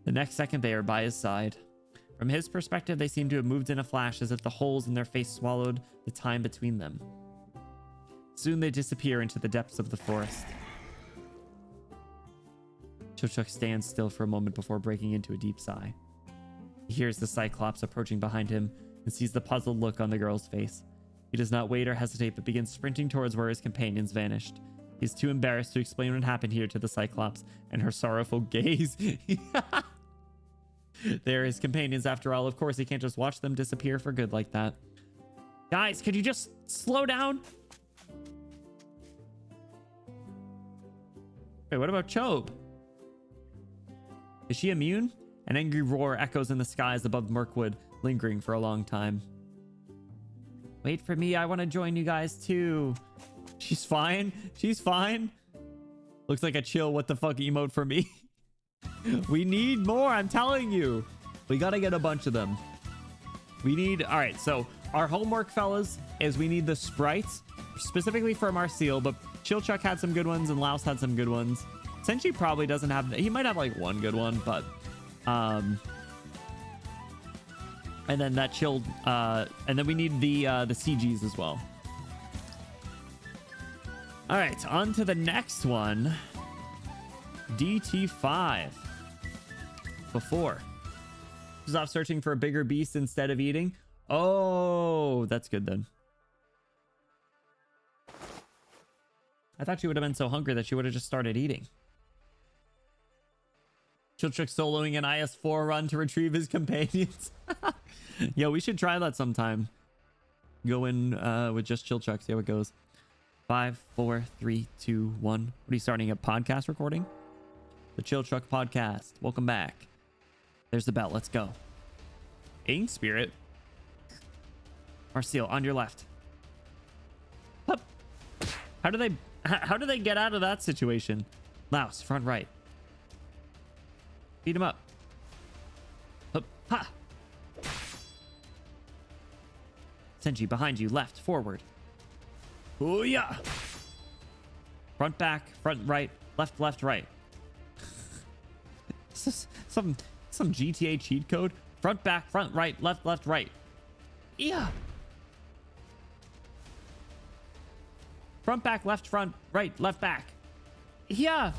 [SPEAKER 1] The next second they are by his side. From his perspective, they seem to have moved in a flash, as if the holes in their face swallowed the time between them. Soon they disappear into the depths of the forest. Chilchuck stands still for a moment before breaking into a deep sigh. He hears the Cyclops approaching behind him and sees the puzzled look on the girl's face. He does not wait or hesitate, but begins sprinting towards where his companions vanished. He's too embarrassed to explain what happened here to the Cyclops and her sorrowful gaze. They're his companions after all. Of course, he can't just watch them disappear for good like that. Guys, could you just slow down? Wait, what about Chobe? Is she immune? An angry roar echoes in the skies above Mirkwood, lingering for a long time. Wait for me. I want to join you guys too. She's fine. She's fine. Looks like a chill what the fuck emote for me. We need more. I'm telling you. We got to get a bunch of them. We need... All right. So our homework, fellas, is we need the sprites, specifically for Marcel, but Chilchuck had some good ones and Laos had some good ones. Senshi probably doesn't have, he might have like one good one, but and then that chilled, and then we need the CGs as well. All right, on to the next one. DT5. Before. She's off searching for a bigger beast instead of eating. Oh, that's good then. I thought she would have been so hungry that she would have just started eating. Chilchuck soloing an IS-4 run to retrieve his companions. Yeah, we should try that sometime. Go in with just Chilchuck, see how it goes. 5, 4, 3, 2, 1. What are you starting a podcast recording? The Chilchuck podcast. Welcome back. There's the bell. Let's go. Ink Spirit. Marcel, on your left. Hup. How do they get out of that situation? Laos, front right. Beat him up. Hup. Ha. Senji, behind you, left, forward. Oh yeah. Front back, front right, left, left, right. Some GTA cheat code. Front back, front right, left, left, right. Yeah. Front back, left, front, right, left, back. Yeah.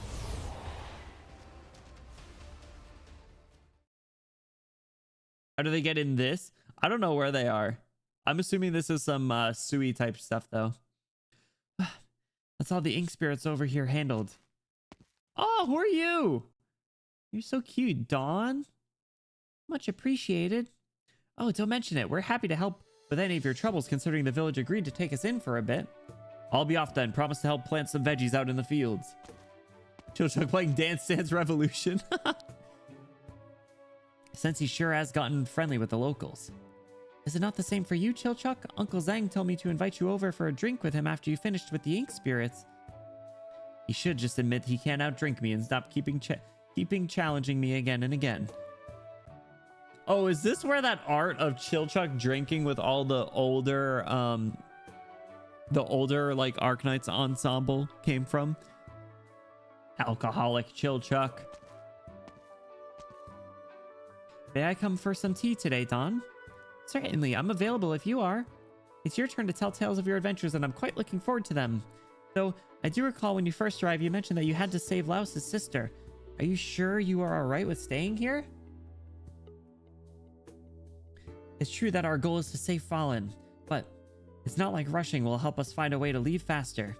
[SPEAKER 1] How do they get in this? I don't know where they are. I'm assuming this is some Sui type stuff though. That's all the ink spirits over here handled. Oh, who are you? You're so cute, Dawn. Much appreciated. Oh, don't mention it. We're happy to help with any of your troubles, considering the village agreed to take us in for a bit. I'll be off then. Promise to help plant some veggies out in the fields. Chilchuck playing Dance Dance Revolution. Since he sure has gotten friendly with the locals. Is it not the same for you, Chilchuck? Uncle Zhang told me to invite you over for a drink with him after you finished with the ink spirits. He should just admit he can't outdrink me and stop keeping challenging me again and again. Oh, is this where that art of Chilchuck drinking with all the older like Arknights ensemble came from? Alcoholic Chilchuck. May I come for some tea today, Dawn? Certainly, I'm available if you are. It's your turn to tell tales of your adventures, and I'm quite looking forward to them. Though, I do recall when you first arrived, you mentioned that you had to save Laos's sister. Are you sure you are alright with staying here? It's true that our goal is to save Fallen, but it's not like rushing will help us find a way to leave faster.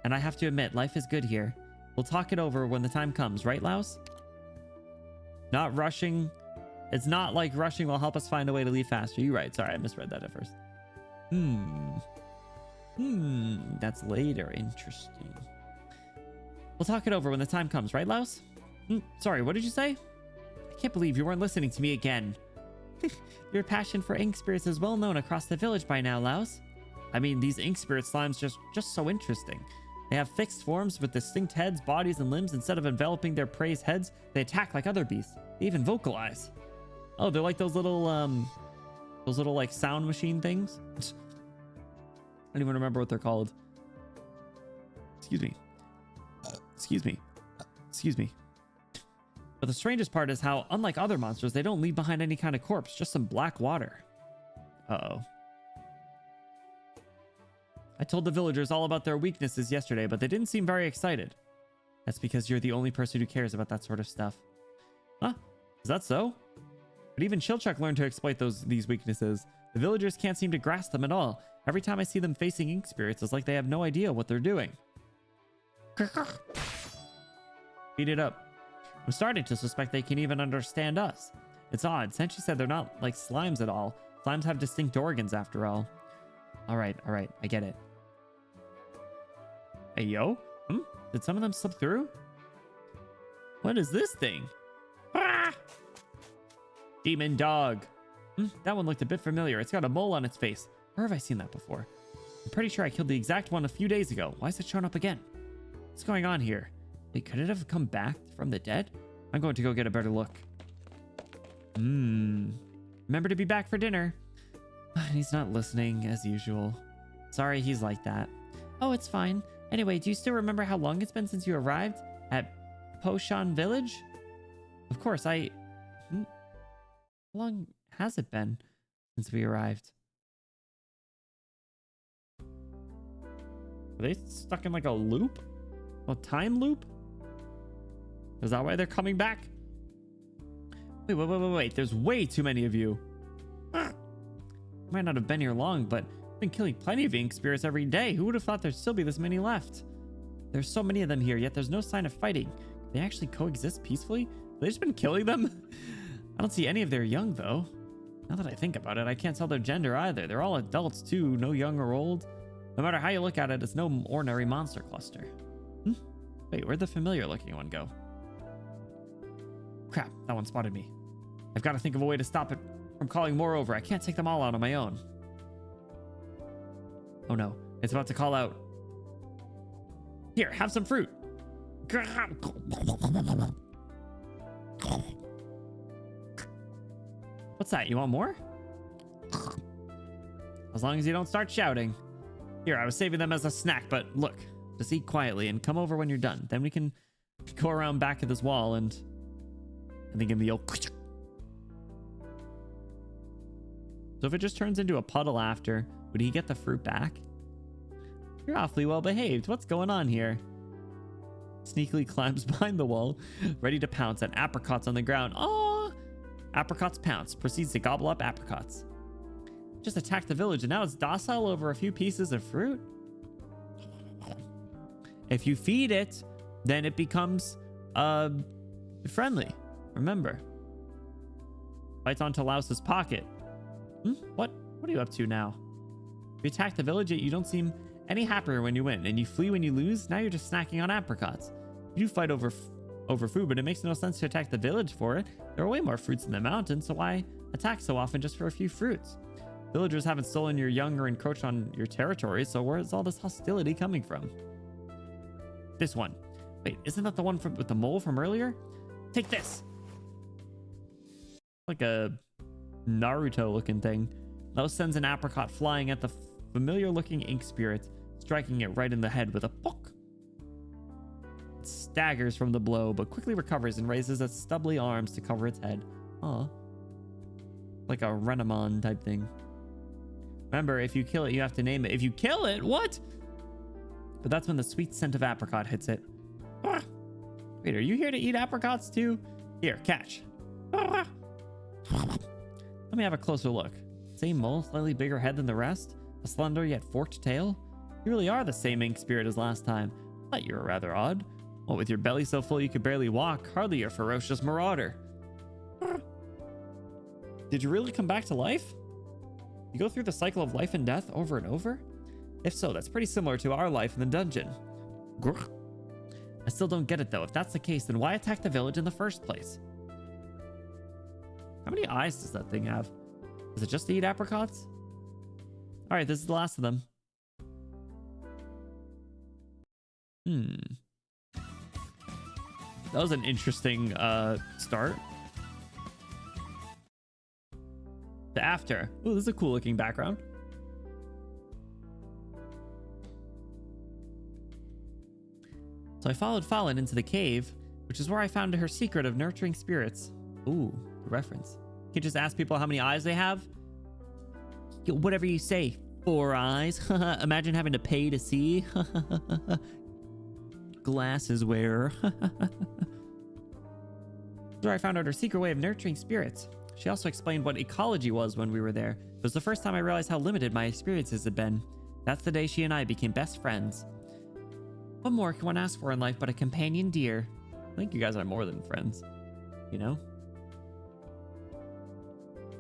[SPEAKER 1] And I have to admit, life is good here. We'll talk it over when the time comes, right, Laos? Not rushing. It's not like rushing will help us find a way to leave faster. You're right. Sorry, I misread that at first. That's later. Interesting. We'll talk it over when the time comes, right, Laos? Sorry, what did you say? I can't believe you weren't listening to me again. Your passion for ink spirits is well known across the village by now, Laos. I mean, these ink spirit slimes just so interesting. They have fixed forms with distinct heads, bodies, and limbs. Instead of enveloping their prey's heads, they attack like other beasts. They even vocalize. Oh, they're like those little like sound machine things. I don't even remember what they're called. Excuse me. Excuse me. Excuse me. But the strangest part is how, unlike other monsters, they don't leave behind any kind of corpse, just some black water. Uh-oh. I told the villagers all about their weaknesses yesterday, but they didn't seem very excited. That's because you're the only person who cares about that sort of stuff. Huh? Is that so? But even Chilchuck learned to exploit these weaknesses. The villagers can't seem to grasp them at all. Every time I see them facing ink spirits, it's like they have no idea what they're doing. Beat it up. I'm starting to suspect they can even understand us. It's odd. Senshi said they're not like slimes at all. Slimes have distinct organs after all. Alright, I get it. Hey, yo? Did some of them slip through? What is this thing? Ah! Demon dog. That one looked a bit familiar. It's got a mole on its face. Where have I seen that before? I'm pretty sure I killed the exact one a few days ago. Why is it showing up again? What's going on here? Wait, could it have come back from the dead? I'm going to go get a better look. Remember to be back for dinner. He's not listening as usual. Sorry he's like that. Oh, it's fine. Anyway, do you still remember how long it's been since you arrived at Poshan Village? Of course, How long has it been since we arrived? Are they stuck in like a loop? A time loop? Is that why they're coming back? Wait. There's way too many of you. Might not have been here long, but I've been killing plenty of ink spirits every day. Who would have thought there'd still be this many left? There's so many of them here, yet there's no sign of fighting. They actually coexist peacefully? Have they just been killing them? I don't see any of their young, though. Now that I think about it, I can't tell their gender either. They're all adults, too. No young or old. No matter how you look at it, it's no ordinary monster cluster. Wait, where'd the familiar-looking one go? Crap, that one spotted me. I've got to think of a way to stop it from calling more over. I can't take them all out on my own. Oh no, it's about to call out. Here, have some fruit. What's that? You want more? As long as you don't start shouting. Here, I was saving them as a snack, but look, just eat quietly and come over when you're done. Then we can go around back of this wall and then give me the old... So if it just turns into a puddle after, would he get the fruit back? You're awfully well behaved. What's going on here? Sneakily climbs behind the wall, ready to pounce at apricots on the ground. Oh! Apricots pounce. Proceeds to gobble up apricots. Just attacked the village and now it's docile over a few pieces of fruit. If you feed it, then it becomes friendly. Remember. Bites onto Louse's pocket. What are you up to now? You attack the village, yet you don't seem any happier when you win, and you flee when you lose. Now you're just snacking on apricots. You fight over food, but it makes no sense to attack the village for it. There are way more fruits in the mountain, so why attack so often just for a few fruits? Villagers haven't stolen your young or encroached on your territory, so where's all this hostility coming from? This one. Wait, isn't that the one with the mole from earlier? Take this! Like a Naruto looking thing. Louse sends an apricot flying at the familiar looking ink spirit, striking it right in the head with a poke. It staggers from the blow, but quickly recovers and raises its stubbly arms to cover its head. Aw. Like a Renamon type thing. Remember, if you kill it, you have to name it. If you kill it, what? But that's when the sweet scent of apricot hits it. Ah. Wait, are you here to eat apricots too? Here, catch. Ah. Let me have a closer look. Same mole, slightly bigger head than the rest. A slender yet forked tail. You really are the same ink spirit as last time. I thought you were rather odd. What with your belly so full you could barely walk, hardly a ferocious marauder. Ah. Did you really come back to life? You go through the cycle of life and death over and over? If so, that's pretty similar to our life in the dungeon. Grr. I still don't get it though. If that's the case, then why attack the village in the first place? How many eyes does that thing have? Is it just to eat apricots? All right, this is the last of them. That was an interesting start. The after. Ooh, this is a cool looking background. So I followed Fallen into the cave, which is where I found her secret of nurturing spirits. Ooh, the reference. You can just ask people how many eyes they have. Whatever you say. 4 eyes. Imagine having to pay to see. Glasses wearer. Where I found out her secret way of nurturing spirits. She also explained what ecology was when we were there. It was the first time I realized how limited my experiences had been. That's the day she and I became best friends. What more can one ask for in life but a companion dear? I think you guys are more than friends, you know?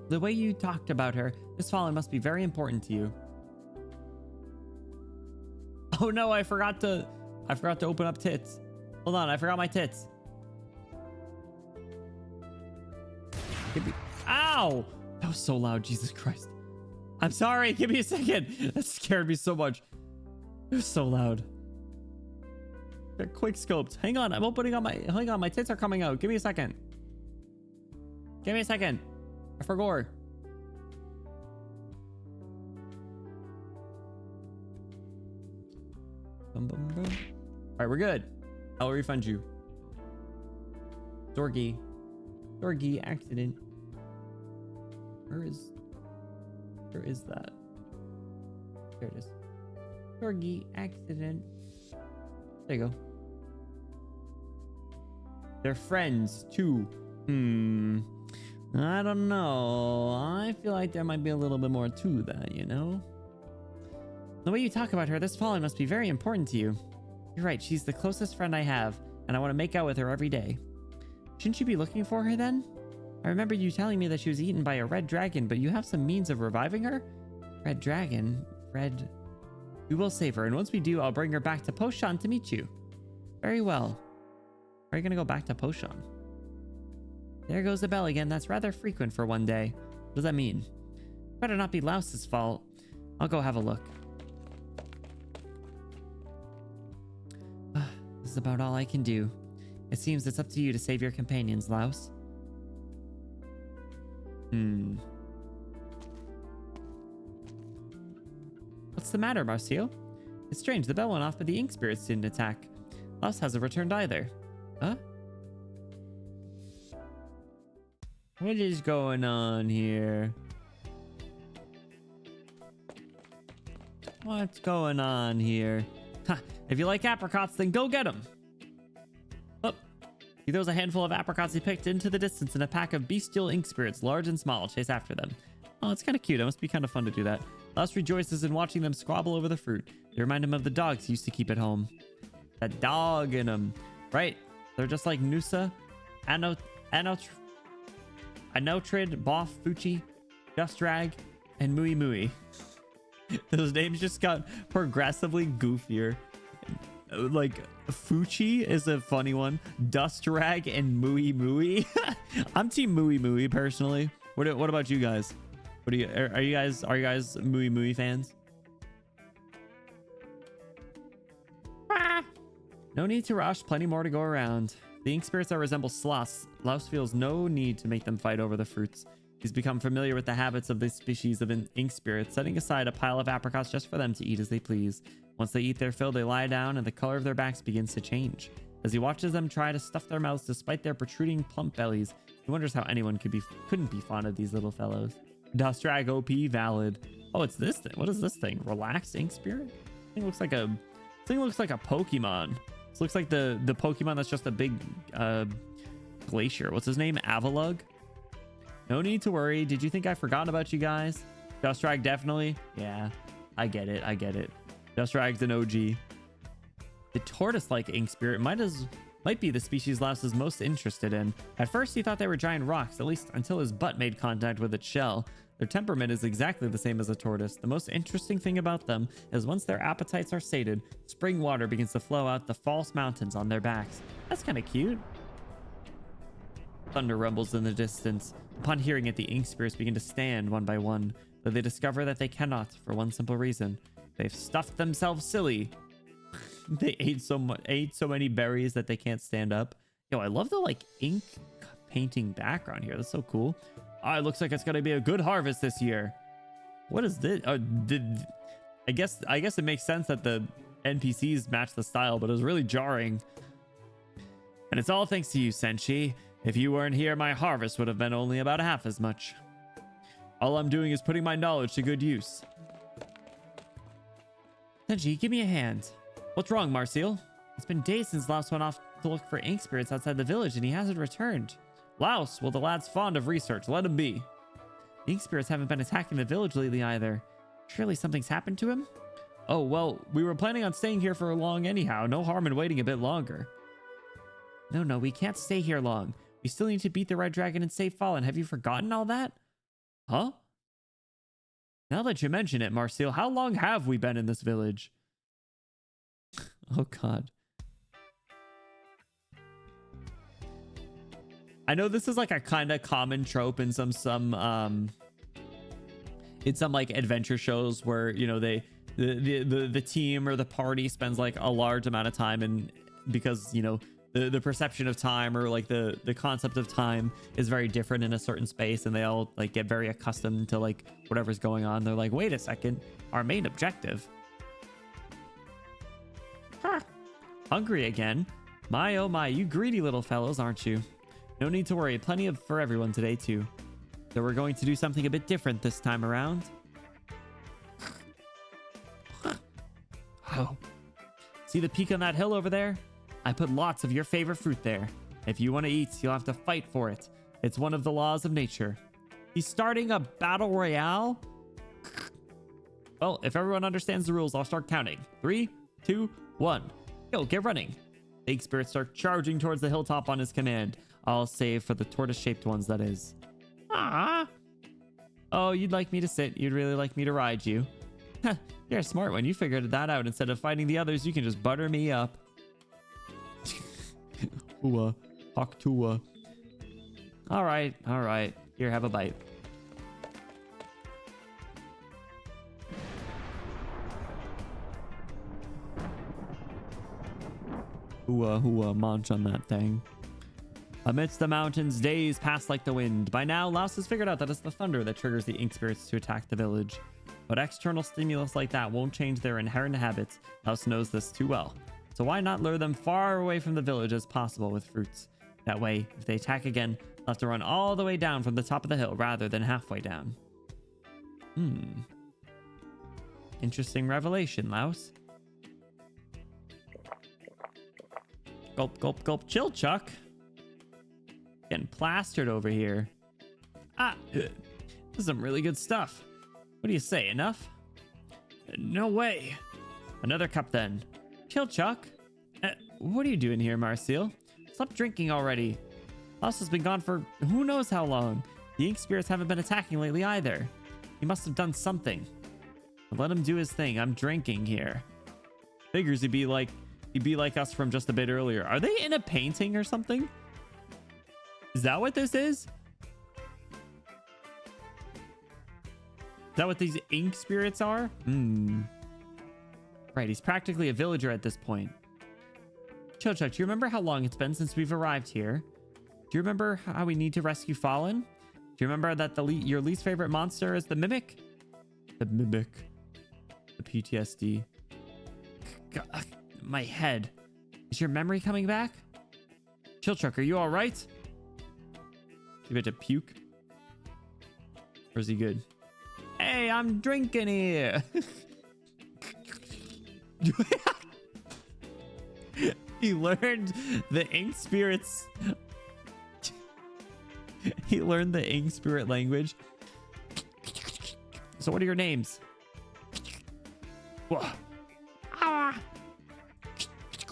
[SPEAKER 1] The way you talked about her, this Fallen must be very important to you. Oh no, I forgot to open up tits. Hold on, I forgot my tits. Ow! That was so loud, Jesus Christ. I'm sorry, give me a second. That scared me so much. It was so loud. They're quick scoped. Hang on, I'm opening up hang on, my tits are coming out. Give me a second. Give me a second. I forgot. All right, we're good. I'll refund you. Dorgy accident. Where is that? There it is. Dorgy accident. There you go. They're friends too. I don't know. I feel like there might be a little bit more to that, you know? The way you talk about her this fall must be very important to you. You're right, she's the closest friend I have, and I want to make out with her every day. Shouldn't you be looking for her then? I remember you telling me that she was eaten by a red dragon, but you have some means of reviving her? Red dragon? We will save her, and once we do, I'll bring her back to Poshan to meet you. Very well. Are you going to go back to Poshan? There goes the bell again. That's rather frequent for one day. What does that mean? Better not be Louse's fault. I'll go have a look. This is about all I can do. It seems it's up to you to save your companions, Louse. What's the matter, Marcio? It's strange. The bell went off, but the ink spirits didn't attack. Louse hasn't returned either. Huh? What is going on here? What's going on here? Ha! If you like apricots, then go get them. Oh, he throws a handful of apricots he picked into the distance, and a pack of bestial ink spirits, large and small, chase after them. Oh, it's kind of cute. It must be kind of fun to do that. Louse rejoices in watching them squabble over the fruit. They remind him of the dogs he used to keep at home. That dog in them. Right. They're just like Nusa, Anotrid, Boff, Fuchi, Justrag, and Mui Mui. Those names just got progressively goofier. Like, Fuchi is a funny one. Dustrag and Mui Mui. I'm team Mui Mui personally. What about you guys? Are you guys Mui Mui fans? No need to rush. Plenty more to go around. The ink spirits that resemble sloths. Louse feels no need to make them fight over the fruits. He's become familiar with the habits of this species of ink spirits, setting aside a pile of apricots just for them to eat as they please. Once they eat their fill, they lie down, and the color of their backs begins to change. As he watches them try to stuff their mouths despite their protruding plump bellies, he wonders how anyone couldn't be fond of these little fellows. Dustrag OP valid. Oh, it's this thing. What is this thing? Relaxed ink spirit? This thing looks like a Pokemon. This looks like the Pokemon that's just a big glacier. What's his name? Avalug? No need to worry. Did you think I forgot about you guys? Dustrag definitely. Yeah, I get it. Dustrag's an OG. The tortoise-like ink spirit might be the species Louse is most interested in. At first, he thought they were giant rocks, at least until his butt made contact with its shell. Their temperament is exactly the same as a tortoise. The most interesting thing about them is once their appetites are sated, spring water begins to flow out the false mountains on their backs. That's kind of cute. Thunder rumbles in the distance. Upon hearing it, the ink spirits begin to stand one by one, but they discover that they cannot for one simple reason. They've stuffed themselves silly. They ate so many berries that they can't stand up. Yo, I love the like ink painting background here. That's so cool. Oh, it looks like it's gonna be a good harvest this year. What is this? I guess it makes sense that the NPCs match the style, but it was really jarring. And it's all thanks to you, Senshi. If you weren't here, my harvest would have been only about half as much. All I'm doing is putting my knowledge to good use. Senshi, give me a hand. What's wrong, Marcial? It's been days since Louse went off to look for ink spirits outside the village, and he hasn't returned. Louse? Well, the lad's fond of research. Let him be. The ink spirits haven't been attacking the village lately either. Surely something's happened to him? Oh, well, we were planning on staying here for long anyhow. No harm in waiting a bit longer. No, we can't stay here long. We still need to beat the Red Dragon and save Fallen. Have you forgotten all that? Huh? Now that you mention it, Marcial, how long have we been in this village? Oh, God. I know this is like a kind of common trope in some like adventure shows where, you know, the team or the party spends like a large amount of time, and because, you know, the perception of time or like the concept of time is very different in a certain space, and they all like get very accustomed to like whatever's going on. They're like, wait a second, our main objective. Hungry again? My, oh my, you greedy little fellows, aren't you? No need to worry, plenty of for everyone today too. So we're going to do something a bit different this time around. Oh. See the peak on that hill over there? I put lots of your favorite fruit there. If you want to eat, you'll have to fight for it. It's one of the laws of nature. He's starting a battle royale? Well, if everyone understands the rules, I'll start counting. 3, 2, 1. Go, get running. The ink spirits start charging towards the hilltop on his command. I'll save for the tortoise-shaped ones, that is. Ah. Oh, you'd like me to sit. You'd really like me to ride you. You're a smart one. You figured that out. Instead of fighting the others, you can just butter me up. Hua. Hawk Tua. All right. All right. Here, have a bite. Hua, hua, munch on that thing. Amidst the mountains, days pass like the wind. By now, Laos has figured out that it's the thunder that triggers the ink spirits to attack the village. But external stimulus like that won't change their inherent habits. Laos knows this too well. So why not lure them far away from the village as possible with fruits? That way, if they attack again, they'll have to run all the way down from the top of the hill rather than halfway down. Interesting revelation, Laos. Gulp, gulp, gulp. Chill, Chuck. Getting plastered over here. Ah, this is some really good stuff. What do you say, enough? No way. Another cup then. Chill, Chuck. What are you doing here, Marcel? Stop drinking already. Laos has been gone for who knows how long. The ink spirits haven't been attacking lately either. He must have done something. But let him do his thing. I'm drinking here. Figures he'd be like us from just a bit earlier. Are they in a painting or something? Is that what this is? Is that what these ink spirits are? Right, he's practically a villager at this point. Chochuk, do you remember how long it's been since we've arrived here? Do you remember how we need to rescue Fallen? Do you remember that your least favorite monster is the Mimic? The Mimic. The PTSD. God, my head. Is your memory coming back? Chilchuck, are you all right? You about to puke? Or is he good? Hey, I'm drinking here. He learned the ink spirits. He learned the ink spirit language. So what are your names? Whoa. Ah.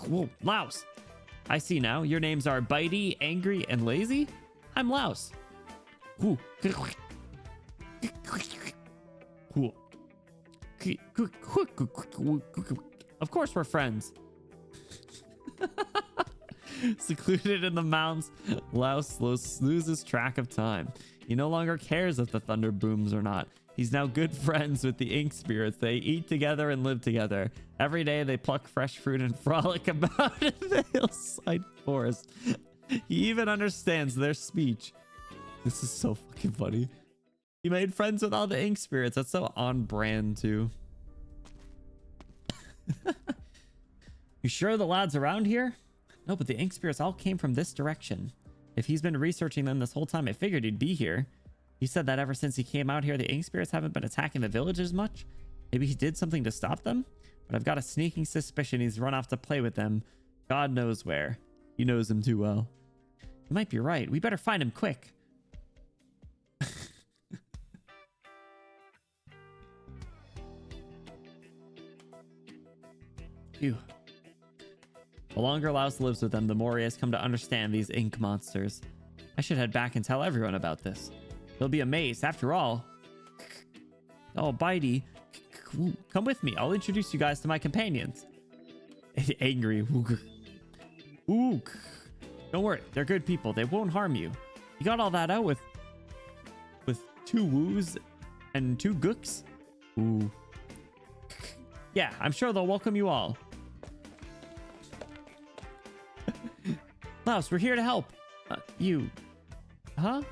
[SPEAKER 1] Whoa, Laos. I see now. Your names are Bitey, Angry, and Lazy. I'm Laos. Ooh. Cool. Of course we're friends. Secluded in the mountains, Laos loses track of time. He no longer cares if the thunder booms or not. He's now good friends with the ink spirits. They eat together and live together. Every day they pluck fresh fruit and frolic about in the hillside forest. He even understands their speech. This is so fucking funny. He made friends with all the ink spirits. That's so on brand too. You sure the lad's around here? No, but the ink spirits all came from this direction. If he's been researching them this whole time, I figured he'd be here. He said that ever since he came out here, the ink spirits haven't been attacking the village as much. Maybe he did something to stop them? But I've got a sneaking suspicion he's run off to play with them. God knows where. He knows them too well. You might be right. We better find him quick. Phew. The longer Laos lives with them, the more he has come to understand these ink monsters. I should head back and tell everyone about this. They'll be amazed. After all... Oh, Bitey. Come with me. I'll introduce you guys to my companions. Angry. Ooh. Don't worry. They're good people. They won't harm you. You got all that out with 2 woos and 2 gooks? Ooh. Yeah, I'm sure they'll welcome you all. Laos, we're here to help. You. Huh?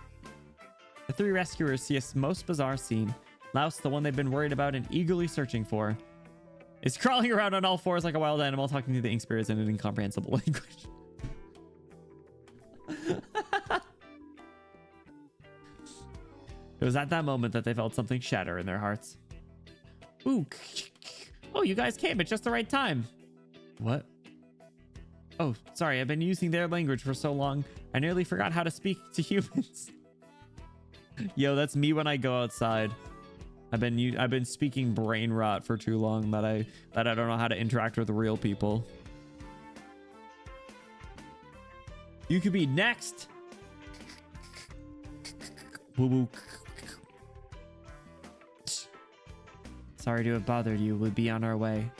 [SPEAKER 1] The 3 rescuers see a most bizarre scene. Laos, the one they've been worried about and eagerly searching for. It's crawling around on all fours like a wild animal, talking to the ink spirits in an incomprehensible language. It was at that moment that they felt something shatter in their hearts. Ooh. Oh, you guys came at just the right time. What? Oh, sorry. I've been using their language for so long. I nearly forgot how to speak to humans. Yo, that's me when I go outside. I've been speaking brain rot for too long that I don't know how to interact with real people. You could be next. Boo boo. Sorry to have bothered you. We'll be on our way.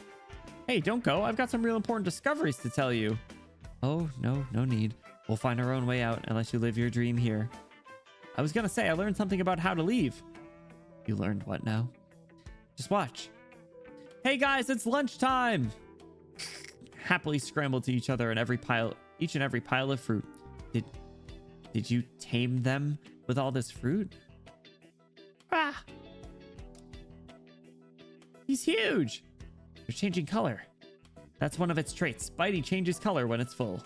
[SPEAKER 1] Hey, don't go. I've got some real important discoveries to tell you. Oh, no need. We'll find our own way out unless you live your dream here. I was gonna say, I learned something about how to leave. You learned what now? Just watch. Hey guys, it's lunchtime. Happily scrambled to each other in each and every pile of fruit. Did you tame them with all this fruit? Ah! He's huge. They're changing color. That's one of its traits. Bitey changes color when it's full.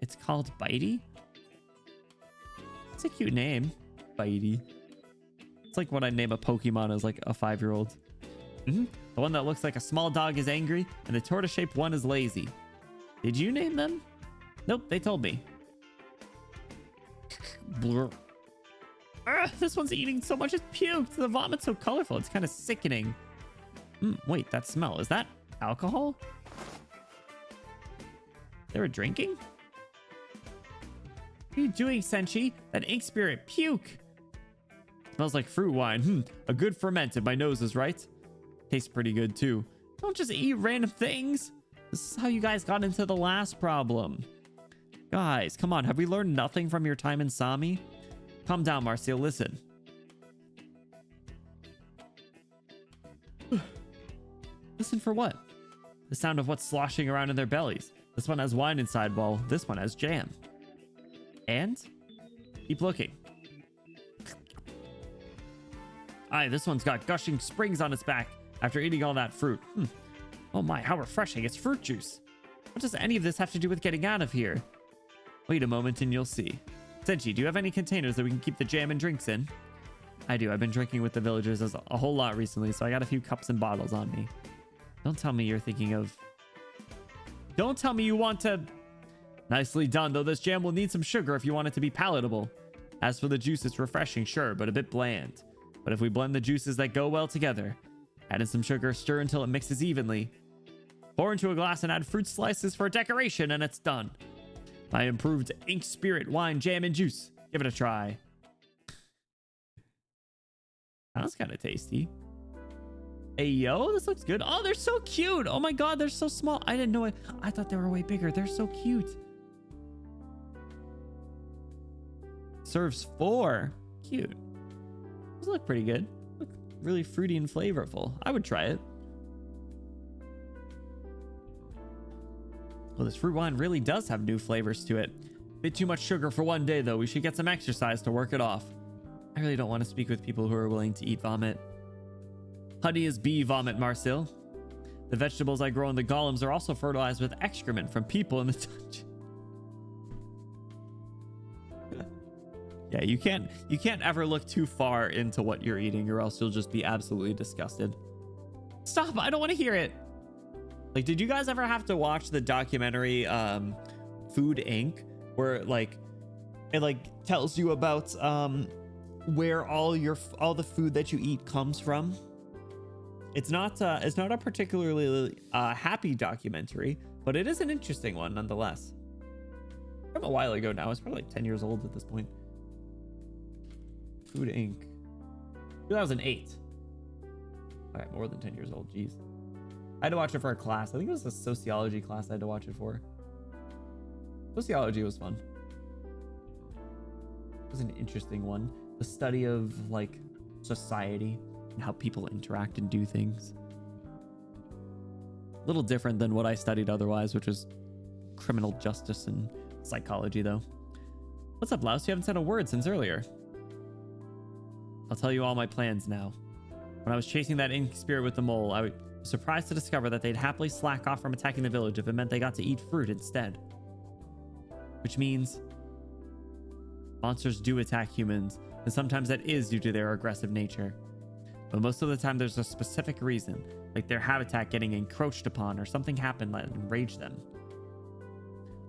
[SPEAKER 1] It's called Bitey? It's a cute name. Bitey. It's like when I name a Pokemon as like a 5-year-old. The one that looks like a small dog is angry, and the tortoise-shaped one is lazy. Did you name them? Nope, they told me. Blur. This one's eating so much it's puked. The vomit's so colorful. It's kind of sickening. Wait, that smell. Is that alcohol? They were drinking? What are you doing, Senshi? That ink spirit puke. Smells like fruit wine. A good fermented. My nose is right. Tastes pretty good too. Don't just eat random things. This is how you guys got into the last problem. Guys, come on. Have we learned nothing from your time in Sami? Calm down, Marcel. Listen. Listen for what? The sound of what's sloshing around in their bellies. This one has wine inside, while this one has jam. And? Keep looking. Aye, this one's got gushing springs on its back after eating all that fruit. Oh my, how refreshing. It's fruit juice. What does any of this have to do with getting out of here? Wait a moment and you'll see. Senshi, do you have any containers that we can keep the jam and drinks in? I do. I've been drinking with the villagers a whole lot recently, so I got a few cups and bottles on me. Don't tell me you're thinking of... Don't tell me you want to... Nicely done, though this jam will need some sugar if you want it to be palatable. As for the juice, it's refreshing, sure, but a bit bland. But if we blend the juices that go well together, add in some sugar, stir until it mixes evenly, pour into a glass and add fruit slices for decoration, and it's done. My improved ink spirit wine, jam, and juice. Give it a try. Sounds kind of tasty. Hey, yo, this looks good. Oh, they're so cute. Oh my god, they're so small. I didn't know it. I thought they were way bigger. They're so cute. Serves 4. Cute. Those look pretty good. Look really fruity and flavorful. I would try it. Well, this fruit wine really does have new flavors to it. Bit too much sugar for one day, though. We should get some exercise to work it off. I really don't want to speak with people who are willing to eat vomit. Honey is bee vomit, Marcel. The vegetables I grow in the golems are also fertilized with excrement from people in the dungeon. Yeah, you can't ever look too far into what you're eating, or else you'll just be absolutely disgusted. Stop! I don't want to hear it. Like, did you guys ever have to watch the documentary Food Inc., where it tells you about where all the food that you eat comes from? It's not a particularly happy documentary, but it is an interesting one nonetheless. From a while ago now. It's probably like 10 years old at this point. Food Inc. 2008. All right, more than 10 years old. Jeez. I had to watch it for a class. I think it was a sociology class I had to watch it for. Sociology was fun. It was an interesting one. The study of like society and how people interact and do things. A little different than what I studied otherwise, which was criminal justice and psychology, though. What's up, Louse? You haven't said a word since earlier. I'll tell you all my plans now. When I was chasing that ink spirit with the mole, Surprised to discover that they'd happily slack off from attacking the village if it meant they got to eat fruit instead. Which means monsters do attack humans, and sometimes that is due to their aggressive nature. But most of the time there's a specific reason, like their habitat getting encroached upon or something happened that enraged them.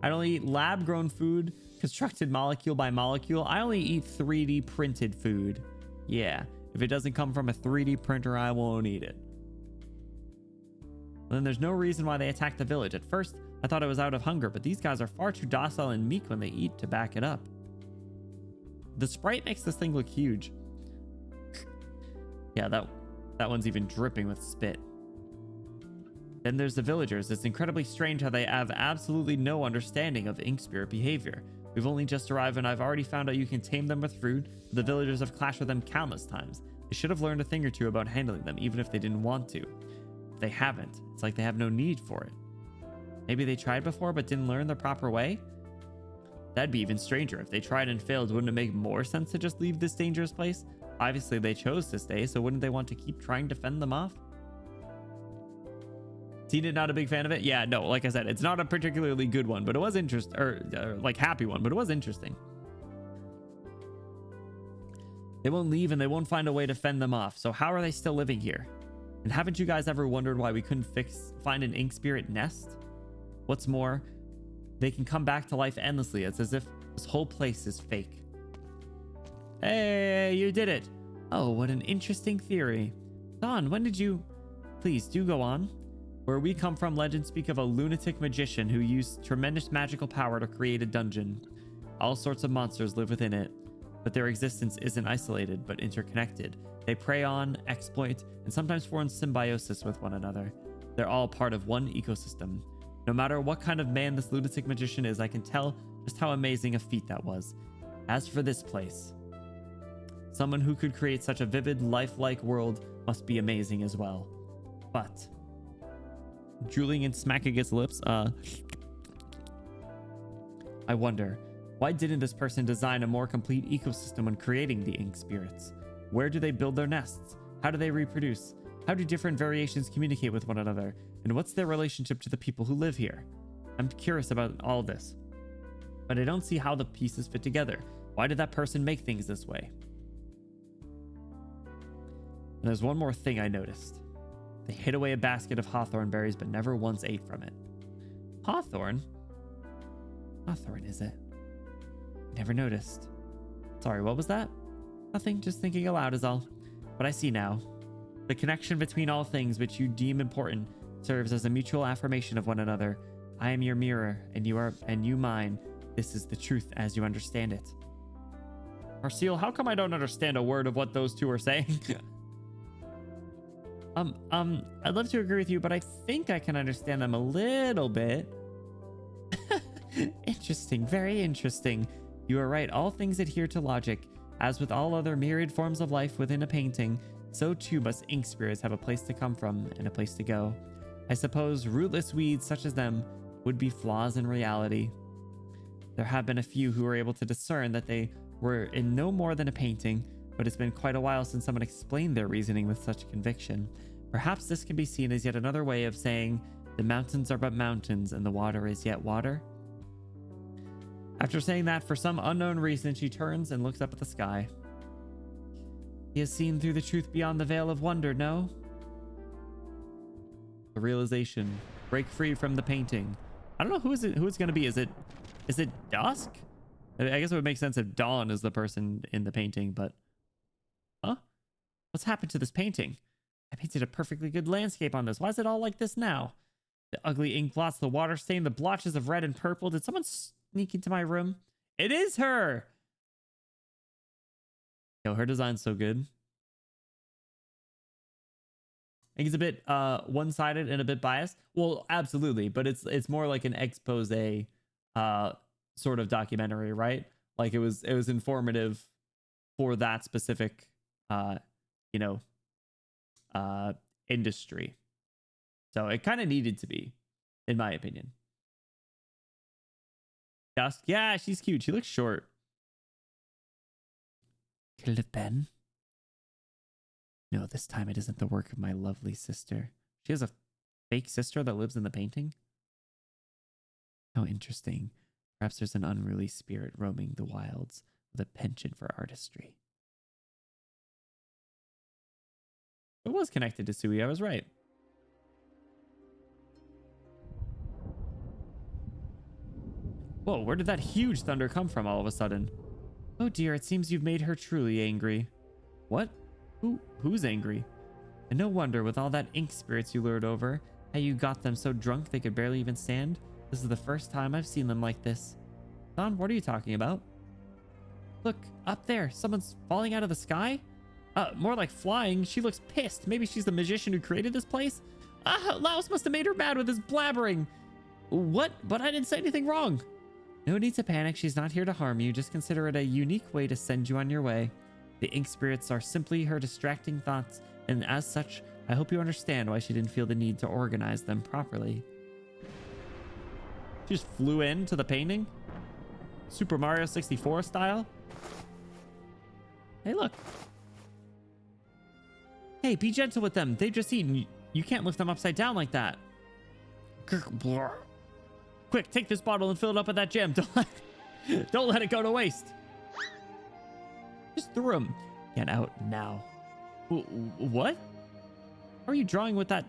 [SPEAKER 1] I don't eat lab-grown food, constructed molecule by molecule. I only eat 3D printed food. Yeah, if it doesn't come from a 3D printer, I won't eat it. Then there's no reason why they attacked the village. At first, I thought it was out of hunger, but these guys are far too docile and meek when they eat to back it up. The sprite makes this thing look huge. Yeah, that one's even dripping with spit. Then there's the villagers. It's incredibly strange how they have absolutely no understanding of ink spirit behavior. We've only just arrived and I've already found out you can tame them with fruit. The villagers have clashed with them countless times. They should have learned a thing or two about handling them, even if they didn't want to. If they haven't, it's like they have no need for it. Maybe they tried before but didn't learn the proper way? That'd be even stranger. If they tried and failed, wouldn't it make more sense to just leave this dangerous place? Obviously they chose to stay, so wouldn't they want to keep trying to fend them off? Tina, not a big fan of it? Yeah, no, like I said, it's not a particularly good one, but it was interesting, or like happy one, but it was interesting. They won't leave and they won't find a way to fend them off, so how are they still living here? And haven't you guys ever wondered why we couldn't find an ink spirit nest? What's more, they can come back to life endlessly. It's as if this whole place is fake. Hey, you did it. Oh, what an interesting theory. Dawn, when did you... Please, do go on. Where we come from, legends speak of a lunatic magician who used tremendous magical power to create a dungeon. All sorts of monsters live within it, but their existence isn't isolated, but interconnected. They prey on, exploit, and sometimes form symbiosis with one another. They're all part of one ecosystem. No matter what kind of man this lunatic magician is, I can tell just how amazing a feat that was. As for this place, someone who could create such a vivid, lifelike world must be amazing as well. But... drooling and smacking its lips, I wonder, why didn't this person design a more complete ecosystem when creating the ink spirits? Where do they build their nests? How do they reproduce? How do different variations communicate with one another? And what's their relationship to the people who live here? I'm curious about all this, but I don't see how the pieces fit together. Why did that person make things this way? And there's one more thing I noticed. They hid away a basket of hawthorn berries, but never once ate from it. Hawthorn? Hawthorn, is it? Never noticed. Sorry, what was that? Nothing, just thinking aloud is all. But I see now. The connection between all things which you deem important serves as a mutual affirmation of one another. I am your mirror, and you mine. This is the truth as you understand it. Marcel, how come I don't understand a word of what those two are saying? I'd love to agree with you, but I think I can understand them a little bit. Interesting, very interesting. You are right, all things adhere to logic. As with all other myriad forms of life within a painting, so too must ink spirits have a place to come from and a place to go. I suppose rootless weeds such as them would be flaws in reality. There have been a few who were able to discern that they were in no more than a painting, but it's been quite a while since someone explained their reasoning with such conviction. Perhaps this can be seen as yet another way of saying the mountains are but mountains and the water is yet water. After saying that, for some unknown reason, she turns and looks up at the sky. He has seen through the truth beyond the veil of wonder, no? The realization. Break free from the painting. I don't know who it's going to be. Is it Dusk? I guess it would make sense if Dawn is the person in the painting, but... Huh? What's happened to this painting? I painted a perfectly good landscape on this. Why is it all like this now? The ugly ink blots, the water stain, the blotches of red and purple. Did someone sneak into my room? It is her! Yo, her design's so good. I think it's a bit one-sided and a bit biased. Well, absolutely, but it's more like an expose sort of documentary, right? Like it was informative for that specific industry. So it kind of needed to be, in my opinion. Dusk, yeah, she's cute. She looks short. Could it have been? No, this time it isn't the work of my lovely sister. She has a fake sister that lives in the painting? How interesting. Perhaps there's an unruly spirit roaming the wilds with a penchant for artistry. It was connected to Sui, I was right. Whoa, where did that huge thunder come from all of a sudden? Oh dear, it seems you've made her truly angry. What? Who's angry? And no wonder, with all that ink spirits you lured over, how you got them so drunk they could barely even stand. This is the first time I've seen them like this. Don, what are you talking about? Look, up there, someone's falling out of the sky? More like flying. She looks pissed. Maybe she's the magician who created this place? Laos must have made her mad with his blabbering. What? But I didn't say anything wrong. No need to panic. She's not here to harm you. Just consider it a unique way to send you on your way. The ink spirits are simply her distracting thoughts, and as such, I hope you understand why she didn't feel the need to organize them properly. She just flew into the painting? Super Mario 64 style? Hey, look. Hey, be gentle with them. They've just eaten. You can't lift them upside down like that. Quick, take this bottle and fill it up with that gem. Don't let it go to waste. Just threw him. Get out now. What? How are you drawing with that?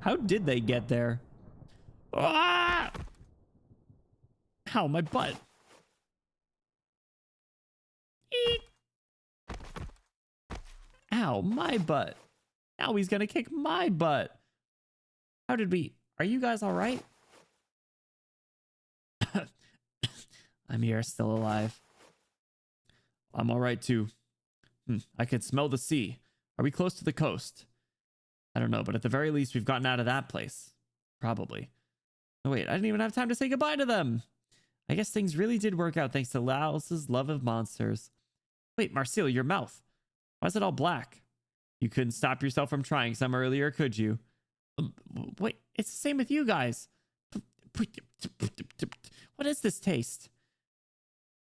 [SPEAKER 1] How did they get there? Ah! Ow, my butt. Eek. Ow, my butt. Now he's gonna kick my butt. How did we... Are you guys all right? I'm here, still alive. I'm all right too. I can smell the sea. Are we close to the coast? I don't know, but at the very least, we've gotten out of that place. Probably. Oh, wait, I didn't even have time to say goodbye to them. I guess things really did work out thanks to Laos's love of monsters. Wait, Marcel, your mouth. Why is it all black? You couldn't stop yourself from trying some earlier, could you? Wait, it's the same with you guys. What is this taste?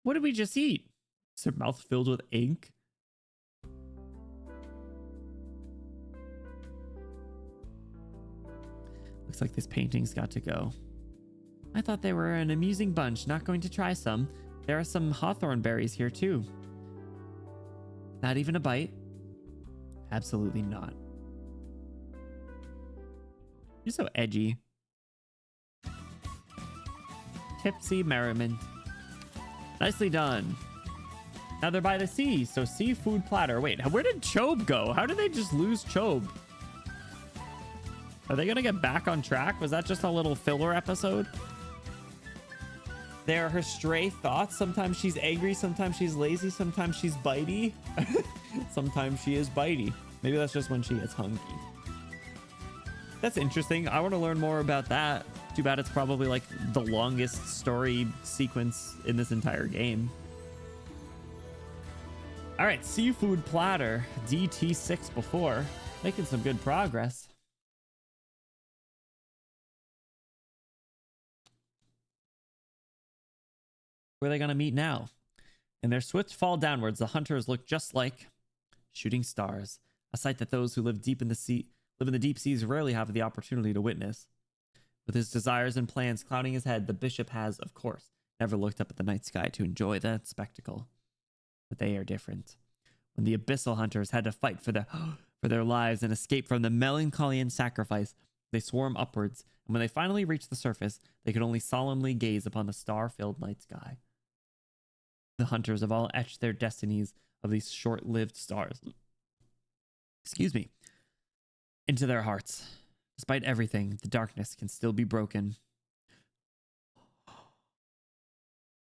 [SPEAKER 1] What did we just eat? Is her mouth filled with ink? Looks like this painting's got to go. I thought they were an amusing bunch. Not going to try some. There are some hawthorn berries here too. Not even a bite? Absolutely not. You're so edgy. Tipsy merriment. Nicely done. Now they're by the sea, so seafood platter. Wait, where did Chobe go? How did they just lose Chobe? Are they gonna get back on track? Was that just a little filler episode? They are her stray thoughts. Sometimes she's angry, sometimes she's lazy, sometimes she's bitey. Sometimes she is bitey. Maybe that's just when she gets hungry. That's interesting. I want to learn more about that. Too bad it's probably like the longest story sequence in this entire game. All right, seafood platter. DT6 before. Making some good progress. Where are they going to meet now? In their swift fall downwards, the hunters look just like shooting stars, a sight that those who live in the deep seas rarely have the opportunity to witness. With his desires and plans clouding his head, the bishop has, of course, never looked up at the night sky to enjoy that spectacle. But they are different. When the abyssal hunters had to fight for their lives and escape from the melancholy sacrifice, they swarm upwards, and when they finally reach the surface, they could only solemnly gaze upon the star-filled night sky. The hunters have all etched their destinies of these short-lived stars, excuse me, into their hearts. Despite everything, the darkness can still be broken.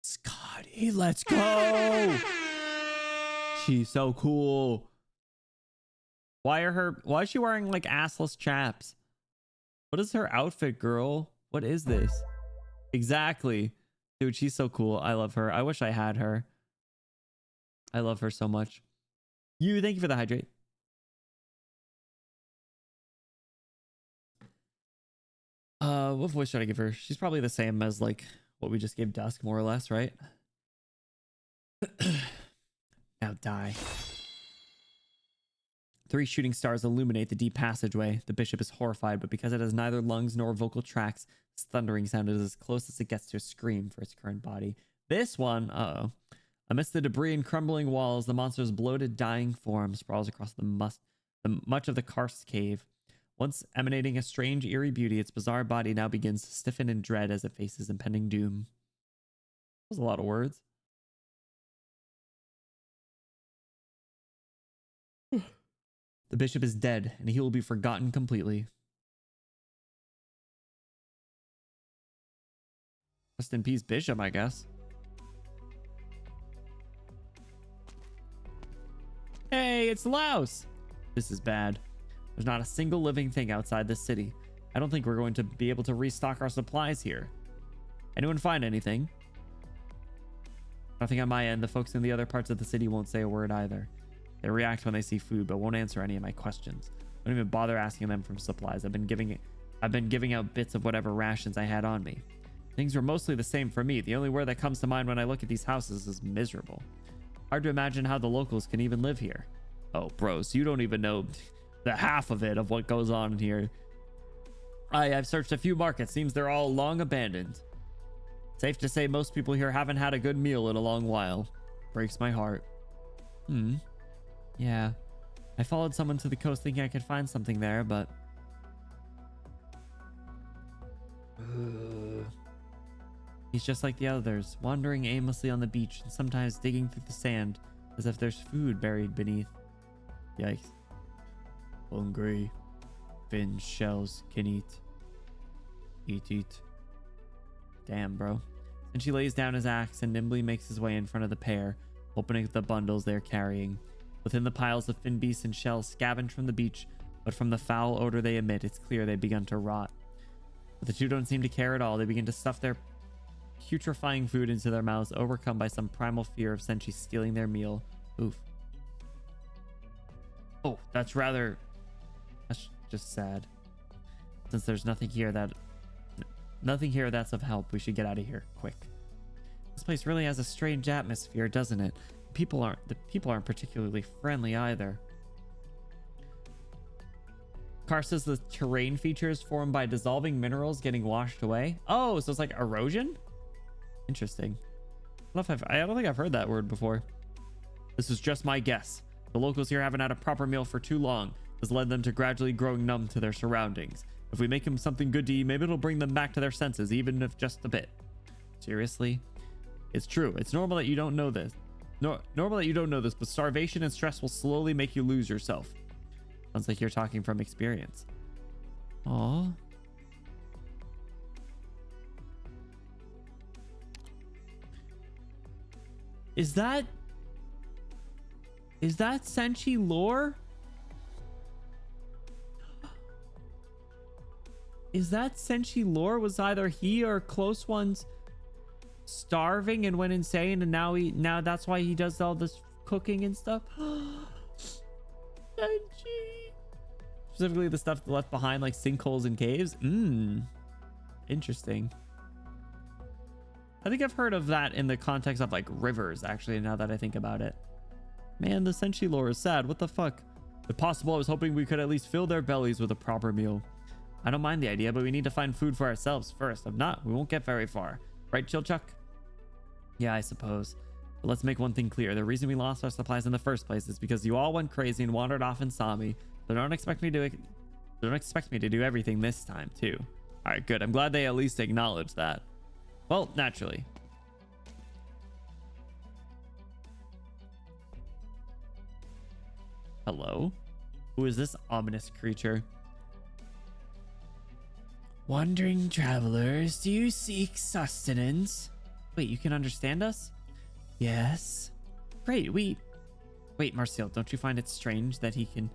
[SPEAKER 1] Scotty, let's go! She's so cool. Why is she wearing like assless chaps? What is her outfit, girl? What is this? Exactly. Dude, she's so cool. I love her. I wish I had her. I love her so much. Thank you for the hydrate. What voice should I give her? She's probably the same as like what we just gave Dusk, more or less, right? Now die. 3 shooting stars illuminate the deep passageway. The bishop is horrified, but because it has neither lungs nor vocal tracts, its thundering sound is as close as it gets to a scream for its current body. This one, amidst the debris and crumbling walls, the monster's bloated, dying form sprawls across much of the karst cave. Once emanating a strange, eerie beauty, its bizarre body now begins to stiffen in dread as it faces impending doom. That was a lot of words. The bishop is dead, and he will be forgotten completely. Rest in peace, bishop, I guess. Hey, it's Laos! This is bad. There's not a single living thing outside this city. I don't think we're going to be able to restock our supplies here. Anyone find anything? Nothing on my end. The folks in the other parts of the city won't say a word either. They react when they see food, but won't answer any of my questions. I don't even bother asking them for supplies. I've been giving out bits of whatever rations I had on me. Things were mostly the same for me. The only word that comes to mind when I look at these houses is miserable. Hard to imagine how the locals can even live here. Oh, bros, you don't even know the half of it of what goes on here. I've searched a few markets. Seems they're all long abandoned. Safe to say most people here haven't had a good meal in a long while. Breaks my heart. Yeah. I followed someone to the coast thinking I could find something there, but... He's just like the others, wandering aimlessly on the beach and sometimes digging through the sand as if there's food buried beneath. Yikes. Hungry. Fins, shells, can eat. Eat. Damn, bro. And she lays down his axe and nimbly makes his way in front of the pair, opening the bundles they're carrying. Within the piles of fin beasts and shells scavenged from the beach, but from the foul odor they emit, it's clear they've begun to rot. But the two don't seem to care at all. They begin to stuff their putrefying food into their mouths, overcome by some primal fear of Senshi stealing their meal. Oof. Oh, that's just sad. Since there's nothing here that's of help, we should get out of here quick. This place really has a strange atmosphere, doesn't it? The people aren't particularly friendly either. Car says the terrain features formed by dissolving minerals getting washed away. Oh, so it's like erosion? Interesting. I don't think I've heard that word before. This is just my guess. The locals here haven't had a proper meal for too long. This led them to gradually growing numb to their surroundings. If we make them something good to eat, maybe it'll bring them back to their senses, even if just a bit. Seriously? It's true. It's normal that you don't know this. Normal that you don't know this, but starvation and stress will slowly make you lose yourself. Sounds like you're talking from experience. Aww. Is that Senshi lore? Is that Senshi lore? Was either he or close ones starving and went insane, and now that's why he does all this cooking and stuff? Senshi. Specifically the stuff left behind, like sinkholes and caves. Interesting. I think I've heard of that in the context of like rivers, actually, now that I think about it. Man, the Senshi lore is sad. What the fuck? If possible, I was hoping we could at least fill their bellies with a proper meal. I don't mind the idea, but we need to find food for ourselves first. If not, we won't get very far. Right, Chilchuck? Yeah, I suppose. But let's make one thing clear. The reason we lost our supplies in the first place is because you all went crazy and wandered off and saw me. So don't expect me to do everything this time, too. All right, good. I'm glad they at least acknowledged that. Well, naturally. Hello? Who is this ominous creature? Wandering travelers, do you seek sustenance? Wait, you can understand us? Yes. Great, wait, Marcel, don't you find it strange that he can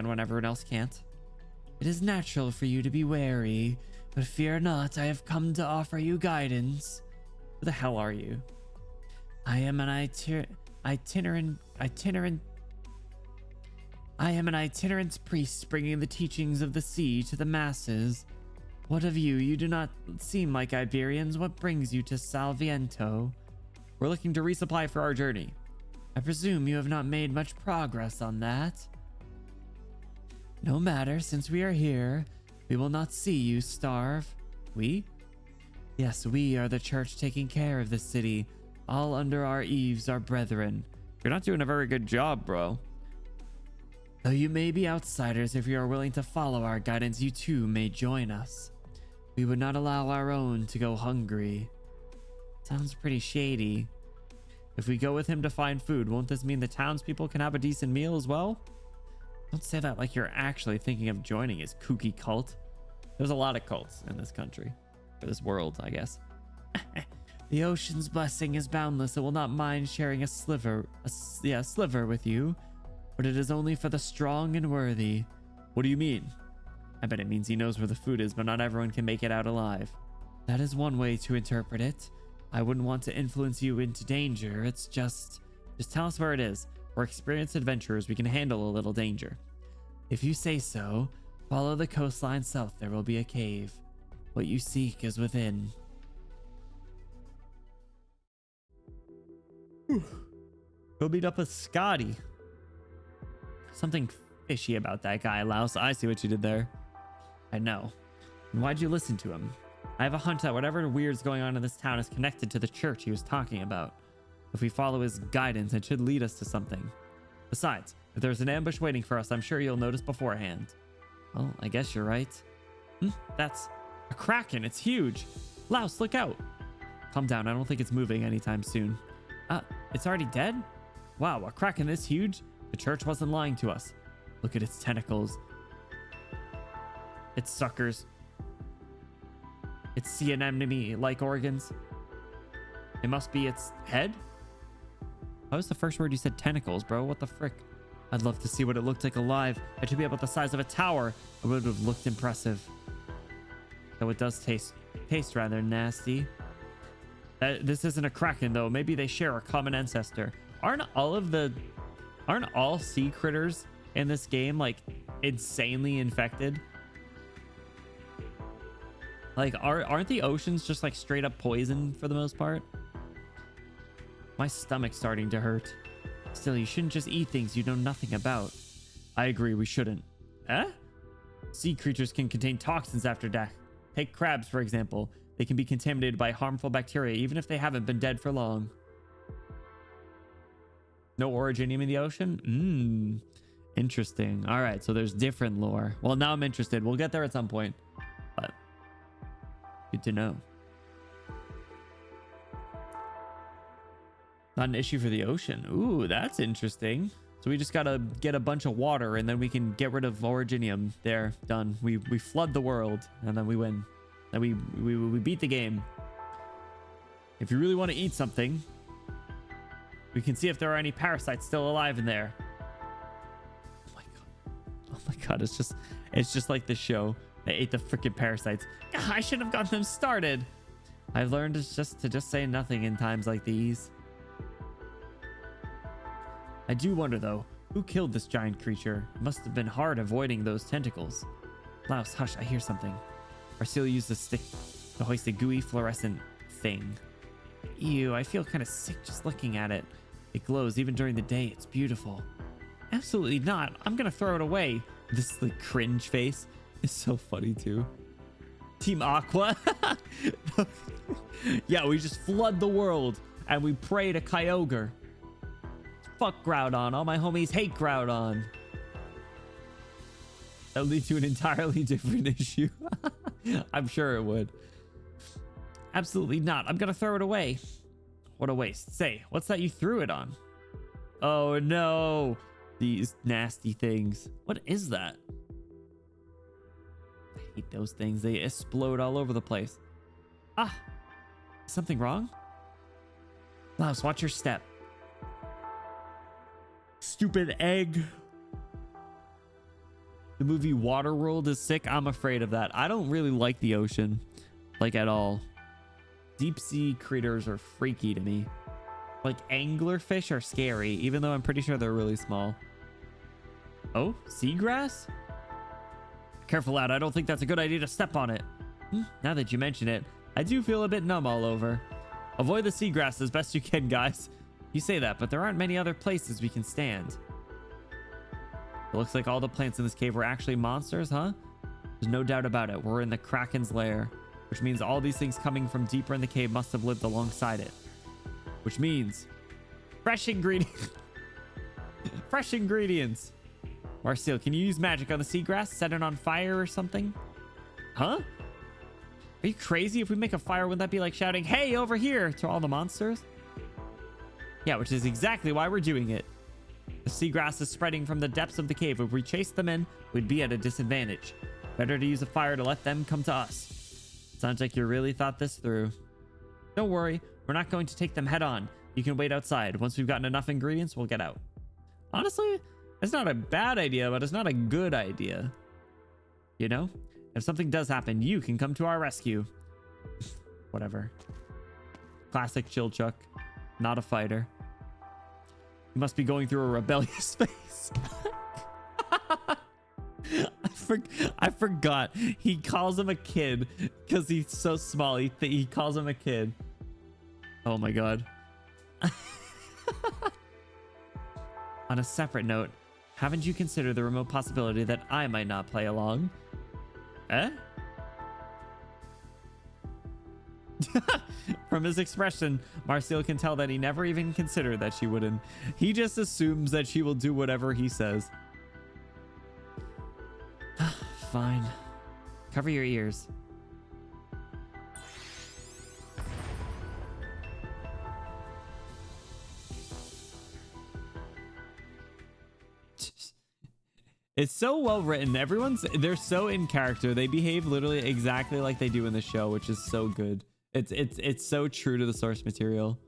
[SPEAKER 1] when everyone else can't? It is natural for you to be wary, but fear not, I have come to offer you guidance. Who the hell are you? I am an itinerant priest bringing the teachings of the sea to the masses. What of you? You do not seem like Iberians. What brings you to Salviento? We're looking to resupply for our journey. I presume you have not made much progress on that. No matter, since we are here, we will not see you starve. We? Yes, we are the church taking care of this city. All under our eaves are brethren. You're not doing a very good job, bro. Though you may be outsiders, if you are willing to follow our guidance, you too may join us. We would not allow our own to go hungry. Sounds pretty shady. If we go with him to find food, won't this mean the townspeople can have a decent meal as well? Don't say that like you're actually thinking of joining his kooky cult. There's a lot of cults in this country. Or this world, I guess. The ocean's blessing is boundless. It will not mind sharing a sliver with you. But it is only for the strong and worthy. What do you mean? I bet it means he knows where the food is, but not everyone can make it out alive. That is one way to interpret it. I wouldn't want to influence you into danger. It's just tell us where it is. We're experienced adventurers. We can handle a little danger. If you say so, follow the coastline south. There will be a cave. What you seek is within. Go beat up with Scotty. Something fishy about that guy, Louse. I see what you did there. I know. And why'd you listen to him? I have a hunch that whatever weird's going on in this town is connected to the church he was talking about. If we follow his guidance, it should lead us to something. Besides, if there's an ambush waiting for us, I'm sure you'll notice beforehand. Well, I guess you're right. That's a kraken. It's huge. Louse, look out. Calm down. I don't think it's moving anytime soon. It's already dead? Wow, a kraken this huge? The church wasn't lying to us. Look at its tentacles. Its suckers. Its sea anemone-like organs. It must be its head? That was the first word you said, tentacles, bro. What the frick? I'd love to see what it looked like alive. It should be about the size of a tower. It would have looked impressive. Though it does taste rather nasty. This isn't a kraken, though. Maybe they share a common ancestor. Aren't all sea critters in this game like insanely infected? Like, aren't the oceans just like straight up poison for the most part? My stomach's starting to hurt. Still, you shouldn't just eat things you know nothing about. I agree, we shouldn't. Sea creatures can contain toxins after death. Take crabs, for example. They can be contaminated by harmful bacteria, even if they haven't been dead for long. No originium in the ocean? Interesting. All right, so there's different lore. Well, now I'm interested. We'll get there at some point. But good to know. Not an issue for the ocean. Ooh, that's interesting. So we just gotta get a bunch of water and then we can get rid of originium. There, done. We flood the world and then we win. Then we beat the game. If you really want to eat something, we can see if there are any parasites still alive in there. Oh my god. Oh my god, it's just like the show. They ate the freaking parasites. I shouldn't have gotten them started. I've learned to just say nothing in times like these. I do wonder though, who killed this giant creature? It must have been hard avoiding those tentacles. Louse, hush, I hear something. Arcelia used a stick to hoist a gooey fluorescent thing. Ew, I feel kind of sick just looking at it. It glows even during the day. It's beautiful. Absolutely not. I'm gonna throw it away. This like cringe face is so funny too. Team Aqua. Yeah, we just flood the world and we pray to Kyogre. Fuck Groudon. All my homies hate Groudon. That would lead to an entirely different issue. I'm sure it would. Absolutely not. I'm gonna throw it away. What a waste. Say, what's that you threw it on? Oh no. These nasty things. What is that? I hate those things. They explode all over the place. Ah. Something wrong? Louse, watch your step. Stupid egg. The movie Waterworld is sick. I'm afraid of that. I don't really like the ocean, like at all. Deep sea critters are freaky to me. Like anglerfish are scary, even though I'm pretty sure they're really small. Oh, seagrass? Careful out. I don't think that's a good idea to step on it. Now that you mention it, I do feel a bit numb all over. Avoid the seagrass as best you can, guys. You say that, but there aren't many other places we can stand. It looks like all the plants in this cave were actually monsters, huh? There's no doubt about it. We're in the Kraken's lair, which means all these things coming from deeper in the cave must have lived alongside it. Which means fresh ingredients. Fresh ingredients. Marcel, can you use magic on the seagrass? Set it on fire or something? Huh? Are you crazy? If we make a fire, wouldn't that be like shouting, "Hey, over here," to all the monsters? Yeah, which is exactly why we're doing it. The seagrass is spreading from the depths of the cave. If we chased them in, we'd be at a disadvantage. Better to use a fire to let them come to us. Sounds like you really thought this through. Don't worry, we're not going to take them head on. You can wait outside. Once we've gotten enough ingredients, we'll get out. Honestly, it's not a bad idea, but it's not a good idea. You know? If something does happen, you can come to our rescue. Whatever. Classic Chilchuck. Not a fighter. You must be going through a rebellious phase. I forgot. He calls him a kid because he's so small. He calls him a kid. Oh my god. On a separate note, haven't you considered the remote possibility that I might not play along? Eh? From his expression, Marcel can tell that he never even considered that she wouldn't. He just assumes that she will do whatever he says. Fine. Cover your ears. It's so well written. They're so in character. They behave literally exactly like they do in the show, which is so good. It's so true to the source material.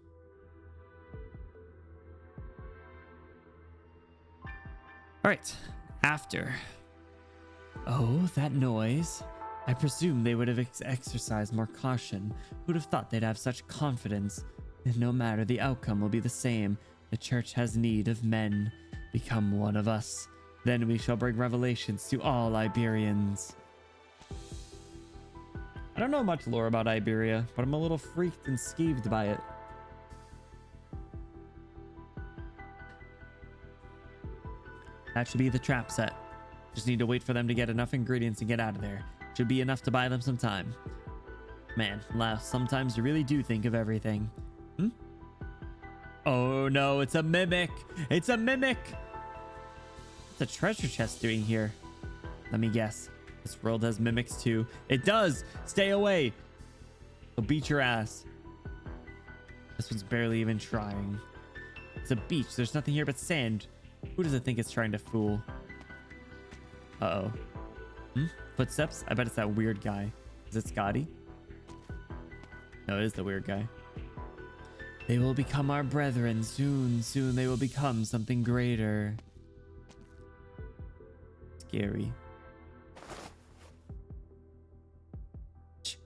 [SPEAKER 1] All right, after. Oh, that noise. I presume they would have exercised more caution. Who'd have thought they'd have such confidence? And no matter the outcome will be the same. The church has need of men. Become one of us. Then we shall bring revelations to all Iberians. I don't know much lore about Iberia, but I'm a little freaked and skeeved by it. That should be the trap set. Just need to wait for them to get enough ingredients and get out of there. Should be enough to buy them some time. Man, Laos, sometimes you really do think of everything. Hmm? Oh no, it's a mimic! It's a mimic! What's a treasure chest doing here? Let me guess. This world has mimics too. It does! Stay away! They'll beat your ass. This one's barely even trying. It's a beach. There's nothing here but sand. Who does it think it's trying to fool? Uh-oh. Hmm? Footsteps? I bet it's that weird guy. Is it Scotty? No, it is the weird guy. They will become our brethren. Soon they will become something greater. Scary.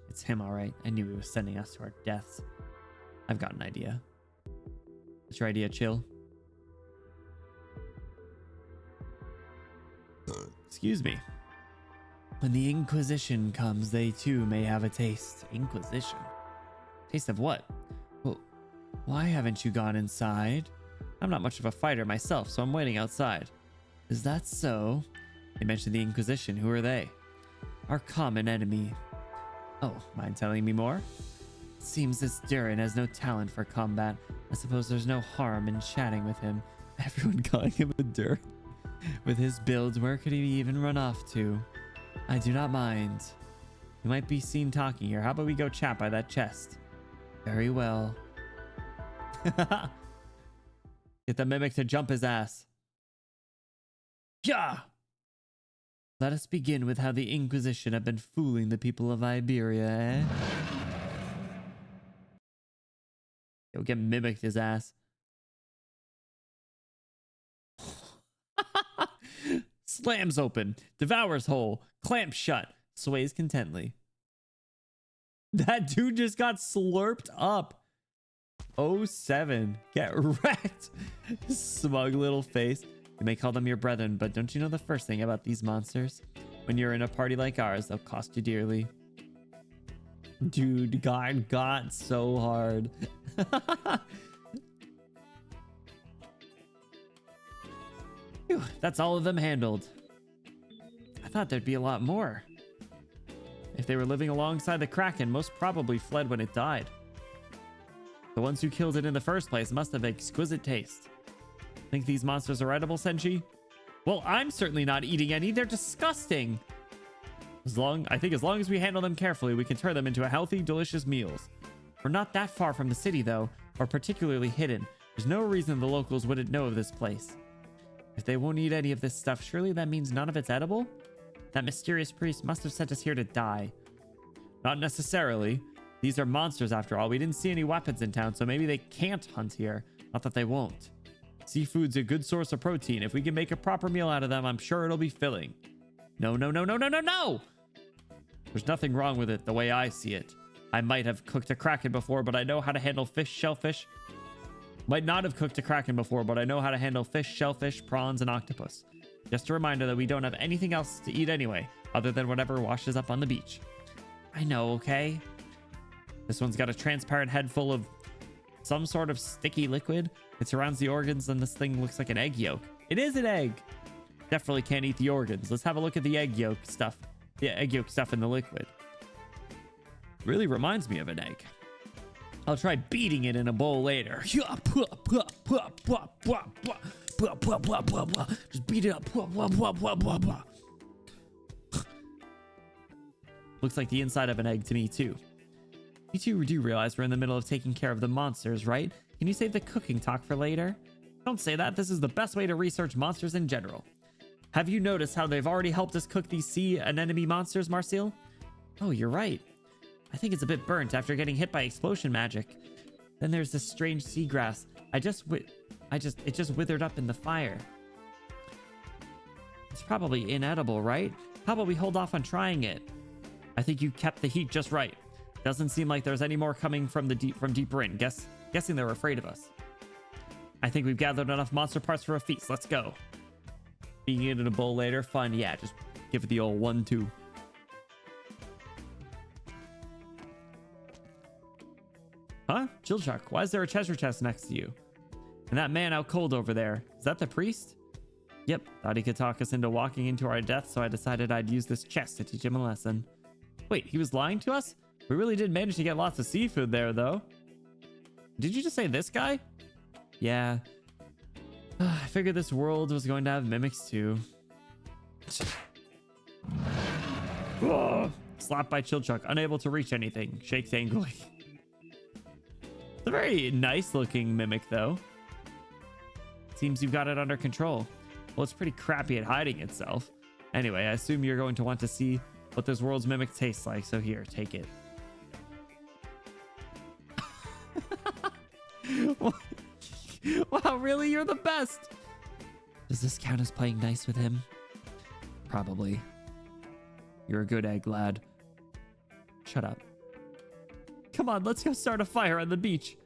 [SPEAKER 1] It's him, all right. I knew he was sending us to our deaths. I've got an idea. What's your idea, Chill? Excuse me. When the Inquisition comes, they too may have a taste. Inquisition? Taste of what? Well, why haven't you gone inside? I'm not much of a fighter myself, so I'm waiting outside. Is that so? They mentioned the Inquisition. Who are they? Our common enemy. Oh, mind telling me more? It seems this Durin has no talent for combat. I suppose there's no harm in chatting with him. Everyone calling him a Durin. With his build, where could he even run off to? I do not mind. You might be seen talking here. How about we go chat by that chest? Very well. Get the mimic to jump his ass. Yeah! Let us begin with how the Inquisition have been fooling the people of Iberia, eh? Yo, get mimicked his ass. Slams open, devours whole, clamps shut, sways contently. That dude just got slurped up. 07. Get wrecked. Smug little face. You may call them your brethren, but don't you know the first thing about these monsters? When you're in a party like ours, they'll cost you dearly. Dude, God got so hard. Phew, that's all of them handled. I thought there'd be a lot more. If they were living alongside the Kraken, most probably fled when it died. The ones who killed it in the first place must have exquisite taste. Think these monsters are edible, Senshi? Well, I'm certainly not eating any. They're disgusting. I think as long as we handle them carefully, we can turn them into healthy, delicious meals. We're not that far from the city, though, or particularly hidden. There's no reason the locals wouldn't know of this place. If they won't eat any of this stuff, surely that means none of it's edible? That mysterious priest must have sent us here to die. Not necessarily. These are monsters after all. We didn't see any weapons in town, so maybe they can't hunt here. Not that they won't. Seafood's a good source of protein. If we can make a proper meal out of them, I'm sure it'll be filling. No, no, no, no, no, no, no! There's nothing wrong with it the way I see it. I might have cooked a Kraken before, but I know how to handle fish, shellfish. Might not have cooked a Kraken before, but I know how to handle fish, shellfish, prawns, and octopus. Just a reminder that we don't have anything else to eat anyway, other than whatever washes up on the beach. I know, okay? This one's got a transparent head full of some sort of sticky liquid. It surrounds the organs, and this thing looks like an egg yolk. It is an egg! Definitely can't eat the organs. Let's have a look at the egg yolk stuff. The egg yolk stuff in the liquid. Really reminds me of an egg. I'll try beating it in a bowl later. Just beat it up. Looks like the inside of an egg to me, too. You two do realize we're in the middle of taking care of the monsters, right? Can you save the cooking talk for later? Don't say that. This is the best way to research monsters in general. Have you noticed how they've already helped us cook these sea anemone monsters, Marcel? Oh, you're right. I think it's a bit burnt after getting hit by explosion magic. Then there's this strange seagrass. It just withered up in the fire. It's probably inedible, right? How about we hold off on trying it? I think you kept the heat just right. Doesn't seem like there's any more coming from deeper in. Guessing they're afraid of us. I think we've gathered enough monster parts for a feast. Let's go. Being it in a bowl later, fun. Yeah, just give it the old 1-2. Huh? Chillchuck, why is there a treasure chest next to you? And that man out cold over there, is that the priest? Yep, thought he could talk us into walking into our death, so I decided I'd use this chest to teach him a lesson. Wait, he was lying to us? We really did manage to get lots of seafood there, though. Did you just say this guy? Yeah. I figured this world was going to have mimics, too. Slapped by Chillchuck, unable to reach anything. Shakes angrily. It's a very nice looking mimic, though. Seems you've got it under control. Well, it's pretty crappy at hiding itself. Anyway, I assume you're going to want to see what this world's mimic tastes like, so here, take it. Wow, really? You're the best! Does this count as playing nice with him? Probably. You're a good egg, lad. Shut up. Come on, let's go start a fire on the beach.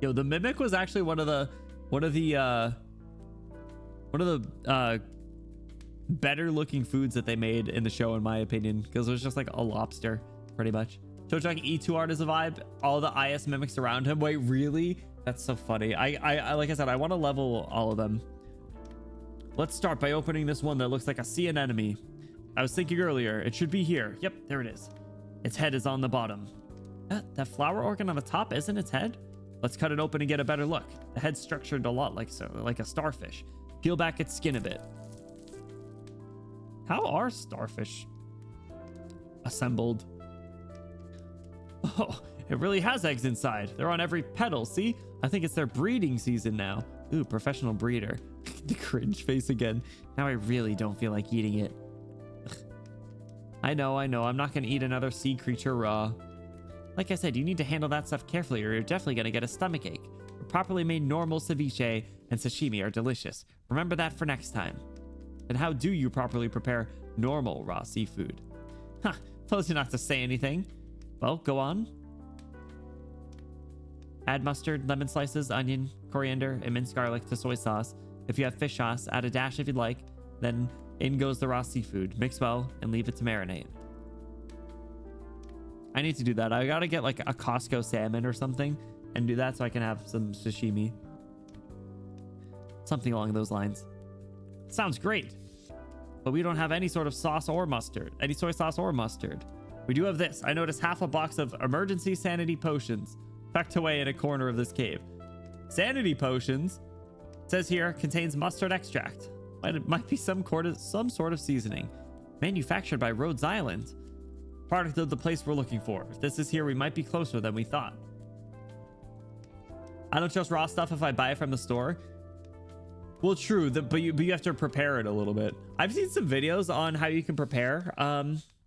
[SPEAKER 1] Yo, the mimic was actually one of the better looking foods that they made in the show, in my opinion, because it was just like a lobster, pretty much. Chillchuck E2 art is a vibe. All the IS mimics around him. Wait, really? That's so funny. I like I said, I want to level all of them. Let's start by opening this one that looks like a sea anemone. I was thinking earlier, it should be here. Yep, there it is. Its head is on the bottom. That flower organ on the top isn't its head? Let's cut it open and get a better look. The head's structured a lot like a starfish. Peel back its skin a bit. How are starfish assembled? Oh, it really has eggs inside. They're on every petal, see? I think it's their breeding season now. Ooh, professional breeder. The cringe face again. Now I really don't feel like eating it. Ugh. I know. I'm not going to eat another sea creature raw. Like I said, you need to handle that stuff carefully or you're definitely going to get a stomachache. Properly made normal ceviche and sashimi are delicious. Remember that for next time. And how do you properly prepare normal raw seafood? Huh, told you not to say anything. Well, go on. Add mustard, lemon slices, onion, coriander, and minced garlic to soy sauce. If you have fish sauce, add a dash if you'd like. Then in goes the raw seafood. Mix well and leave it to marinate. I need to do that. I gotta get like a Costco salmon or something and do that so I can have some sashimi. Something along those lines. Sounds great. But we don't have any sort of sauce or mustard. Any soy sauce or mustard. We do have this. I noticed half a box of emergency sanity potions tucked away in a corner of this cave. Sanity potions, it says here, contains mustard extract. It might be some sort of seasoning. Manufactured by Rhodes Island. Product of the place we're looking for. If this is here, we might be closer than we thought. I don't trust raw stuff if I buy it from the store. Well, true, but you have to prepare it a little bit. I've seen some videos on how you can prepare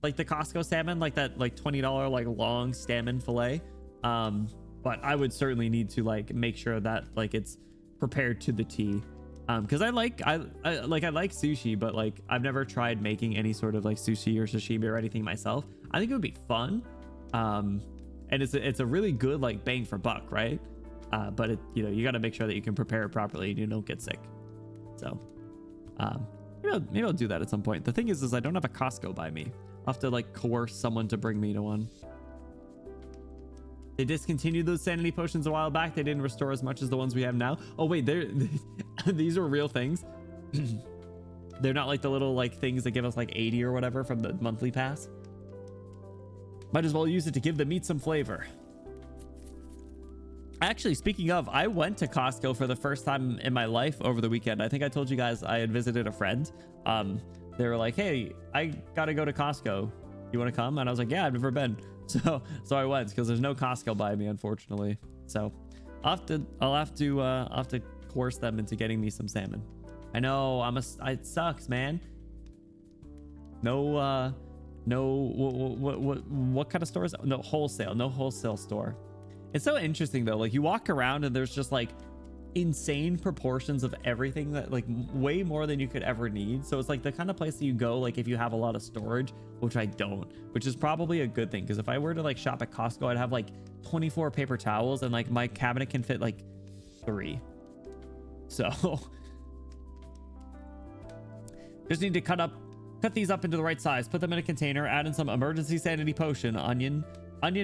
[SPEAKER 1] like the Costco salmon, like that like $20 like long salmon fillet. But I would certainly need to like make sure that like it's prepared to the T. Because I like sushi, but like I've never tried making any sort of like sushi or sashimi or anything myself. I think it would be fun. And it's a really good like bang for buck, right? But it, you know, you got to make sure that you can prepare it properly and you don't get sick. So maybe I'll do that at some point. The thing is I don't have a Costco by me. I'll have to like coerce someone to bring me to one. They discontinued those sanity potions a while back. They didn't restore as much as the ones we have now. Oh wait, these are real things. They're not like the little like things that give us like 80 or whatever from the monthly pass. Might as well use it to give the meat some flavor. Actually, speaking of, I went to Costco for the first time in my life over the weekend. I think I told you guys I had visited a friend. They were like, hey, I gotta go to Costco. You want to come? And I was like, yeah, I've never been. So I went because there's no Costco by me, unfortunately. So I'll have to coerce them into getting me some salmon. I know it sucks, man. No, what kind of store is that? No wholesale store. It's so interesting though. Like you walk around and there's just like insane proportions of everything that like way more than you could ever need. So it's like the kind of place that you go like if you have a lot of storage, which I don't, which is probably a good thing. Because if I were to like shop at Costco, I'd have like 24 paper towels and like my cabinet can fit like 3. So just need to cut these up into the right size, put them in a container, add in some emergency sanity potion, onion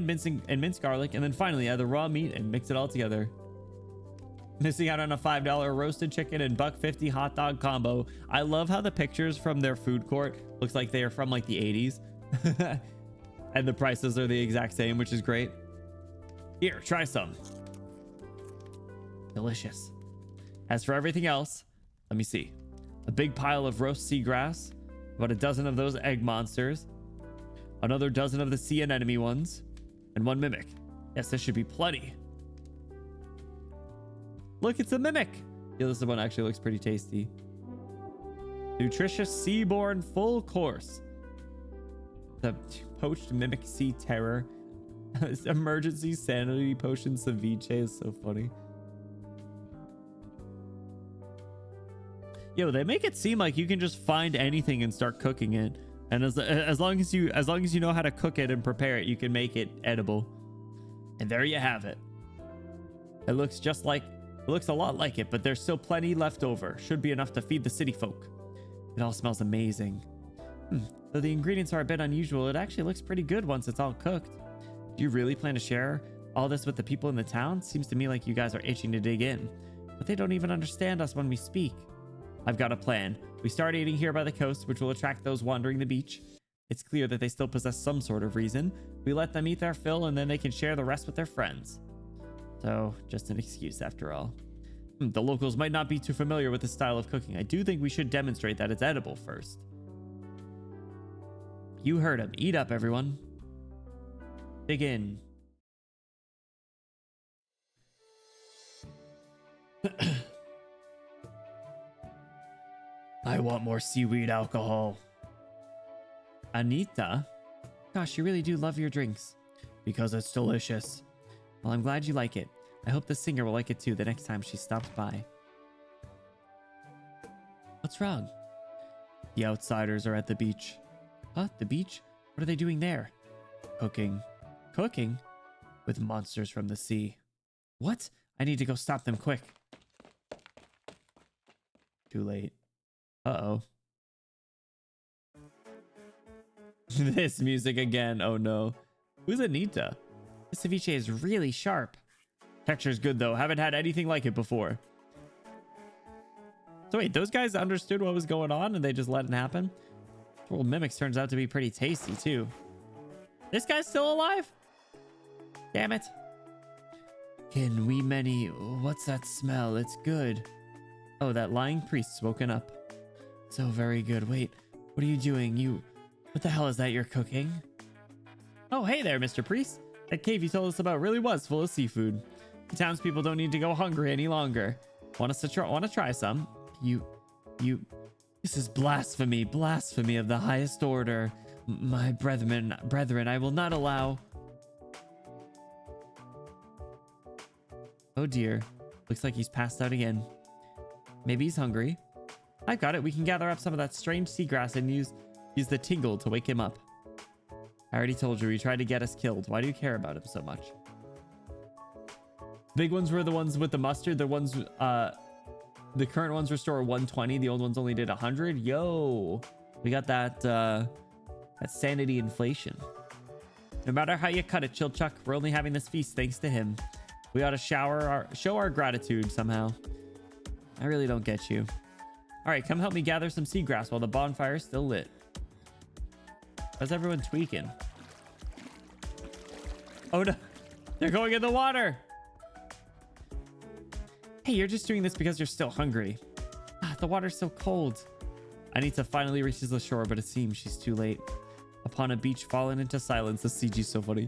[SPEAKER 1] minced garlic, and then finally add the raw meat and mix it all together. Missing out on a $5 roasted chicken and $1.50 hot dog combo. I love how the pictures from their food court looks like they are from like the 80s. And the prices are the exact same, which is great. Here, try some. Delicious. As for everything else, let me see. A big pile of roast seagrass, about a dozen of those egg monsters, another dozen of the sea anemone ones, and 1 mimic. Yes, this should be plenty. Look, it's a mimic. Yeah, this one actually looks pretty tasty. Nutritious seaborne full course. The poached mimic sea terror. Emergency sanity potion ceviche is so funny. Yo, they make it seem like you can just find anything and start cooking it. And as long as you know how to cook it and prepare it, you can make it edible. And there you have it. It looks a lot like it, but there's still plenty left over. Should be enough to feed the city folk. It all smells amazing. Though the ingredients are a bit unusual, it actually looks pretty good once it's all cooked. Do you really plan to share all this with the people in the town? Seems to me like you guys are itching to dig in. But they don't even understand us when we speak. I've got a plan. We start eating here by the coast, which will attract those wandering the beach. It's clear that they still possess some sort of reason. We let them eat their fill and then they can share the rest with their friends. So, just an excuse after all. The locals might not be too familiar with this style of cooking. I do think we should demonstrate that it's edible first. You heard him. Eat up, everyone. Dig in. I want more seaweed alcohol. Anita? Gosh, you really do love your drinks. Because it's delicious. Well, I'm glad you like it. I hope the singer will like it too the next time she stops by. What's wrong? The outsiders are at the beach. Huh? The beach? What are they doing there? Cooking. Cooking? With monsters from the sea. What? I need to go stop them quick. Too late. Uh-oh. This music again. Oh no. Who's Anita? This ceviche is really sharp. Texture's good though. Haven't had anything like it before. So wait, those guys understood what was going on and they just let it happen? Well, Mimics turns out to be pretty tasty too. This guy's still alive? Damn it. Can we many... What's that smell? It's good. Oh, that lying priest's woken up. So very good. Wait, what are you doing? What the hell is that you're cooking? Oh, hey there, Mr. Priest. That cave you told us about really was full of seafood. The townspeople don't need to go hungry any longer. Want to try some? This is blasphemy. Blasphemy of the highest order. My brethren, I will not allow... Oh dear. Looks like he's passed out again. Maybe he's hungry. I got it. We can gather up some of that strange seagrass and use the tingle to wake him up. I already told you he tried to get us killed. Why do you care about him so much? Big ones were the ones with the mustard. The ones, the current ones restore 120. The old ones only did 100. Yo, we got that, that sanity inflation. No matter how you cut it, Chilchuck, we're only having this feast thanks to him. We ought to show our gratitude somehow. I really don't get you. All right, come help me gather some seagrass while the bonfire's still lit. How's everyone tweaking? Oh no, they're going in the water. Hey, you're just doing this because you're still hungry. The water's so cold. I need to finally reach the shore, but it seems she's too late. Upon a beach fallen into silence, the CG's so funny.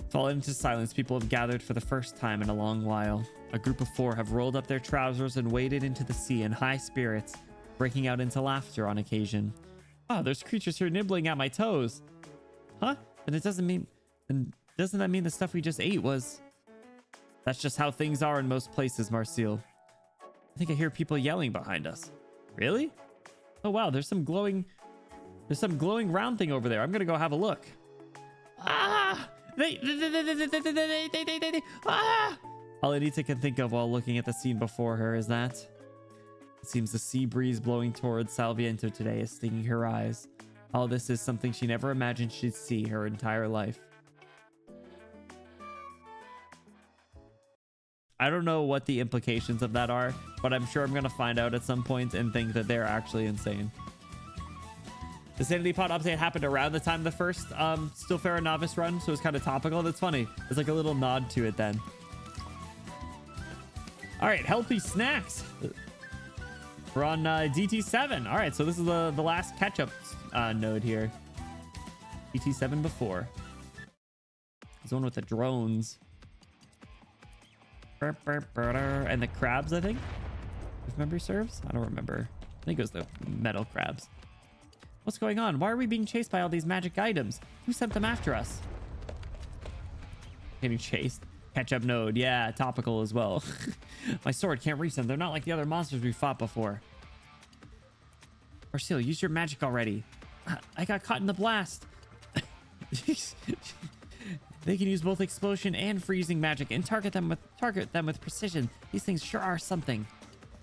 [SPEAKER 1] Fallen into silence, people have gathered for the first time in a long while. A group of 4 have rolled up their trousers and waded into the sea in high spirits, breaking out into laughter on occasion. Oh, there's creatures here nibbling at my toes. Huh? Then doesn't that mean the stuff we just ate was... That's just how things are in most places, Marcel. I think I hear people yelling behind us. Really? Oh wow, there's some glowing round thing over there. I'm gonna go have a look. Ah! Ah! All Anita can think of while looking at the scene before her is that it seems the sea breeze blowing towards Salviento today is stinging her eyes. All this is something she never imagined she'd see her entire life. I don't know what the implications of that are, but I'm sure I'm going to find out at some point and think that they're actually insane. The Sanity Pod update happened around the time of the first Still Fair Novice run, so it's kind of topical. That's funny. It's like a little nod to it then. All right, healthy snacks. We're on DT7. All right, so this is the last catch-up node here. DT7 before. It's the one with the drones. And the crabs, I think. If memory serves? I don't remember. I think it was the metal crabs. What's going on? Why are we being chased by all these magic items? Who sent them after us? Getting chased. Catch-up node. Yeah, topical as well. My sword can't reach them. They're not like the other monsters we fought before. Marcel, use your magic already. I got caught in the blast. They can use both explosion and freezing magic and target them with precision. These things sure are something.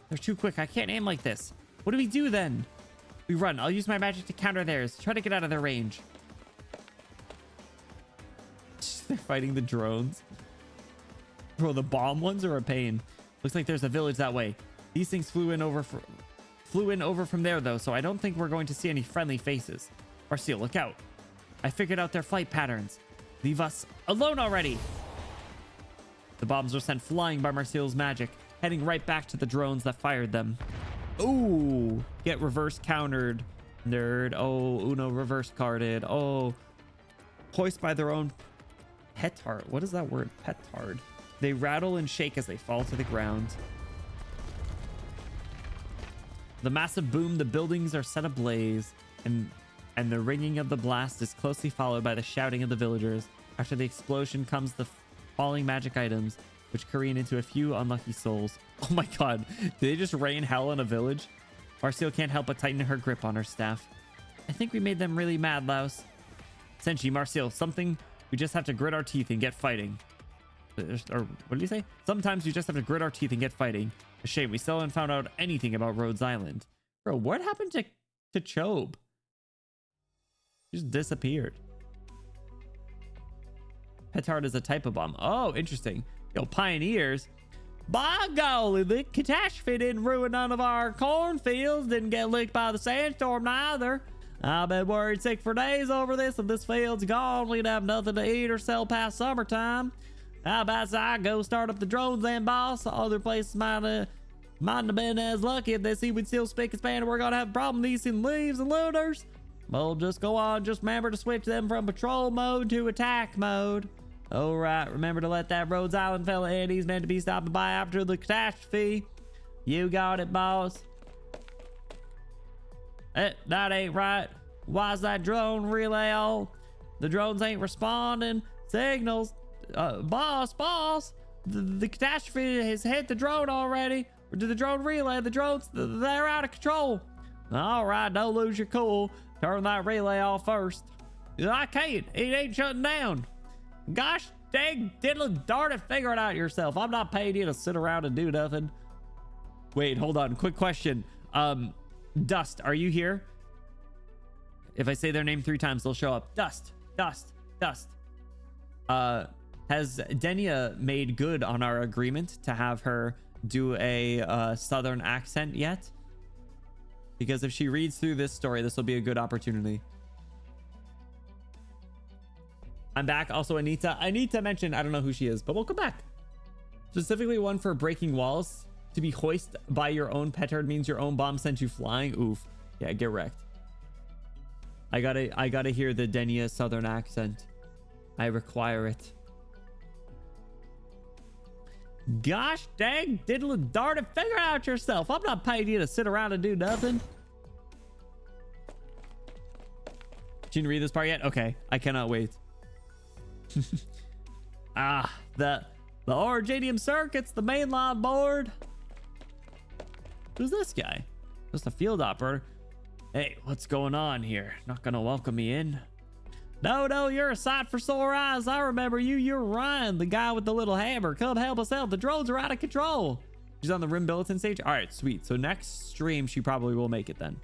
[SPEAKER 1] They're too quick. I can't aim like this. What do we do then? We run. I'll use my magic to counter theirs. Try to get out of their range. They're fighting the drones. Bro, the bomb ones are a pain. Looks like there's a village that way. These things flew in over from there though, so I don't think we're going to see any friendly faces. Marcel, look out. I figured out their flight patterns. Leave us alone already. The bombs are sent flying by Marcel's magic, heading right back to the drones that fired them. Ooh, get reverse countered, nerd. Oh, Uno reverse carded. Oh, hoist by their own petard. What is that word? Petard. They rattle and shake as they fall to the ground. The massive boom, the buildings are set ablaze, and the ringing of the blast is closely followed by the shouting of the villagers. After the explosion comes the falling magic items, which careen into a few unlucky souls. Oh my god, did they just rain hell in a village? Marcel can't help but tighten her grip on her staff. I think we made them really mad, Laos. Senshi, Marcel, something we just have to grit our teeth and get fighting. Or what did you say? Sometimes we just have to grit our teeth and get fighting. A shame we still haven't found out anything about Rhodes Island. Bro, what happened to Chobe? Just disappeared. Petard is a type of bomb. Oh, interesting. Pioneers. By golly, the catastrophe didn't ruin none of our cornfields. Didn't get licked by the sandstorm neither. I've been worried sick for days over this. If this field's gone, we'd have nothing to eat or sell past summertime. How about I go start up the drones then, boss? Other places might have been as lucky if they see we'd still spick and span. We're gonna have a problem with these leaves and looters. Well, just go on. Just remember to switch them from patrol mode to attack mode. All right, remember to let that Rhodes Island fella in. He's meant to be stopping by after the catastrophe. You got it, boss. That ain't right. Why's that drone relay all? The drones ain't responding. Signals. Boss. The catastrophe has hit the drone already. Or to the drone relay. The drones, they're out of control. All right, don't lose your cool. Turn that relay off first. I can't. It ain't shutting down. Gosh dang diddle darn it, figure it out yourself. I'm not paying you to sit around and do nothing. Wait, hold on. Quick question. Dust, are you here? If I say their name 3 times, they'll show up. Dust. Has Denia made good on our agreement to have her do a southern accent yet? Because if she reads through this story, this will be a good opportunity. I'm back. Also, Anita. I need to mention, I don't know who she is, but welcome back. Specifically one for breaking walls. To be hoisted by your own petard means your own bomb sent you flying. Oof. Yeah, get wrecked. I gotta hear the Denia southern accent. I require it. Gosh dang diddle darn it, figure it out yourself. I'm not paying you to sit around and do nothing. Did you read this part yet? Okay, I cannot wait. The Originium circuits, the mainline board. Who's this guy? Just a field operator. Hey, what's going on here? Not gonna welcome me in? No, you're a sight for sore eyes. I remember you. You're Ryan, the guy with the little hammer. Come help us out. The drones are out of control. She's on the Rim Bulletin stage. All right, sweet. So next stream, she probably will make it then.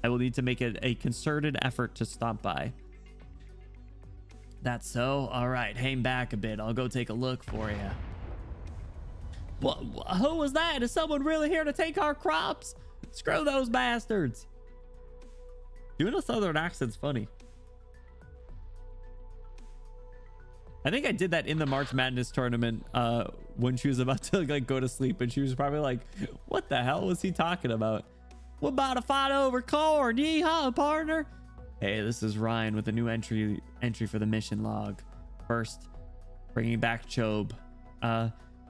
[SPEAKER 1] I will need to make it a concerted effort to stop by. That's so. All right, hang back a bit. I'll go take a look for you. What? Who was that? Is someone really here to take our crops? Screw those bastards. Doing a southern accent's funny. I think I did that in the March Madness tournament when she was about to like go to sleep, and she was probably like, what the hell was he talking about? We're about to fight over corn. Yeehaw, partner. Hey, this is Ryan with a new entry for the mission log. First, bringing back Chobe.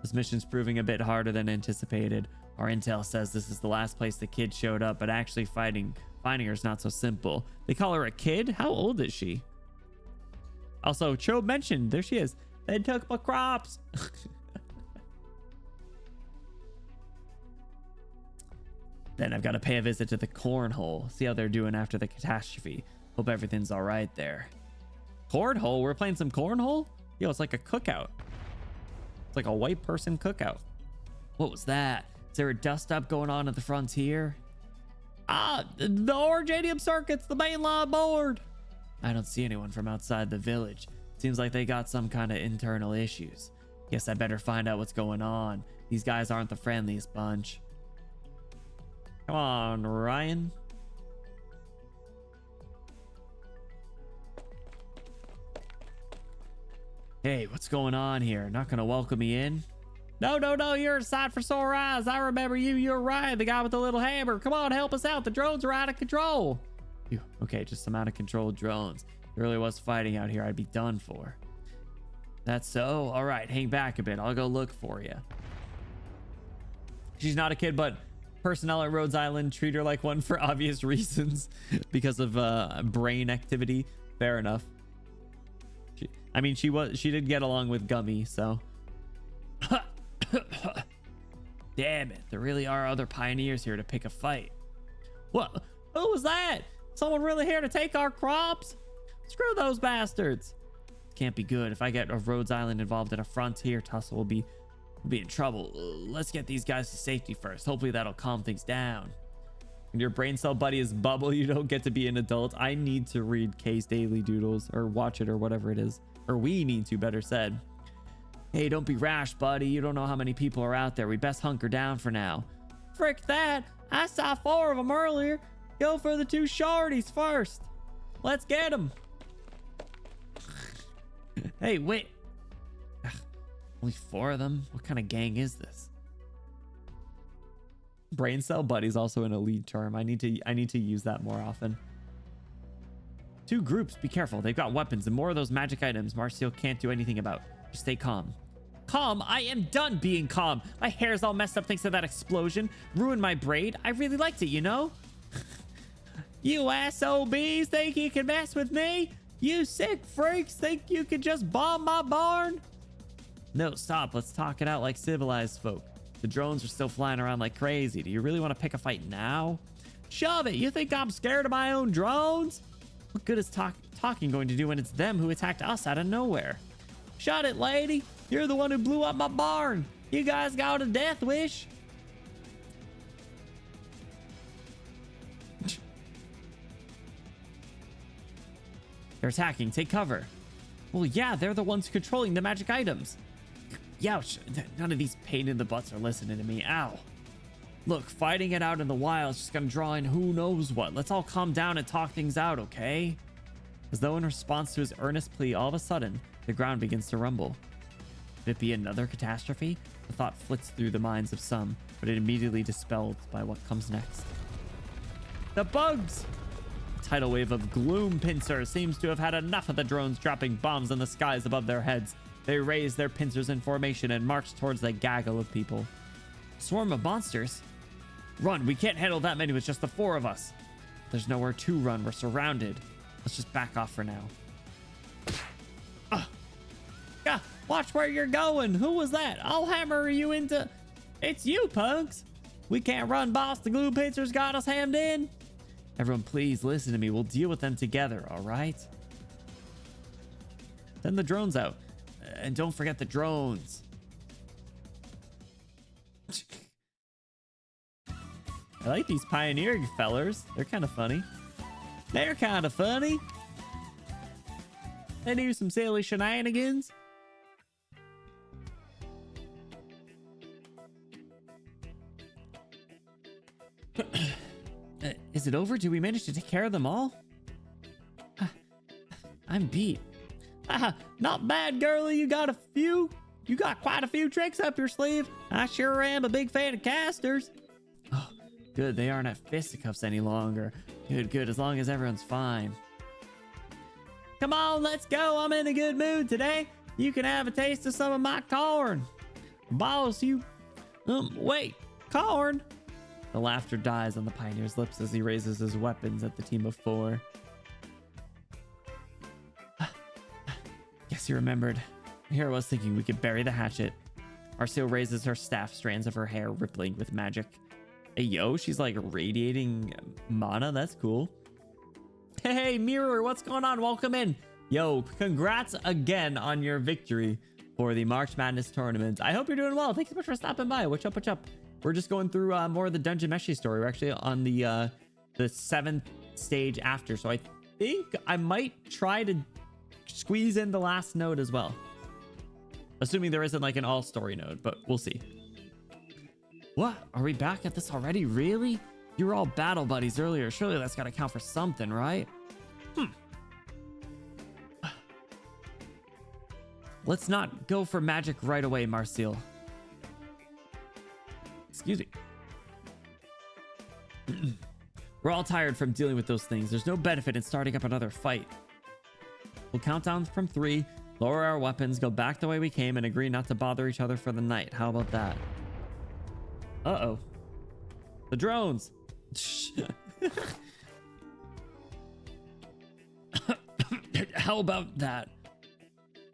[SPEAKER 1] This mission's proving a bit harder than anticipated. Our intel says this is the last place the kid showed up, but actually finding her is not so simple. They call her a kid? How old is she? Also, Chobe mentioned, there she is. They took my crops. Then I've got to pay a visit to the cornhole. See how they're doing after the catastrophe. Hope everything's all right there. Cornhole? We're playing some cornhole? Yo, it's like a cookout. It's like a white person cookout. What was that? Is there a dust up going on at the frontier? The Originium circuits, the mainline board. I don't see anyone from outside the village. Seems like they got some kind of internal issues. Guess I better find out what's going on. These guys aren't the friendliest bunch. Come on, Ryan. Hey, what's going on here? Not gonna welcome me in? No, you're a sight for sore eyes. I remember you. You're Ryan, the guy with the little hammer. Come on, help us out. The drones are out of control. Okay, just some out of control drones. If there really was fighting out here, I'd be done for. That's so. All right, hang back a bit. I'll go look for you. She's not a kid, but personnel at Rhodes Island treat her like one for obvious reasons because of brain activity. Fair enough. She did get along with Gummy, so. Damn it, there really are other pioneers here to pick a fight. What? Who was that? Someone really here to take our crops? Screw those bastards. Can't be good. If I get a Rhodes Island involved in a frontier tussle, we'll be in trouble. Let's get these guys to safety first. Hopefully that'll calm things down. When your brain cell buddy is Bubble, you don't get to be an adult. I need to read Kay's Daily Doodles or watch it or whatever it is. Or we need to, better said. Hey, don't be rash, buddy. You don't know how many people are out there. We best hunker down for now. Frick that. I saw 4 of them earlier. Go for the 2 shorties first. Let's get them. Hey, wait. Ugh, only 4 of them? What kind of gang is this? Brain cell buddy's also an elite term. I need to use that more often. 2 groups, be careful. They've got weapons and more of those magic items Marcio can't do anything about. Just stay calm. Calm? I am done being calm. My hair's all messed up thanks to that explosion. Ruined my braid. I really liked it, you know? You SOBs think you can mess with me? You sick freaks think you could just bomb my barn? No, stop. Let's talk it out like civilized folk. The drones are still flying around like crazy. Do you really want to pick a fight now? Shove it. You think I'm scared of my own drones? What good is talking going to do when it's them who attacked us out of nowhere? Shut it, lady. You're the one who blew up my barn. You guys got a death wish? They're attacking. Take cover. Well, yeah, they're the ones controlling the magic items. Youch. None of these pain in the butts are listening to me. Ow. Look, fighting it out in the wild is just gonna draw in who knows what. Let's all calm down and talk things out, okay? As though in response to his earnest plea, all of a sudden, the ground begins to rumble. Could it be another catastrophe? The thought flits through the minds of some, but it immediately dispelled by what comes next. The bugs! A tidal wave of gloom pincer seems to have had enough of the drones dropping bombs in the skies above their heads. They raised their pincers in formation and marched towards the gaggle of people. Swarm of monsters? Run, we can't handle that many with just the 4 of us. There's nowhere to run, we're surrounded. Let's just back off for now. Watch where you're going. Who was that? I'll hammer you into... It's you, punks. We can't run, boss. The glue pincers got us hammed in. Everyone, please listen to me. We'll deal with them together, all right? Send the drones out. And don't forget the drones. I like these pioneering fellers. They're kind of funny. They're kind of funny. They do some silly shenanigans. Is it over? Did we manage to take care of them all? I'm beat. Not bad, girlie. You got quite a few tricks up your sleeve. I sure am a big fan of casters. Oh, good. They aren't at fisticuffs any longer. Good. As long as everyone's fine. Come on, let's go. I'm in a good mood today. You can have a taste of some of my corn. Boss, you... wait. Corn? The laughter dies on the pioneer's lips as he raises his weapons at the team of 4. Guess he remembered. Here I was thinking we could bury the hatchet. Marcio raises her staff, strands of her hair rippling with magic. Hey, yo, she's like radiating mana. That's cool. Hey, Mirror, what's going on? Welcome in. Yo, congrats again on your victory for the March Madness tournament. I hope you're doing well. Thanks so much for stopping by. What's up? We're just going through more of the Dungeon Meshi story. We're actually on the 7th stage after. So I think I might try to squeeze in the last node as well. Assuming there isn't like an all story node, but we'll see. What? Are we back at this already? Really? You were all battle buddies earlier. Surely that's got to count for something, right? Let's not go for magic right away, Marcel. Excuse me. We're all tired from dealing with those things. There's no benefit in starting up another fight. We'll count down from 3, lower our weapons, go back the way we came, and agree not to bother each other for the night. How about that? Uh-oh. The drones. How about that?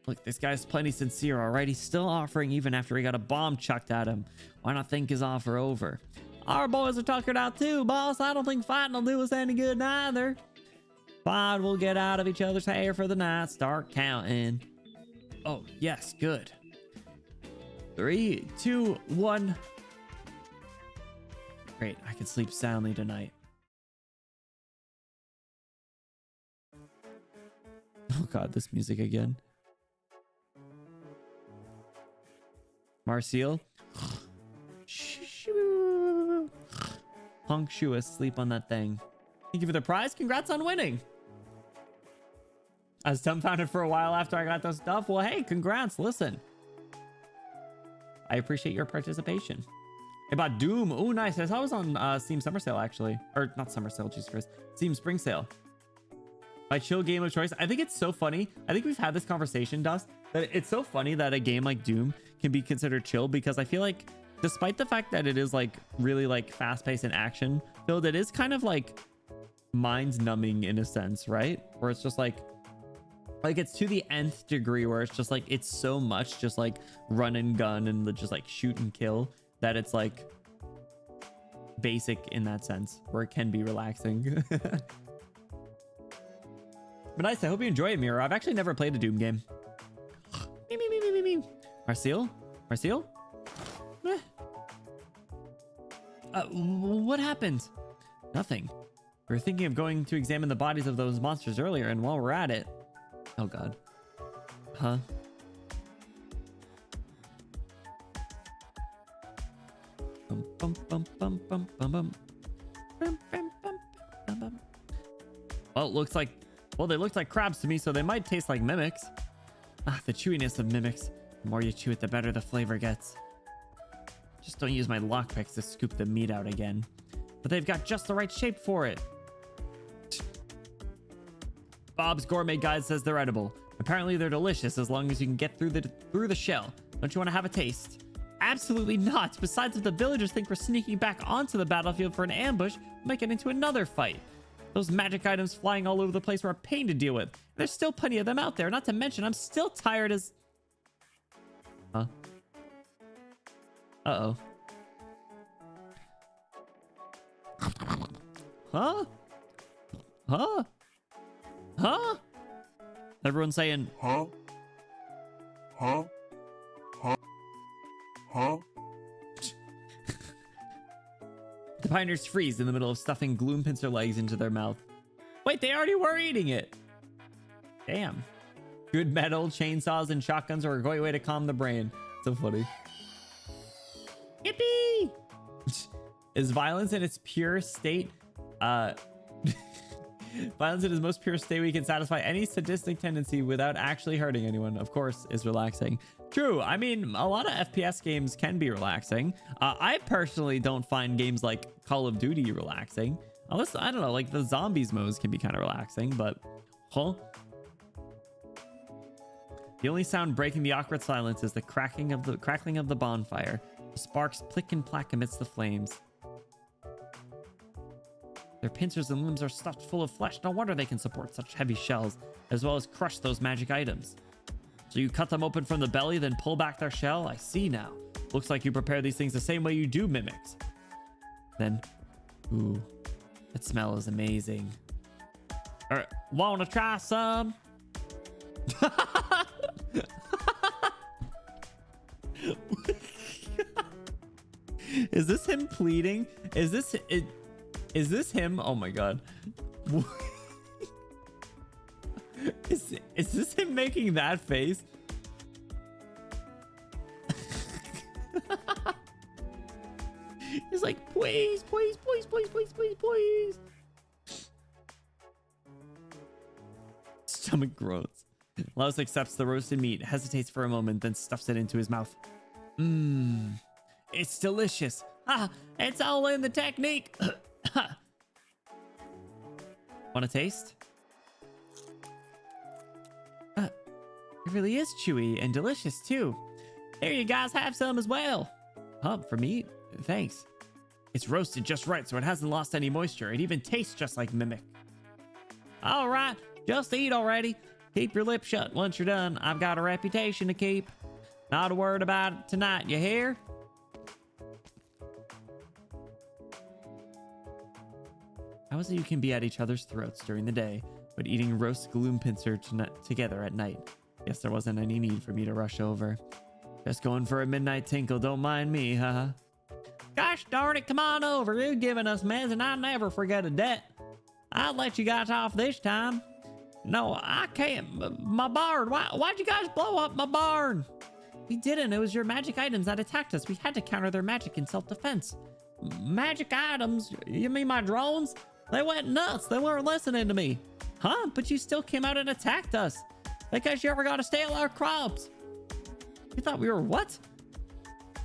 [SPEAKER 1] Look, this guy's plenty sincere, all right? He's still offering even after he got a bomb chucked at him. Why not think his offer over? Our boys are tuckered out too, boss. I don't think fighting will do us any good neither. Fine, we'll get out of each other's hair for the night. Start counting. Oh, yes, good. 3, 2, 1. Great, I can sleep soundly tonight. Oh god, this music again. Marcel. Punctuous. Sleep on that thing. Thank you for the prize. Congrats on winning. I was dumbfounded for a while after I got this stuff. Well, hey, congrats. Listen. I appreciate your participation. About Doom. Oh, nice. I saw it was on Steam Summer Sale, actually. Or not Summer Sale, Jesus Christ. Steam Spring Sale. My chill game of choice. I think it's so funny. I think we've had this conversation, Dust, that it's so funny that a game like Doom can be considered chill, because I feel like despite the fact that it is like really like fast-paced and action filled, it is kind of like mind numbing in a sense, right? Where it's just like it's to the nth degree, where it's just like it's so much just like run and gun and just like shoot and kill that it's like basic in that sense, where it can be relaxing. But nice. I hope you enjoy it, Mira. I've actually never played a Doom game. Marcel? Marcel? What happened? Nothing. We were thinking of going to examine the bodies of those monsters earlier, and while we're at it... Oh, God. Huh? Well, it looks like... Well, they looked like crabs to me, so they might taste like mimics. Ah, the chewiness of mimics. The more you chew it, the better the flavor gets. Just don't use my lockpicks to scoop the meat out again. But they've got just the right shape for it. Bob's Gourmet Guide says they're edible. Apparently they're delicious as long as you can get through the shell. Don't you want to have a taste? Absolutely not. Besides, if the villagers think we're sneaking back onto the battlefield for an ambush, we might get into another fight. Those magic items flying all over the place are a pain to deal with. There's still plenty of them out there. Not to mention, I'm still tired as... Huh? Uh-oh. Huh? Huh? Huh? Everyone's saying...
[SPEAKER 3] Huh? Huh? Huh? Huh?
[SPEAKER 1] The pioneers freeze in the middle of stuffing gloom pincer legs into their mouth. Wait, they already were eating it. Damn. Good metal, chainsaws, and shotguns are a great way to calm the brain. So funny. Yippee! Is violence in its pure state? Violence in its most pure state, we can satisfy any sadistic tendency without actually hurting anyone. Of course, is relaxing. True. I mean, a lot of FPS games can be relaxing. I personally don't find games like Call of Duty relaxing. Unless, I don't know, like the zombies modes can be kind of relaxing, but... Huh? The only sound breaking the awkward silence is the crackling of the bonfire. The sparks plick and plack amidst the flames. Their pincers and limbs are stuffed full of flesh. No wonder they can support such heavy shells, as well as crush those magic items. So you cut them open from the belly, then pull back their shell? I see now. Looks like you prepare these things the same way you do mimics. Then, ooh, that smell is amazing. Wanna try some? Is this him pleading? Is this him? Oh my god. Is this him making that face? He's like, please, please, please, please, please, please, please. Stomach groans. Laos accepts the roasted meat, hesitates for a moment, then stuffs it into his mouth. Mmm. It's delicious. Ah, it's all in the technique. Want a taste? It really is chewy and delicious too. Here, you guys have some as well. Huh, for me? Thanks. It's roasted just right, so it hasn't lost any moisture. It even tastes just like mimic. All right, just eat already. Keep your lips shut once you're done. I've got a reputation to keep. Not a word about it tonight, you hear? How is it you can be at each other's throats during the day, but eating roast gloom pincer together at night? Guess there wasn't any need for me to rush over. Just going for a midnight tinkle, don't mind me, haha. Gosh darn it, come on over. You're giving us meds and I never forget a debt. I'll let you guys off this time. No, I can't. My barn. Why'd you guys blow up my barn? We didn't. It was your magic items that attacked us. We had to counter their magic in self-defense. Magic items? You mean my drones? They went nuts. They weren't listening to me. Huh? But you still came out and attacked us. Because you ever got to steal our crops. You thought we were what?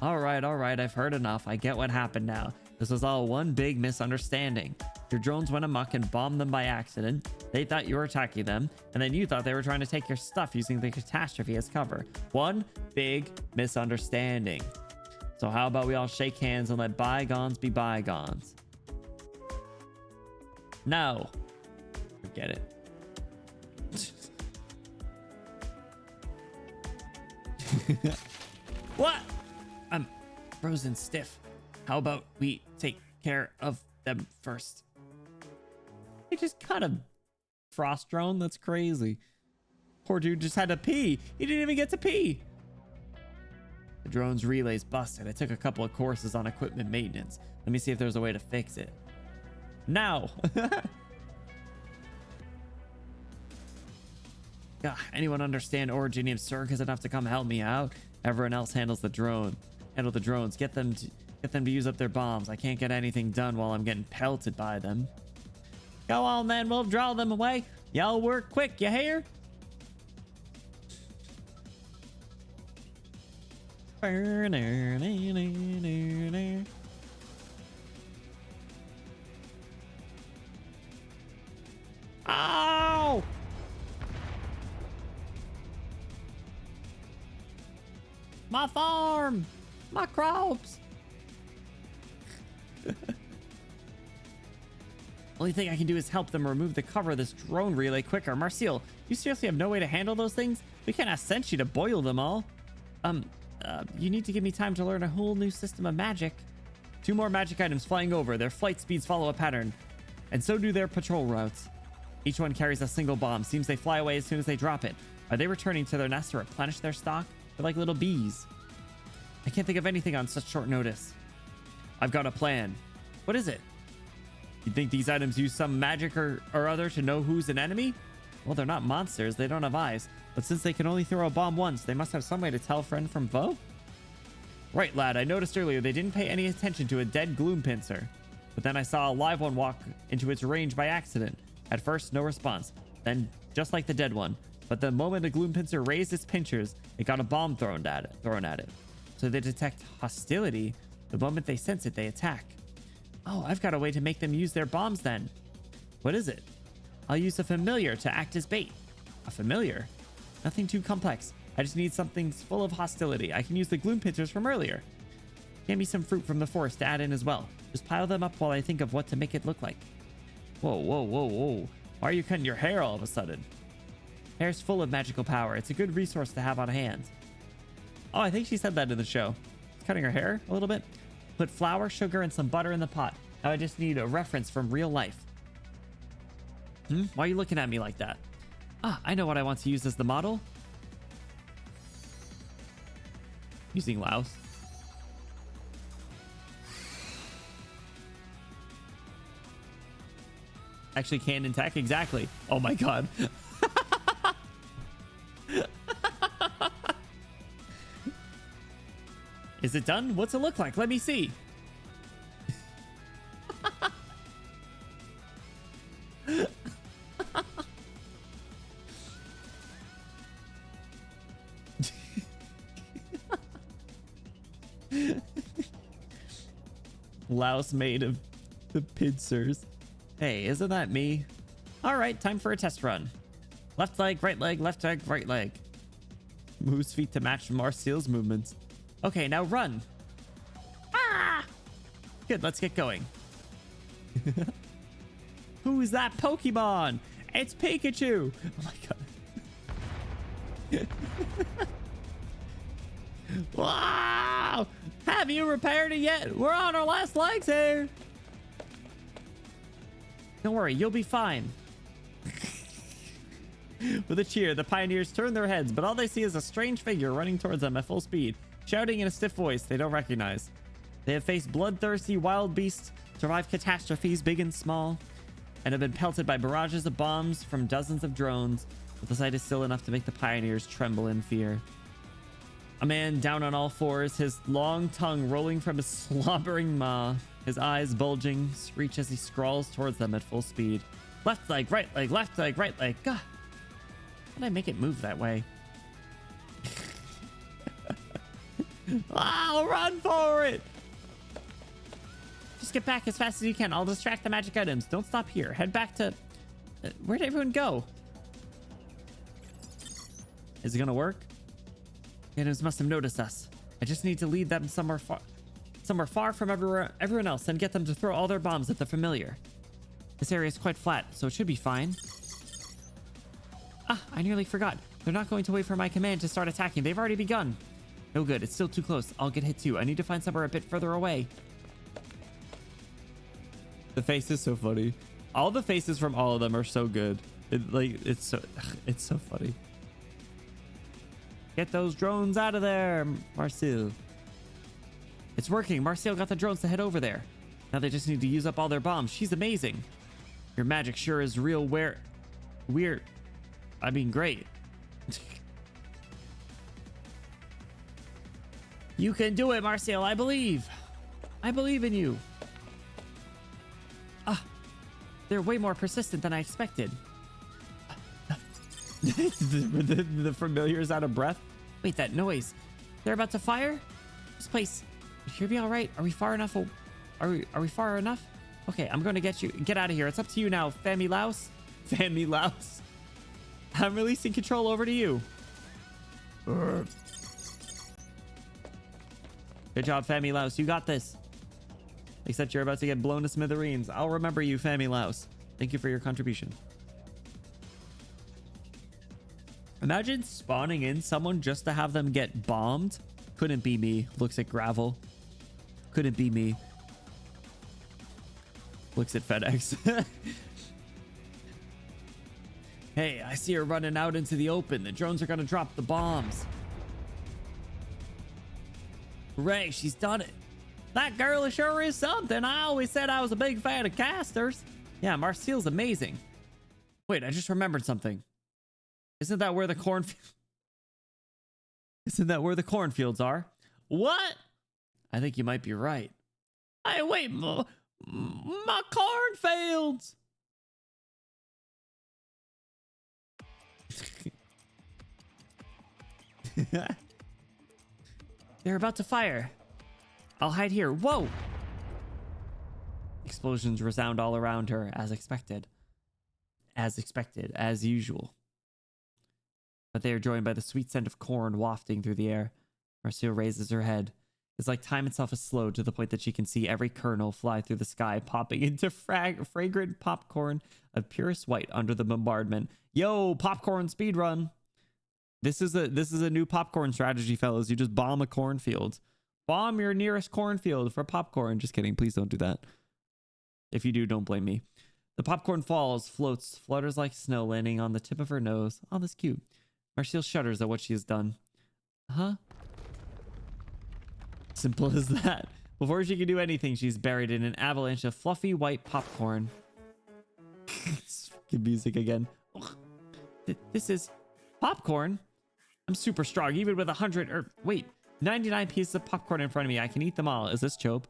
[SPEAKER 1] All right. I've heard enough. I get what happened now. This was all one big misunderstanding. Your drones went amok and bombed them by accident. They thought you were attacking them, and then you thought they were trying to take your stuff using the catastrophe as cover. One big misunderstanding. So how about we all shake hands and let bygones be bygones? No. Forget it. What? I'm frozen stiff. How about we take care of them first? He just caught a frost drone. That's crazy. Poor dude just had to pee. He didn't even get to pee. The drone's relay's busted. I took a couple of courses on equipment maintenance. Let me see if there's a way to fix it. Now. Anyone understand Originium Circus enough to come help me out? Everyone else handles the drone. Handle the drones. Get them to use up their bombs. I can't get anything done while I'm getting pelted by them. Go on then, we'll draw them away. Y'all work quick, you hear? Ow! My farm! My crops! Only thing I can do is help them remove the cover of this drone relay quicker. Marcel, you seriously have no way to handle those things? We can't ask Senshi to boil them all. You need to give me time to learn a whole new system of magic. 2 more magic items flying over. Their flight speeds follow a pattern. And so do their patrol routes. Each one carries a single bomb. Seems they fly away as soon as they drop it. Are they returning to their nest to replenish their stock? They're like little bees. I can't think of anything on such short notice. I've got a plan. What is it? You think these items use some magic or other to know who's an enemy? Well, they're not monsters. They don't have eyes. But since they can only throw a bomb once, they must have some way to tell friend from foe? Right, lad. I noticed earlier they didn't pay any attention to a dead gloom pincer. But then I saw a live one walk into its range by accident. At first, no response. Then, just like the dead one. But the moment the gloom pincer raised its pincers, it got a bomb thrown at it. So they detect hostility. The moment they sense it, they attack. Oh, I've got a way to make them use their bombs then. What is it? I'll use a familiar to act as bait. A familiar? Nothing too complex. I just need something full of hostility. I can use the gloom pincers from earlier. Get me some fruit from the forest to add in as well. Just pile them up while I think of what to make it look like. Whoa. Why are you cutting your hair all of a sudden? Hair's full of magical power. It's a good resource to have on hand. Oh, I think she said that in the show. Cutting her hair a little bit. Put flour, sugar, and some butter in the pot. Now I just need a reference from real life. Why are you looking at me like that? I know what I want to use as the model. Using Laos. Actually, cannon attack. Exactly. Oh my god. Is it done? What's it look like? Let me see. Louse made of the pincers. Hey, isn't that me? All right, time for a test run. Left leg, left leg, right leg. Moves feet to match Marcel's movements. Okay, now run. Ah! Good, let's get going. Who's that Pokemon? It's Pikachu. Oh my god. Wow! Have you repaired it yet? We're on our last legs here. Don't worry, you'll be fine. With a cheer, the pioneers turn their heads, but all they see is a strange figure running towards them at full speed, shouting in a stiff voice they don't recognize. They have faced bloodthirsty wild beasts, survived catastrophes big and small, and have been pelted by barrages of bombs from dozens of drones, but the sight is still enough to make the pioneers tremble in fear. A man down on all fours, his long tongue rolling from his slobbering maw, his eyes bulging, screech as he scrawls towards them at full speed. Left leg, right leg, left leg, right leg. Gah! How did I make it move that way? I'll run for it! Just get back as fast as you can. I'll distract the magic items. Don't stop here. Head back to... where'd everyone go? Is it gonna work? Items must have noticed us. I just need to lead them somewhere far from everyone else and get them to throw all their bombs at the familiar. This area is quite flat, so it should be fine. Ah, I nearly forgot. They're not going to wait for my command to start attacking. They've already begun. No good. It's still too close. I'll get hit too. I need to find somewhere a bit further away. The face is so funny. All the faces from all of them are so good. It's so funny. Get those drones out of there, Marcel. It's working. Marcel got the drones to head over there. Now they just need to use up all their bombs. She's amazing. Your magic sure is real weird. I mean, great. You can do it, Marcel. I believe. I believe in you. Ah, they're way more persistent than I expected. the familiar's out of breath. Wait, that noise. They're about to fire? This place. Should be all right. Are we far enough? Are we far enough? Okay, I'm going to get out of here. It's up to you now, Fammy Louse. Fammy Louse. I'm releasing control over to you. Good job, Fammy Louse. You got this. Except you're about to get blown to smithereens. I'll remember you, Fammy Louse. Thank you for your contribution. Imagine spawning in someone just to have them get bombed. Couldn't be me. Looks at gravel. Couldn't be me. Looks at FedEx. Hey, I see her running out into the open. The drones are going to drop the bombs. Hooray, she's done it. That girl sure is something. I always said I was a big fan of casters. Yeah, Marcel's amazing. Wait, I just remembered something. Isn't that where the cornfields are? What? I think you might be right. Hey, wait, my cornfields. They're about to fire. I'll hide here. Whoa! Explosions resound all around her, as expected. As usual. But they are joined by the sweet scent of corn wafting through the air. Marcia raises her head. It's like time itself is slowed to the point that she can see every kernel fly through the sky, popping into fragrant popcorn of purest white under the bombardment. Yo, popcorn speedrun. This is a new popcorn strategy, fellas. You just bomb a cornfield. Bomb your nearest cornfield for popcorn. Just kidding. Please don't do that. If you do, don't blame me. The popcorn falls, floats, flutters like snow, landing on the tip of her nose. Oh, that's cute. Marcel shudders at what she has done. Huh? Simple as that. Before she can do anything, she's buried in an avalanche of fluffy white popcorn. Good music again. This is popcorn? I'm super strong, even with 99 pieces of popcorn in front of me. I can eat them all. Is this Chope?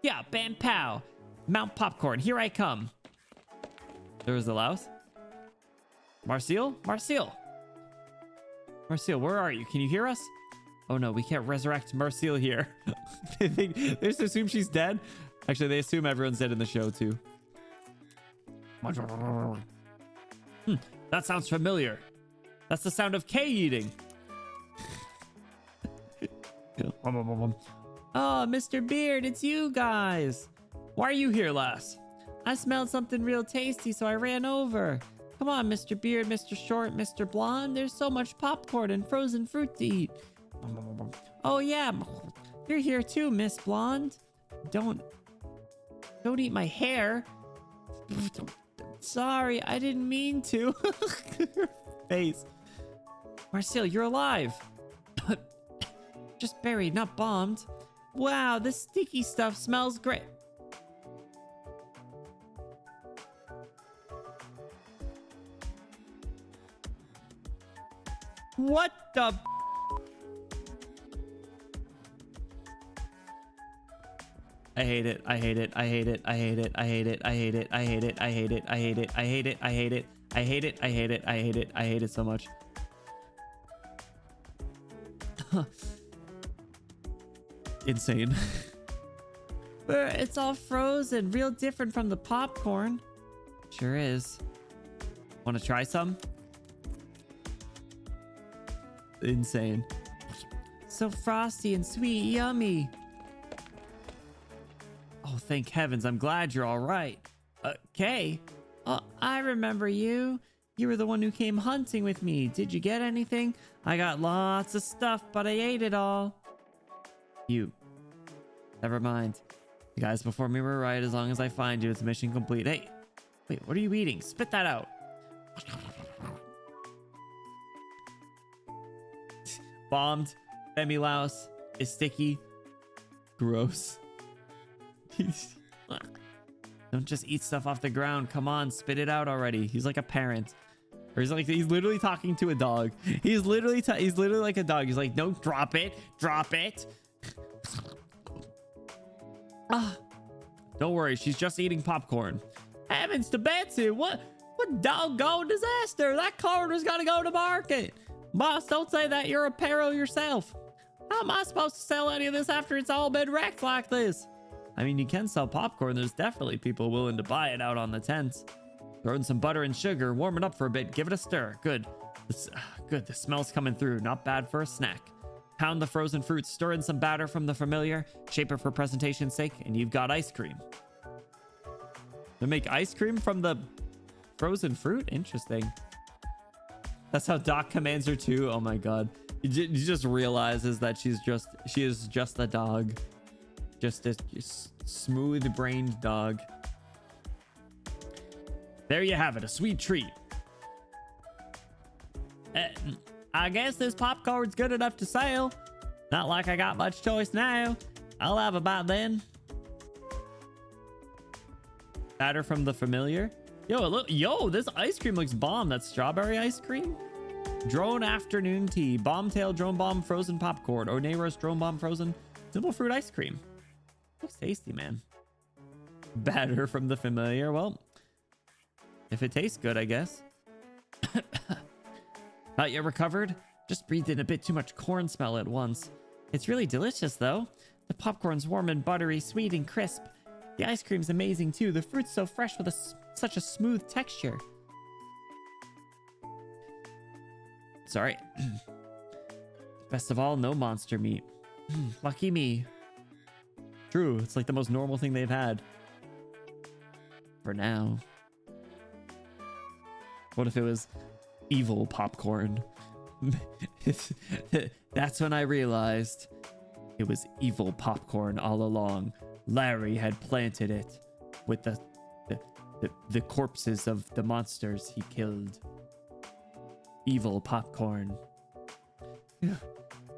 [SPEAKER 1] Yeah, bam pow. Mount popcorn, here I come. There's the louse. Marcel? Marcel, where are you? Can you hear us? Oh no, we can't resurrect Marcel here. They just assume she's dead. Actually, they assume everyone's dead in the show too. That sounds familiar. That's the sound of K eating. Oh, Mr. Beard, it's you guys. Why are you here, lass? I smelled something real tasty, so I ran over. Come on, Mr. Beard, Mr. Short, Mr. Blonde. There's so much popcorn and frozen fruit to eat. Oh, yeah. You're here too, Miss Blonde. Don't eat my hair. Sorry, I didn't mean to. Her face. Marcel, you're alive. Just buried, not bombed. Wow, this sticky stuff smells great. What the? I hate it. I hate it. I hate it. I hate it. I hate it. I hate it. I hate it. I hate it. I hate it. I hate it. I hate it. I hate it. I hate it. I hate it. I hate it so much. Insane. It's all frozen. Real different from the popcorn. Sure is. Want to try some? Insane. So frosty and sweet. Yummy. Oh, thank heavens. I'm glad you're all right. Kay. Oh, I remember you. You were the one who came hunting with me. Did you get anything? I got lots of stuff, but I ate it all. You. Never mind. The guys before me were right. As long as I find you, it's mission complete. Hey, wait, what are you eating? Spit that out. Bombed. Femi Louse is sticky. Gross. Don't just eat stuff off the ground. Come on, spit it out already. He's like a parent. Or he's literally talking to a dog. He's literally like a dog. He's like, no, drop it. Drop it. Don't worry, she's just eating popcorn. Heavens to Betsy, what doggone disaster. That corner's gotta go to market. Boss, don't say that. You're a peril yourself. How am I supposed to sell any of this after it's all been wrecked like this? I mean, you can sell popcorn. There's definitely people willing to buy it out on the tents. Throw in some butter and sugar, warm it up for a bit, give it a stir. Good. Good, the smell's coming through. Not bad for a snack. Pound the frozen fruit, stir in some batter from the familiar, shape it for presentation's sake, and you've got ice cream. They make ice cream from the frozen fruit? Interesting. That's how Doc commands her too. Oh my god. He just realizes that she is just a dog. Just a smooth-brained dog. There you have it, a sweet treat. I guess this popcorn's good enough to sell. Not like I got much choice now. I'll have a bite then. Batter from the familiar. Yo, this ice cream looks bomb. That's strawberry ice cream. Drone afternoon tea. Bombtail drone bomb frozen popcorn. Or Neighbor's drone bomb frozen simple fruit ice cream. Looks tasty, man. Batter from the familiar. Well, if it tastes good, I guess. Not yet recovered? Just breathed in a bit too much corn smell at once. It's really delicious, though. The popcorn's warm and buttery, sweet and crisp. The ice cream's amazing, too. The fruit's so fresh with such a smooth texture. Sorry. Best of all, no monster meat. Lucky me. True, it's like the most normal thing they've had. For now. What if it was evil popcorn? That's when I realized it was evil popcorn all along. Larry had planted it with the corpses of the monsters he killed. Evil popcorn.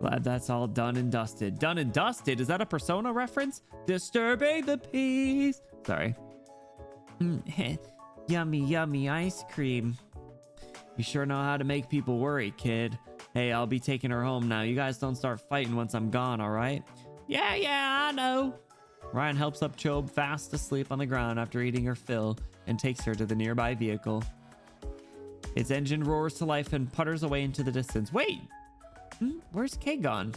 [SPEAKER 1] Glad that's all done and dusted. Done and dusted? Is that a Persona reference? Disturbing the peace. Sorry. Yummy, yummy ice cream. You sure know how to make people worry, kid. Hey, I'll be taking her home now. You guys don't start fighting once I'm gone, all right? Yeah, I know. Ryan helps up Chobe fast asleep on the ground after eating her fill and takes her to the nearby vehicle. Its engine roars to life and putters away into the distance. Wait! Where's Kay gone?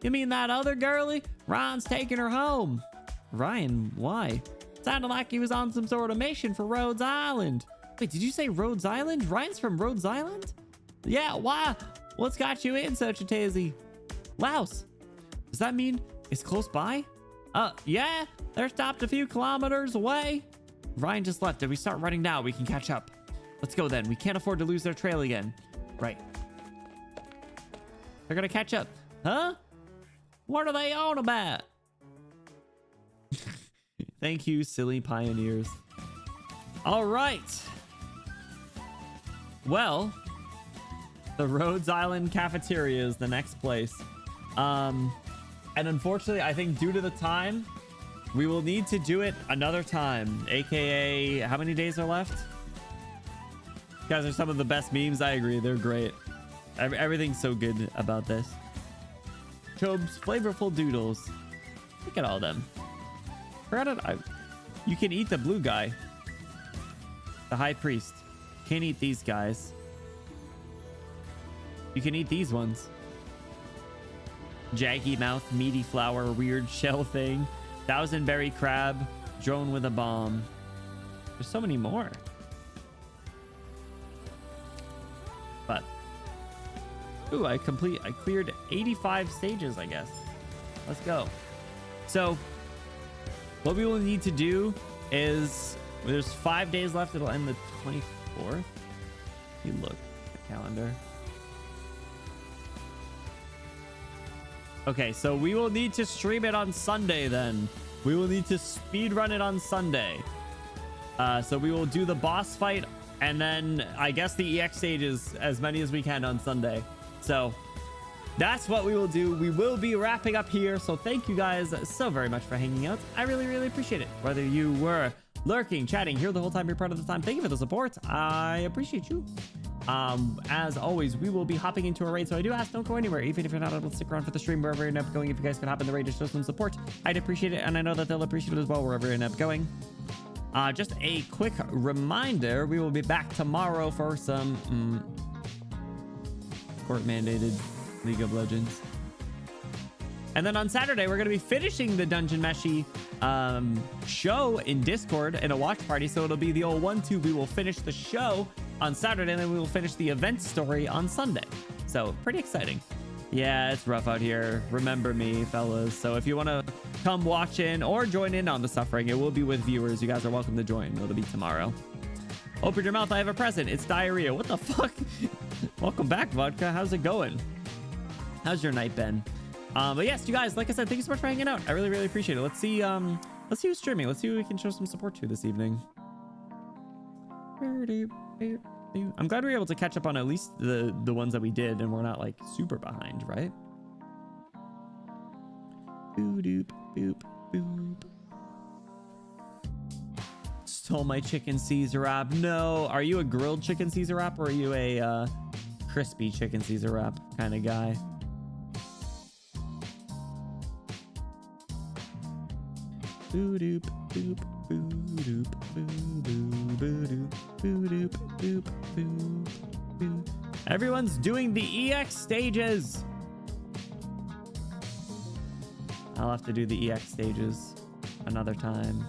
[SPEAKER 1] You mean that other girlie? Ryan's taking her home. Ryan, why? Sounded like he was on some sort of mission for Rhodes Island. Wait, did you say Rhodes Island? Ryan's from Rhodes Island? Yeah, why? What's got you in such a tizzy? Louse. Does that mean it's close by? Yeah, they're stopped a few kilometers away. Ryan just left. If we start running now, we can catch up. Let's go then. We can't afford to lose their trail again. Right. They're gonna catch up. Huh? What are they on about? Thank you, silly pioneers. All right. Well, the Rhodes Island cafeteria is the next place. And unfortunately, I think due to the time, we will need to do it another time. AKA, how many days are left? You guys are some of the best memes. I agree. They're great. Everything's so good about this. Chobe's flavorful doodles. Look at all of them. You can eat the blue guy. The high priest. Can't eat these guys. You can eat these ones. Jaggy mouth, meaty flower, weird shell thing. 1000-berry crab. Drone with a bomb. There's so many more. But ooh, I cleared 85 stages, I guess. Let's go. So what we will need to do is there's 5 days left. It'll end the 24th. You look at the calendar. Okay, so we will need to stream it on Sunday then. We will need to speed run it on Sunday. So we will do the boss fight and then I guess the EX stages as many as we can on Sunday. So that's what we will do. We will be wrapping up here. So thank you guys so very much for hanging out. I really, really appreciate it. Whether you were lurking, chatting here the whole time, you're part of the time. Thank you for the support. I appreciate you. As always, we will be hopping into a raid. So I do ask, don't go anywhere. Even if you're not able to stick around for the stream, wherever you end up going, if you guys could hop in the raid to show some support, I'd appreciate it. And I know that they'll appreciate it as well, wherever you end up going. Just a quick reminder, we will be back tomorrow for some court-mandated League of Legends. And then on Saturday, we're going to be finishing the Dungeon Meshi show in Discord in a watch party. So it'll be the old 1-2. We will finish the show on Saturday, and then we will finish the event story on Sunday. So pretty exciting. Yeah, it's rough out here. Remember me, fellas. So if you want to come watch in or join in on the suffering, it will be with viewers. You guys are welcome to join. It'll be tomorrow. Open your mouth. I have a present. It's diarrhea. What the fuck? Welcome back, Vodka. How's it going? How's your night been? But yes, you guys, like I said, thank you so much for hanging out. I really, really appreciate it. Let's see who's streaming. Let's see who we can show some support to this evening. I'm glad we were able to catch up on at least the ones that we did, and we're not like super behind, right? Boop, boop, boop. Stole my chicken Caesar wrap. No, are you a grilled chicken Caesar wrap, or are you a crispy chicken Caesar wrap kind of guy? Boop, boop, boop, boop, boop, boop, boop, boop, boop, boop. Everyone's doing the EX stages. I'll have to do the EX stages another time.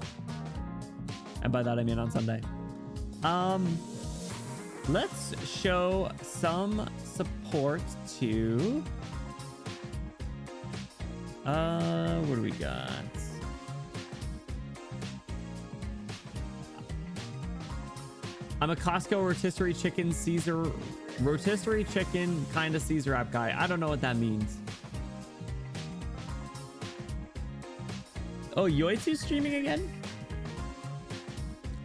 [SPEAKER 1] And by that, I mean on Sunday. Let's show some support to... what do we got? I'm a Costco rotisserie chicken kind of Caesar wrap guy. I don't know what that means. Oh, Yoitsu's streaming again?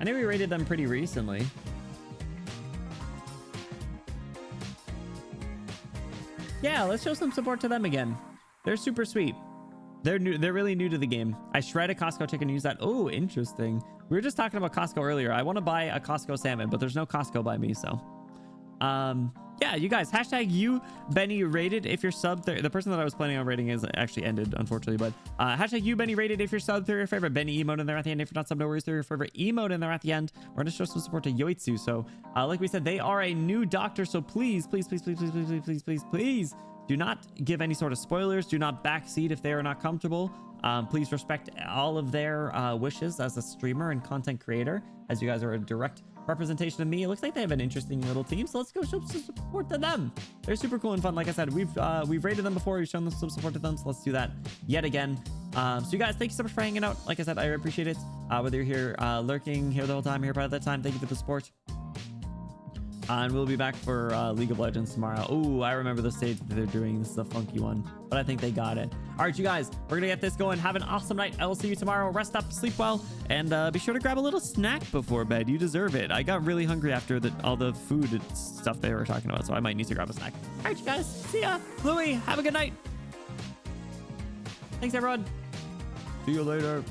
[SPEAKER 1] I know we rated them pretty recently. Yeah, let's show some support to them again. They're super sweet. They're new. They're really new to the game. I shred a Costco chicken and use that. Oh, interesting. We were just talking about Costco earlier. I want to buy a Costco salmon, but there's no Costco by me, so. Yeah, you guys, hashtag you Benny rated if you're sub. The person that I was planning on rating is actually ended, unfortunately, but hashtag you Benny rated if you're sub. Through your favorite Benny emote in there at the end. If you're not sub, no worries. Through your favorite emote in there at the end. We're going to show some support to Yoitsu. So, like we said, they are a new doctor. So please, please, please, please, please, please, please, please, please, please. Do not give any sort of spoilers. Do not backseat if they are not comfortable. Please respect all of their wishes as a streamer and content creator, as you guys are a direct representation of me. It looks like they have an interesting little team, so let's go show some support to them. They're super cool and fun. Like I said, we've rated them before. We've shown them some support to them, so let's do that yet again. So you guys, thank you so much for hanging out. Like I said, I appreciate it. Whether you're here lurking here the whole time, here part of the time, thank you for the support. And we'll be back for League of Legends tomorrow. Oh, I remember the stage that they're doing. This is a funky one, but I think they got it. All right, you guys, we're gonna get this going. Have an awesome night. I will see you tomorrow. Rest up, sleep well, and be sure to grab a little snack before bed. You deserve it. I got really hungry after all the food and stuff they were talking about, so I might need to grab a snack. All right, you guys, see ya. Louie, have a good night. Thanks, everyone. See you later.